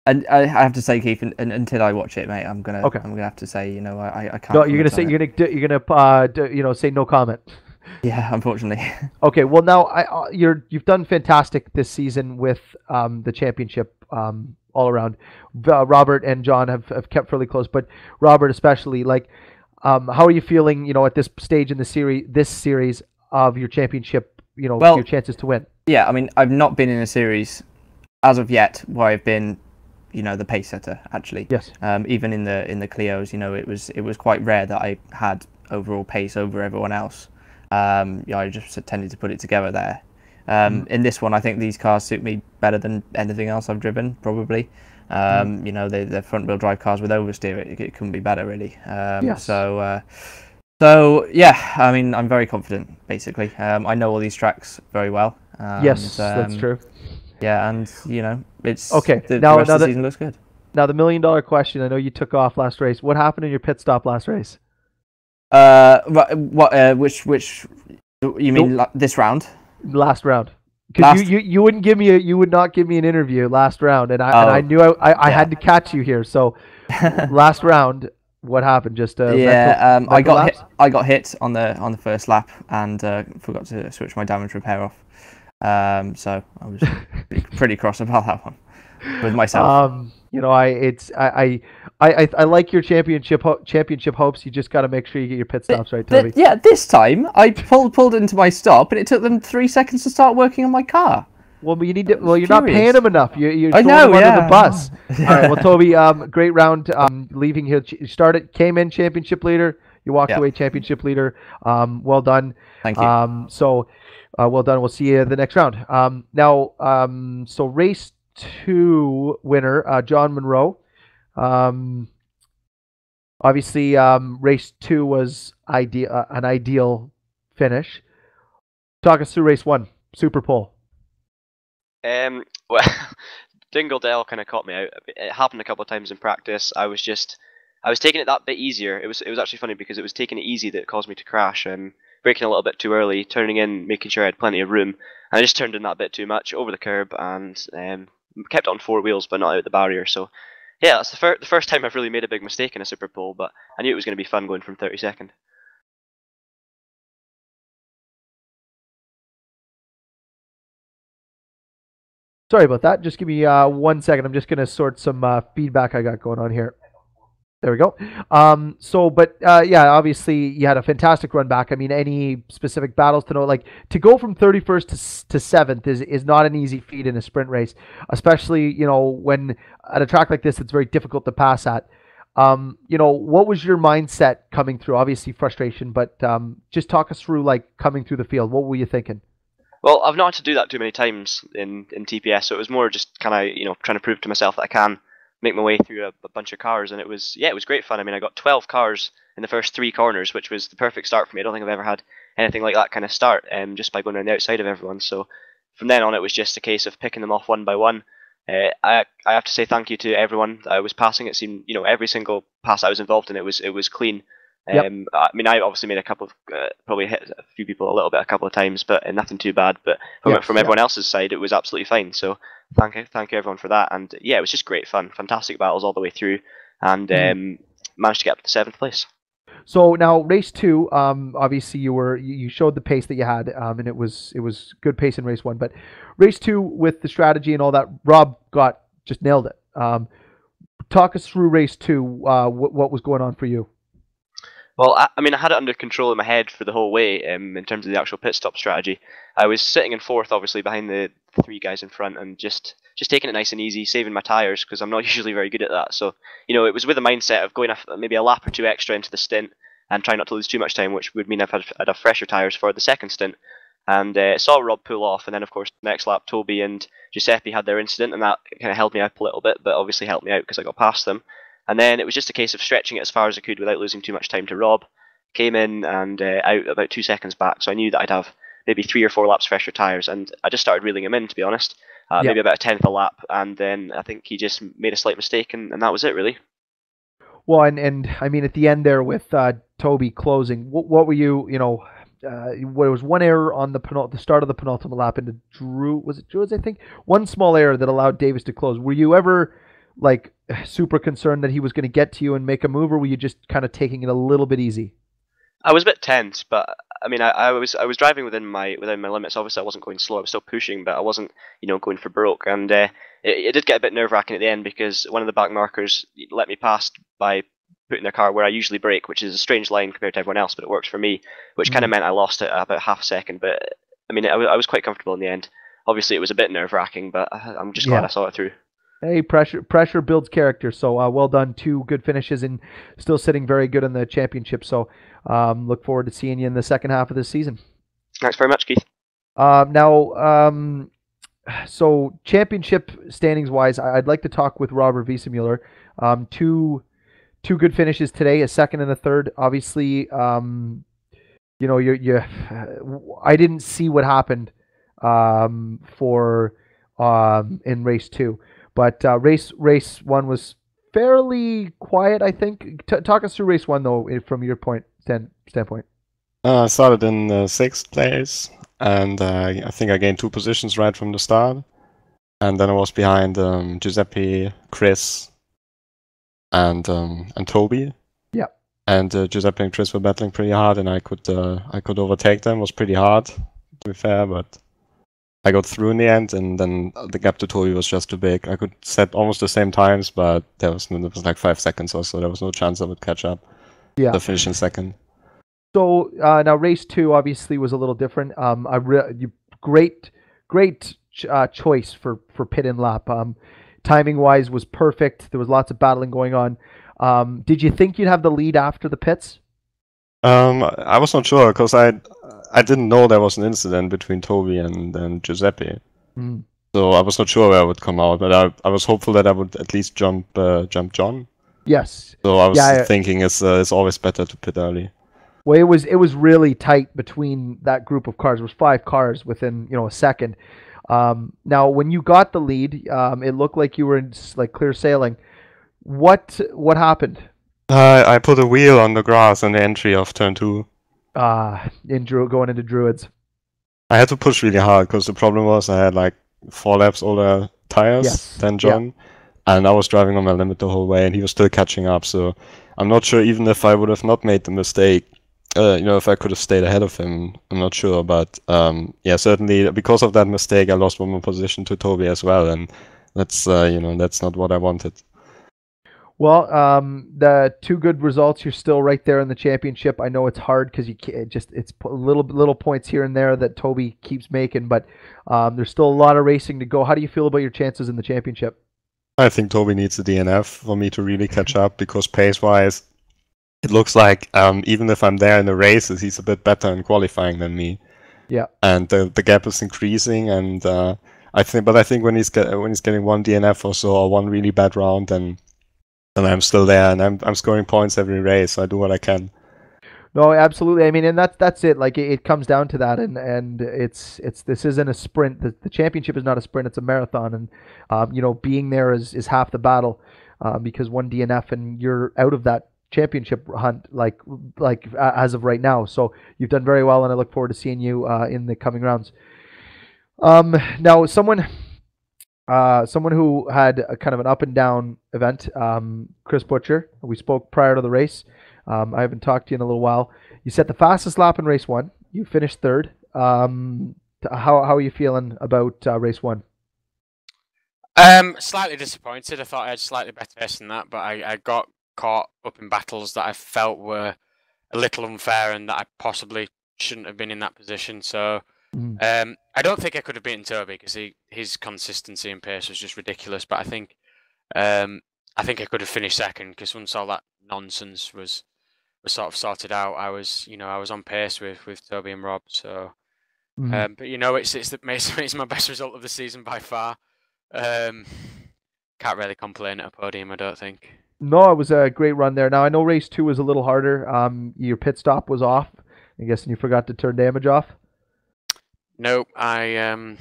And I have to say, Keith, until I watch it, mate, I'm gonna have to say, I can't. No, you're gonna say no comment. Yeah, unfortunately. Okay, well now you've done fantastic this season with the championship all around. Robert and John have kept fairly close, but Robert especially. How are you feeling? At this stage in this series of your championship, your chances to win. Yeah, I mean, I've not been in a series as of yet where I've been, the pace setter actually. Yes. Even in the Clios, it was quite rare that I had overall pace over everyone else. I just tended to put it together there. In this one, I think these cars suit me better than anything else I've driven, probably. The front-wheel drive cars with oversteer, it couldn't be better, really. Yes. So yeah, I mean, I'm very confident, basically. I know all these tracks very well. Yes, that's true. Yeah, and it's okay. The rest of the season looks good. Now the $1 million question. I know you took off last race. What happened in your pit stop last race? Which you mean this round? Last round. Because you would not give me an interview last round, and I knew I had to catch you here. So last round, what happened? Just I got hit on the first lap and forgot to switch my damage repair off. So I was pretty cross about that one with myself. I like your championship hopes. You just got to make sure you get your pit stops right, Toby. This time I pulled into my stop, and it took them 3 seconds to start working on my car. Well, but you need to. Well, you're not paying them enough. You're I know, throwing them under the bus. All right. Well, Toby, great round. Leaving here, came in championship leader. You walked away championship leader. Well done. Thank you. Well done. We'll see you the next round. So race 2 winner, John Monroe. Obviously, race 2 was an ideal finish. Talk us through race 1, Super Pole. Well, Dingledale kind of caught me out. It happened a couple of times in practice. I was taking it that bit easier. It was actually funny because it was taking it easy that caused me to crash and braking a little bit too early, turning in, making sure I had plenty of room. And I just turned in that bit too much over the curb and kept it on 4 wheels but not out the barrier. So yeah, that's the first time I've really made a big mistake in a Super Pole, but I knew it was going to be fun going from 32nd. Sorry about that. Just give me 1 second. I'm just going to sort some feedback I got going on here. There we go. Obviously you had a fantastic run back. I mean, any specific battles to know? Like, to go from 31st to 7th is not an easy feat in a sprint race, especially, when at a track like this, it's very difficult to pass at. What was your mindset coming through? Obviously frustration, but just talk us through, like, coming through the field. What were you thinking? Well, I've not had to do that too many times in TPS, so it was more just kind of, trying to prove to myself that I can make my way through a bunch of cars, and it was great fun. I mean, I got 12 cars in the first 3 corners, which was the perfect start for me. I don't think I've ever had anything like that kind of start, just by going around the outside of everyone. So from then on, it was just a case of picking them off one by one. I have to say thank you to everyone that I was passing. It seemed, every single pass I was involved in, it was clean. Yep. I mean, I obviously made a couple of, probably hit a few people a little bit a couple of times, but nothing too bad. But from everyone else's side, it was absolutely fine. So thank you everyone for that. And yeah, it was just great fun, fantastic battles all the way through, and managed to get up to 7th place. So now race 2, obviously you showed the pace that you had, and it was good pace in race 1. But race 2 with the strategy and all that, Rob just nailed it. Talk us through race 2. What was going on for you? Well, I mean, I had it under control in my head for the whole way in terms of the actual pit stop strategy. I was sitting in fourth, obviously, behind the 3 guys in front, and just taking it nice and easy, saving my tyres, because I'm not usually very good at that. So, it was with a mindset of going maybe a lap or 2 extra into the stint and trying not to lose too much time, which would mean I'd have fresher tyres for the second stint. And saw Rob pull off, and then, of course, next lap, Toby and Giuseppe had their incident, and that kind of held me up a little bit, but obviously helped me out because I got past them. And then it was just a case of stretching it as far as I could without losing too much time to Rob. Came in and out about 2 seconds back, so I knew that I'd have maybe 3 or 4 laps fresher tyres, and I just started reeling him in, to be honest. Maybe about a tenth a lap, and then I think he just made a slight mistake, and that was it, really. Well, and I mean, at the end there with Toby closing, what were you, there was one error on the start of the penultimate lap into Druids, I think? One small error that allowed Davis to close. Were you ever super concerned that he was going to get to you and make a move, or were you just kind of taking it a little bit easy? I was a bit tense, but I mean, I was driving within my limits. Obviously, I wasn't going slow. I was still pushing, but I wasn't, going for broke. And it did get a bit nerve-wracking at the end because one of the back markers let me pass by putting their car where I usually brake, which is a strange line compared to everyone else, but it works for me, which kind of meant I lost it about half a second. But I mean, I was quite comfortable in the end. Obviously, it was a bit nerve-wracking, but I'm just glad I saw it through. Hey, pressure builds character. So well done. 2 good finishes and still sitting very good in the championship. So look forward to seeing you in the second half of this season. Thanks very much, Keith. So championship standings wise, I'd like to talk with Robert Wiesemuller. Two good finishes today, a second and a third. Obviously, I didn't see what happened in race 2. But race 1 was fairly quiet, I think. Talk us through race 1, though, from your standpoint. I started in 6th place, and I think I gained 2 positions right from the start. And then I was behind Giuseppe, Chris, and Toby. Yeah. And Giuseppe and Chris were battling pretty hard, and I could overtake them. It was pretty hard, to be fair, but I got through in the end, and then the gap to Toby was just too big. I could set almost the same times, but there was like 5 seconds or so. There was no chance I would catch up. Yeah. The finish in second. So now race 2 obviously was a little different. Great choice for pit and lap. Timing wise was perfect. There was lots of battling going on. Did you think you'd have the lead after the pits? I was not sure because I didn't know there was an incident between Toby and Giuseppe. So I was not sure where I would come out, but I was hopeful that I would at least jump John. Yes. So I was thinking it's always better to pit early. Well, it was really tight between that group of cars. It was 5 cars within a second. Now, when you got the lead, it looked like you were in clear sailing. What happened? I put a wheel on the grass on the entry of turn 2. Going into Druids. I had to push really hard because the problem was I had 4 laps older tires than John, and I was driving on my limit the whole way, and he was still catching up. So I'm not sure even if I would have not made the mistake, if I could have stayed ahead of him. I'm not sure, but certainly because of that mistake, I lost 1 more position to Toby as well, and that's not what I wanted. Well, the 2 good results. You're still right there in the championship. I know it's hard because it's little points here and there that Toby keeps making, but there's still a lot of racing to go. How do you feel about your chances in the championship? I think Toby needs a DNF for me to really catch up because pace-wise, it looks like even if I'm there in the races, he's a bit better in qualifying than me. Yeah. And the gap is increasing, and I think when he's getting 1 DNF or so or 1 really bad round, then I'm still there, and I'm scoring points every race, so I do what I can. No, absolutely. I mean, and that's it. It comes down to that, and this isn't a sprint. The championship is not a sprint; it's a marathon, and being there is half the battle, because 1 DNF and you're out of that championship hunt, like as of right now. So you've done very well, and I look forward to seeing you in the coming rounds. Now someone who had a kind of an up and down event, Chris Butcher. We spoke prior to the race. I haven't talked to you in a little while. You set the fastest lap in race 1. You finished 3rd. How are you feeling about race 1? Slightly disappointed. I thought I had slightly better pace than that, but I got caught up in battles that I felt were a little unfair and that I possibly shouldn't have been in that position. So I don't think I could have beaten Toby because his consistency and pace was just ridiculous. But I think I could have finished second because once all that nonsense was sort of sorted out, I was on pace with Toby and Rob. So, but it's my best result of the season by far. Can't really complain at a podium, I don't think. No, it was a great run there. Now I know race 2 was a little harder. Your pit stop was off. I guess you forgot to turn damage off. Nope, I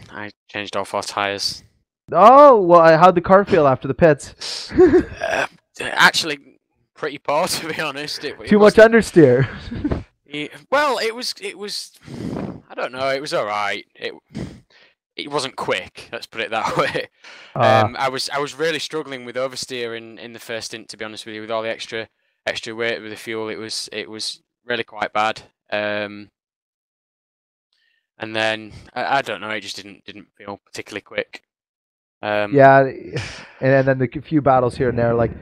changed all 4 tires. Oh well, how'd the car feel after the pits? Actually, pretty poor to be honest. Too much understeer. Well, it was. I don't know. It was all right. It wasn't quick. Let's put it that way. I was really struggling with oversteer in the first stint. To be honest with you, with all the extra weight with the fuel, it was really quite bad. And then I don't know. It just didn't feel particularly quick. Yeah, and then the few battles here and there, like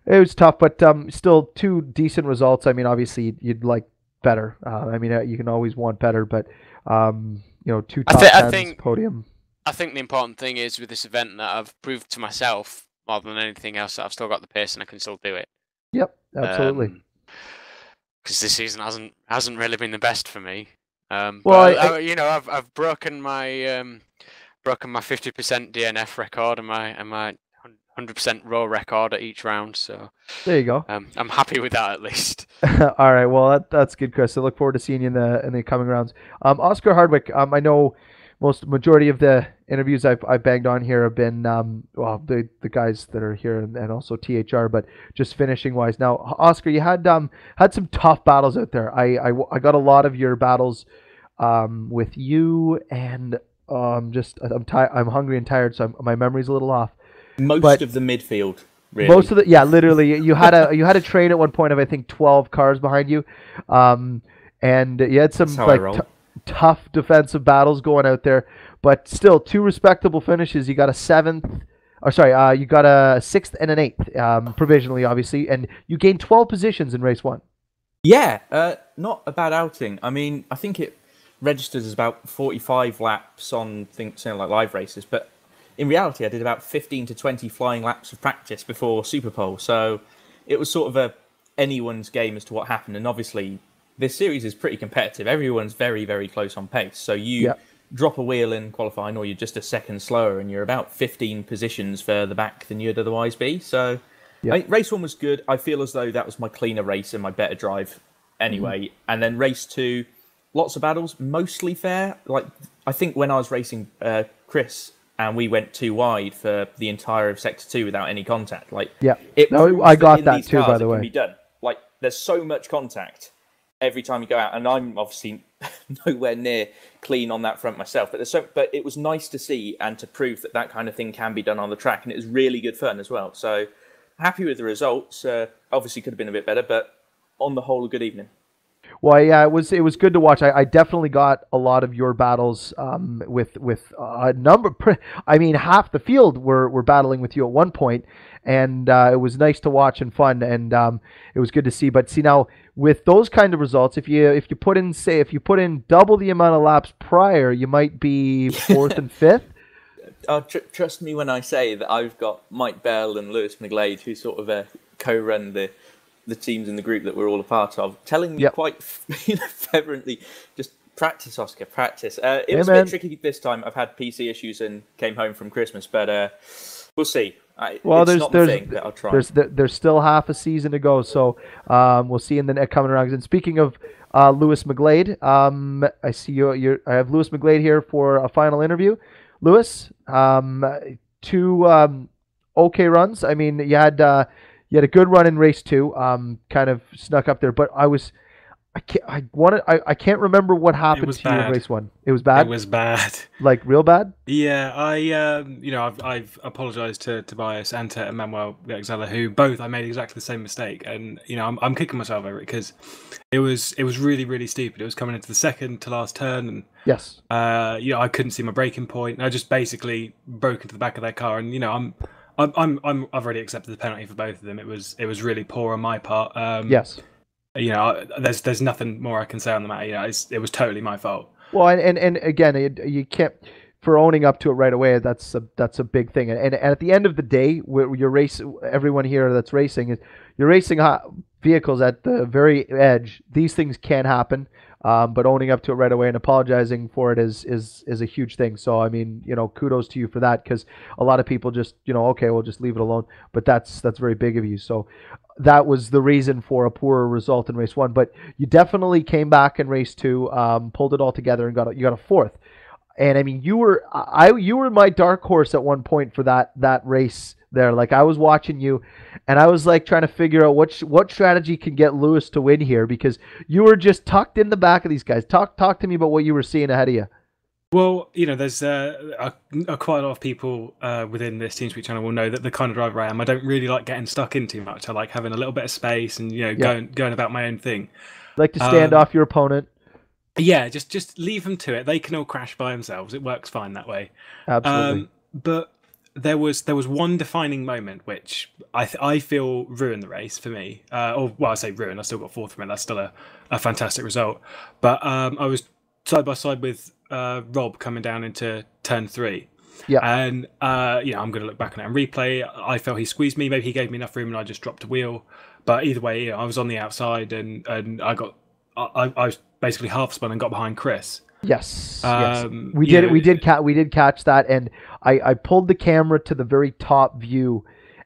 it was tough, but still 2 decent results. I mean, obviously you'd like better. I mean, you can always want better, but 2 top 10s, podium. I think the important thing is with this event that I've proved to myself more than anything else that I've still got the pace and I can still do it. Yep, absolutely. Because this season hasn't really been the best for me. Well, I've broken my 50% DNF record and my 100% raw record at each round. So there you go. I'm happy with that at least. All right, well that's good, Chris. I look forward to seeing you in the coming rounds. Oscar Hardwick. I know majority of the interviews I've banged on here have been the guys that are here and also THR, but just finishing wise. Now, Oscar, you had some tough battles out there. I got a lot of your battles with you, and I'm hungry and tired, so my memory's a little off. Most of the midfield, really. Most of the literally. You had a train at one point of I think 12 cars behind you, and you had some tough defensive battles going out there, but still 2 respectable finishes. You got a 7th, you got a 6th and an 8th, provisionally, obviously, and you gained 12 positions in race 1. Yeah, not a bad outing. I mean, I think it registers as about 45 laps on something like live races, but in reality, I did about 15 to 20 flying laps of practice before Superpole, so it was sort of anyone's game as to what happened, and obviously this series is pretty competitive. Everyone's very, very close on pace. So you drop a wheel in qualifying or you're just a second slower and you're about 15 positions further back than you'd otherwise be. So race 1 was good. I feel as though that was my cleaner race and my better drive anyway. And then race 2, lots of battles, mostly fair. Like I think when I was racing Chris and we went too wide for the entire of Sector 2 without any contact. I got that too, by the way. Can be done. Like there's so much contact every time you go out, and I'm obviously nowhere near clean on that front myself. But it was nice to see and to prove that kind of thing can be done on the track, and it was really good fun as well. So happy with the results. Obviously could have been a bit better, but on the whole, a good evening. Well, yeah, it was good to watch. I definitely got a lot of your battles with a number. I mean, half the field were battling with you at one point, and it was nice to watch and fun, and it was good to see. But see now, with those kind of results, if you put in double the amount of laps prior, you might be 4th and 5th. Trust me when I say that I've got Mike Bell and Lewis McGlade, who sort of co-run the teams in the group that we're all a part of, telling me quite fervently, just practice, Oscar, practice. It was a bit tricky this time. I've had PC issues and came home from Christmas, but we'll see. I'll try. There's still half a season to go, so we'll see in the coming rounds. And speaking of Lewis McGlade, I see I have Lewis McGlade here for a final interview. Lewis, 2 okay runs. I mean, you had a good run in race 2, kind of snuck up there, but I can't remember what happened to you in race 1. It was bad. It was bad. Like real bad. Yeah, I've apologized to Tobias and to Emmanuel Xella, who both I made exactly the same mistake, and I'm kicking myself over it because it was really, really stupid. It was coming into the second to last turn, and yes, I couldn't see my braking point. I just basically broke into the back of their car, and I've already accepted the penalty for both of them. It was really poor on my part. Yes. There's nothing more I can say on the matter. It was totally my fault. Well, and again, you can't, for owning up to it right away. That's a big thing. And at the end of the day, everyone here that's racing you're racing vehicles at the very edge. These things can happen, but owning up to it right away and apologizing for it is a huge thing. So I mean, kudos to you for that, because a lot of people just okay, we'll just leave it alone. But that's very big of you. So that was the reason for a poorer result in race 1, but you definitely came back in race 2, pulled it all together, and got a 4th. And I mean, you were my dark horse at one point for that race there. Like, I was watching you, and I was like trying to figure out what strategy can get Lewis to win here, because you were just tucked in the back of these guys. Talk to me about what you were seeing ahead of you. Well, there's quite a lot of people within this TeamSpeak channel will know that the kind of driver I am, I don't really like getting stuck in too much. I like having a little bit of space and going about my own thing. Like to stand off your opponent. Yeah, just leave them to it. They can all crash by themselves. It works fine that way. Absolutely. But there was one defining moment which I feel ruined the race for me. I say ruined. I still got 4th from it. That's still a fantastic result. But I was side by side with Rob coming down into turn 3. Yeah. And I'm going to look back on it and replay. I felt he squeezed me. Maybe he gave me enough room and I just dropped a wheel. But either way, I was on the outside and I was basically half spun and got behind Chris. Yes. We did catch that, and I pulled the camera to the very top view,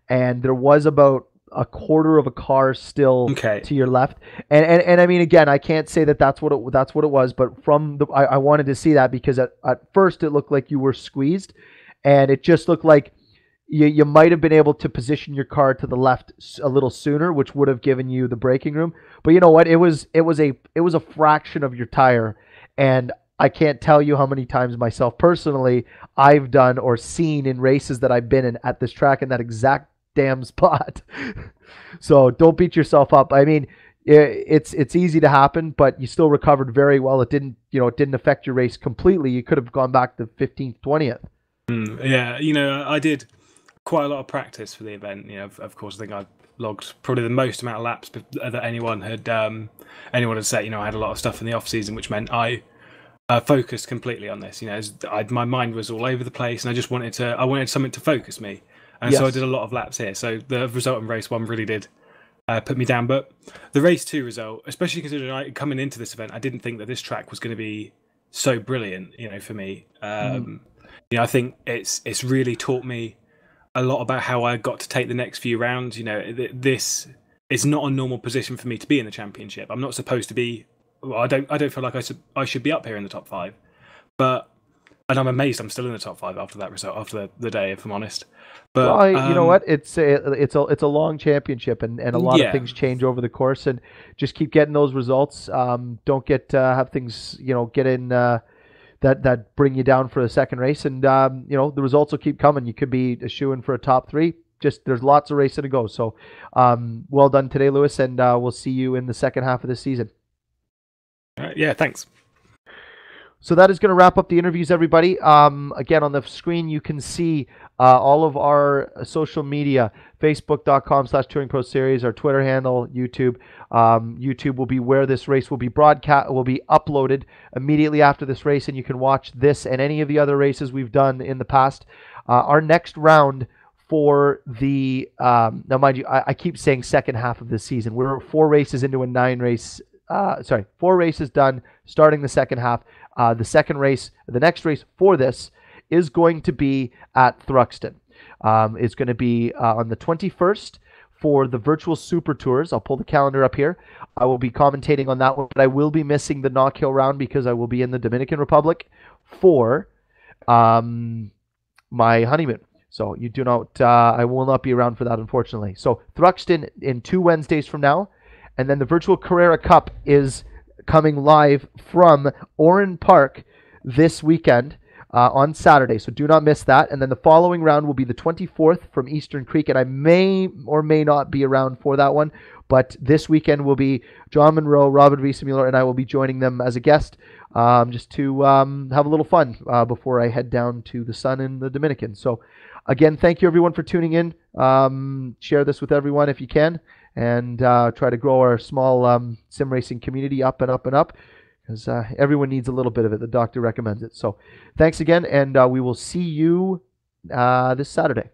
and there was about a quarter of a car still to your left, and I mean, again, I can't say that's what it was, but from I wanted to see that, because at first it looked like you were squeezed, and it just looked like you might have been able to position your car to the left a little sooner, which would have given you the braking room. But you know what? It was a fraction of your tire, and I can't tell you how many times myself personally I've done or seen in races that I've been in at this track in that exact damn spot. So don't beat yourself up. I mean, it's easy to happen, but you still recovered very well. It didn't affect your race completely. You could have gone back to 15th, 20th. Yeah, I did quite a lot of practice for the event. Of course, I think I logged probably the most amount of laps that anyone had set. I had a lot of stuff in the off season, which meant I focused completely on this. My mind was all over the place, and I just wanted something to focus me, and so I did a lot of laps here. So the result in race 1 really did put me down. But the race 2 result, especially considering coming into this event, I didn't think that this track was going to be so brilliant. For me, I think it's really taught me a lot about how I got to take the next few rounds. This is not a normal position for me to be in the championship. I'm not supposed to be. Well, I don't feel like I should be up here in the top 5, and I'm amazed I'm still in the top 5 after that result, after the day, if I'm honest. But well, you know what? It's a long championship, and a lot of things change over the course, and just keep getting those results. Don't have things get in that bring you down for the second race, and the results will keep coming. You could be a shoo-in for a top 3. Just there's lots of racing to go. So well done today, Lewis, and we'll see you in the second half of this season. Yeah, thanks. So that is going to wrap up the interviews, everybody. Again, on the screen, you can see all of our social media, facebook.com/Touring Pro Series, our Twitter handle, YouTube. YouTube will be where this race will be uploaded immediately after this race, and you can watch this and any of the other races we've done in the past. Our next round for the, now mind you, I keep saying second half of this season. We're 4 races into a 9-race 4 races done, starting the second half. The next race for this is going to be at Thruxton. It's going to be on the 21st for the virtual Super Tours. I'll pull the calendar up here. I will be commentating on that one, but I will be missing the Knock Hill round because I will be in the Dominican Republic for my honeymoon. So you do not, I will not be around for that, unfortunately. So Thruxton in 2 Wednesdays from now. And then the Virtual Carrera Cup is coming live from Oran Park this weekend on Saturday. So do not miss that. And then the following round will be the 24th from Eastern Creek. And I may or may not be around for that one. But this weekend will be John Monroe, Robin Wiesemuller, and I will be joining them as a guest just to have a little fun before I head down to the Sun in the Dominican. So again, thank you everyone for tuning in. Share this with everyone if you can, and try to grow our small sim racing community up and up and up, because everyone needs a little bit of it. The doctor recommends it. So thanks again, and we will see you this Saturday.